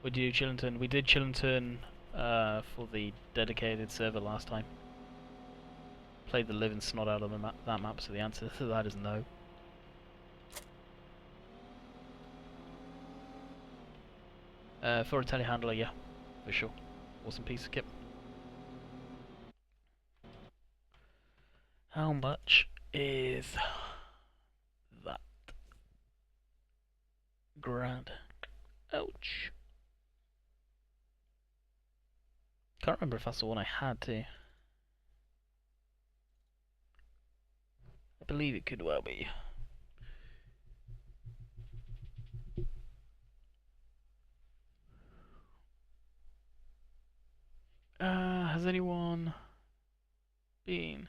We did Chillington for the dedicated server last time. Played the living snot out of that map, so the answer to that is no. For a telehandler, yeah, for sure. Awesome piece of kit. How much is that? Grand. Ouch. Can't remember if that's the one I had too. I believe it could well be. Has anyone been?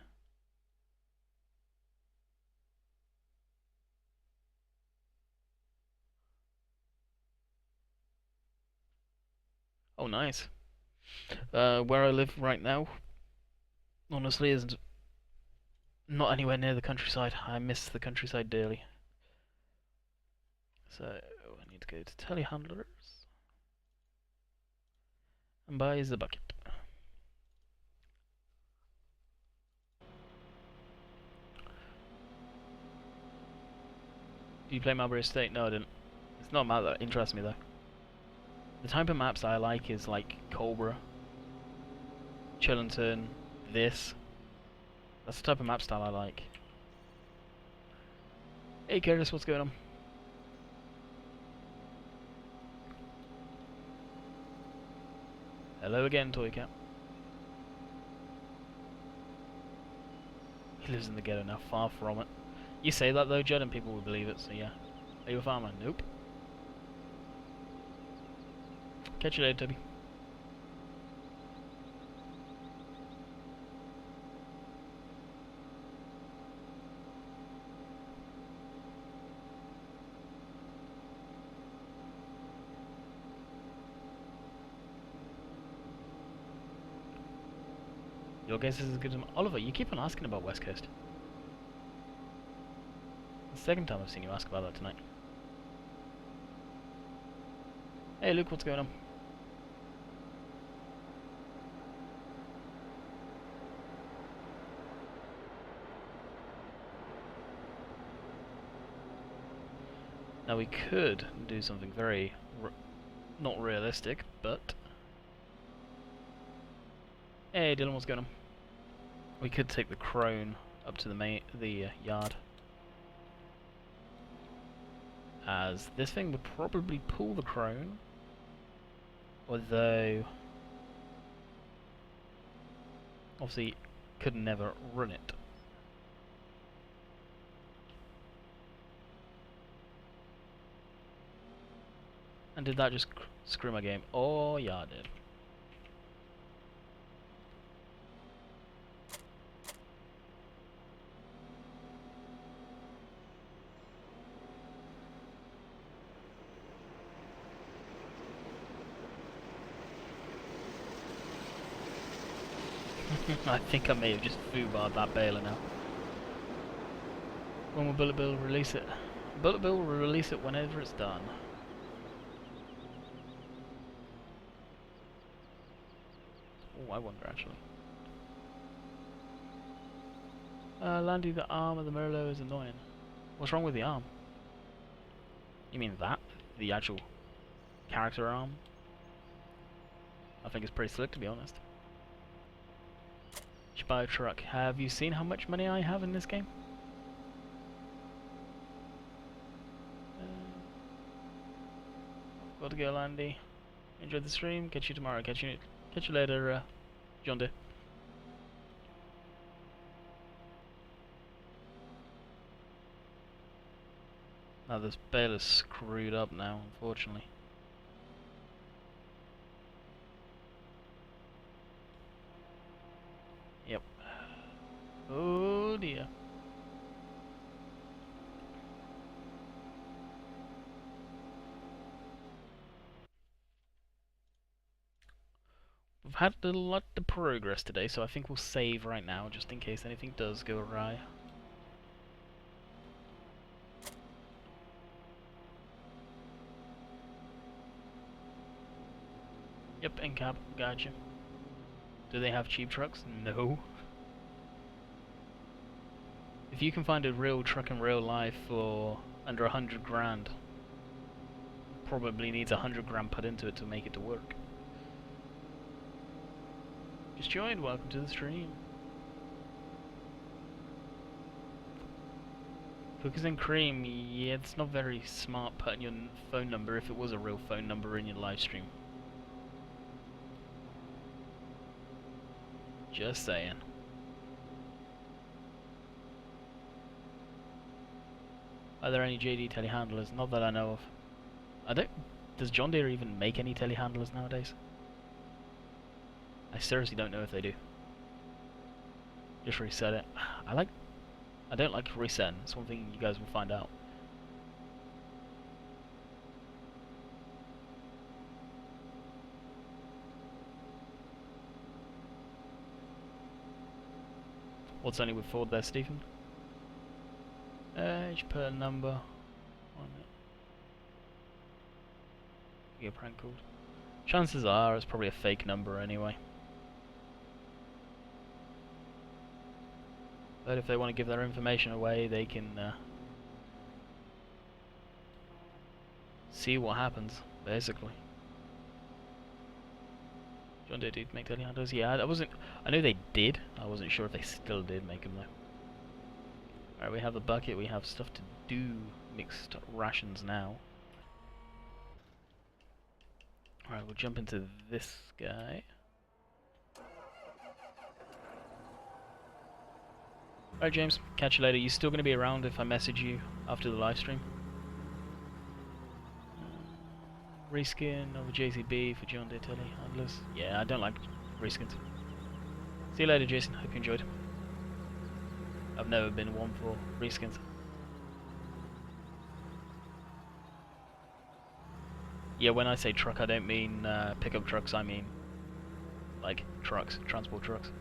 Oh, nice. Where I live right now, honestly, isn't not anywhere near the countryside. I miss the countryside dearly. So I need to go to telehandlers and buy the bucket. Do you play Marbury Estate? No, I didn't. It's not a map that interests me though. The type of maps I like is like Cobra, Chillington, this. That's the type of map style I like. Hey Curtis, what's going on? Hello again, Toy Cat. He lives in the ghetto now, far from it. You say that though, Judd, and people will believe it, so yeah. Are you a farmer? Nope. Catch you later, Toby. Your guess is as good as mine. Oliver, you keep on asking about West Coast. The second time I've seen you ask about that tonight. Hey Luke, what's going on? Now we could do something very not realistic, but... Hey Dylan, what's going on? We could take the crone up to the yard. As this thing would probably pull the crone, although obviously could never run it. And did that just screw my game? Oh yeah, it did. I think I may have just foobarred that Bale now. When will Bullet Bill release it? Bullet Bill will release it whenever it's done. Oh, I wonder actually. Landing the arm of the Merlot is annoying. What's wrong with the arm? You mean that? The actual character arm? I think it's pretty slick, to be honest. Should buy a truck. Have you seen how much money I have in this game? Got to go, Landy. Enjoy the stream. Catch you tomorrow. Catch you later, John Deere. Now this Bale is screwed up now, unfortunately. Yep. Oh dear. We've had a lot of progress today, so I think we'll save right now, just in case anything does go awry. Yep, NCAP, gotcha. Do they have cheap trucks? No. If you can find a real truck in real life for under 100 grand, probably needs 100 grand put into it to make it to work. Just joined, welcome to the stream. Cookies and cream, yeah, it's not very smart putting your phone number if it was a real phone number in your live stream. Just saying. Are there any JD telehandlers? Not that I know of. Does John Deere even make any telehandlers nowadays? I seriously don't know if they do. Just reset it. I don't like resetting. It's one thing you guys will find out. What's only with Ford there, Stephen? You should put a number on it. Get prank called. Chances are it's probably a fake number anyway. But if they want to give their information away, they can see what happens, basically. John Deere did make telehandlers. Yeah, I knew they did. I wasn't sure if they still did make them though. Alright, we have the bucket. We have stuff to do. Mixed rations now. Alright, we'll jump into this guy. Alright James, catch you later. You still going to be around if I message you after the live stream? Reskin of a JCB for John Deere telehandlers. Yeah, I don't like reskins. See you later, Jason. Hope you enjoyed. I've never been one for reskins. Yeah, when I say truck, I don't mean pickup trucks. I mean like trucks, transport trucks.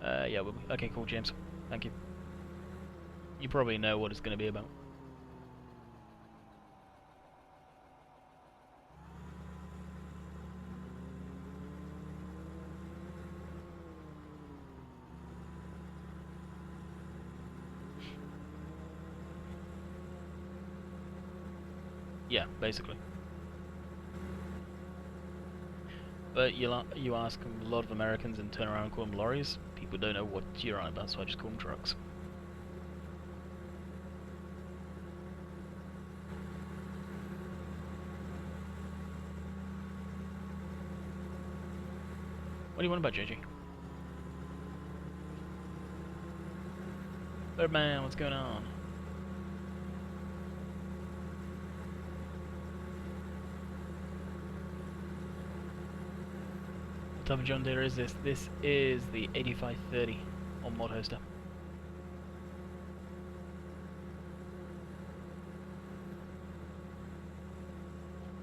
Yeah, okay, cool, James. Thank you. You probably know what it's going to be about. Yeah, basically. But you ask a lot of Americans and turn around and call them lorries. People don't know what you're on about, so I just call them trucks. What do you want about JG? Birdman, what's going on? What type of John Deere is this? This is the 8530 on Mod Hoster.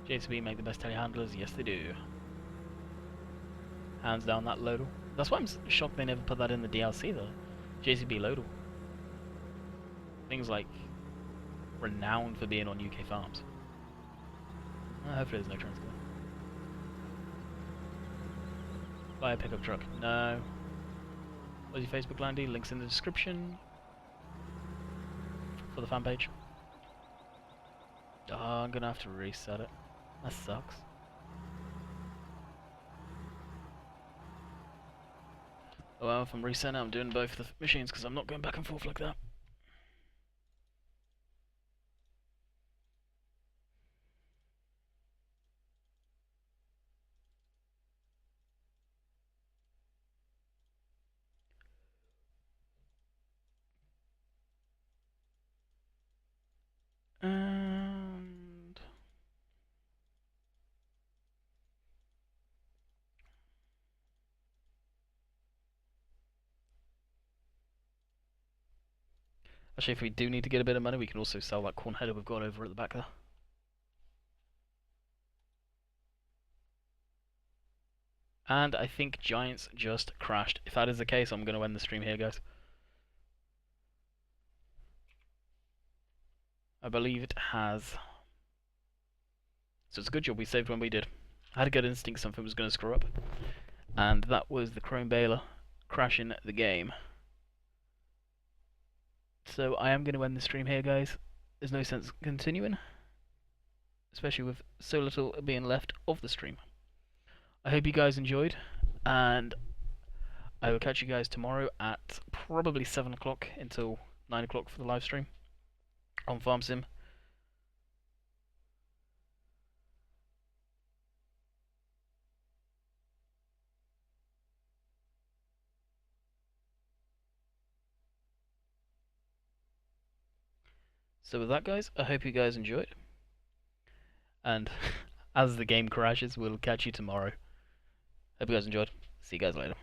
JCB make the best telehandlers? Yes, they do. Hands down that Lodal. That's why I'm shocked they never put that in the DLC though. JCB Lodal. Things like renowned for being on UK farms. Hopefully there's no transport. Buy a pickup truck. No. What's your Facebook Landy? Links in the description for the fan page. Oh, I'm gonna have to reset it. That sucks. Oh, well, if I'm resetting, I'm doing both the machines because I'm not going back and forth like that. And actually, if we do need to get a bit of money, we can also sell that corn header we've got over at the back there. And I think Giants just crashed. If that is the case, I'm going to end the stream here, guys. I believe it has. So it's a good job we saved when we did. I had a good instinct something was going to screw up. And that was the Chrome Baler crashing the game. So I am going to end the stream here, guys. There's no sense continuing, especially with so little being left of the stream. I hope you guys enjoyed, and I will catch you guys tomorrow at probably 7 o'clock until 9 o'clock for the live stream on Farm Sim. So with that, guys, I hope you guys enjoyed, and as the game crashes, we'll catch you tomorrow. Hope you guys enjoyed. See you guys later.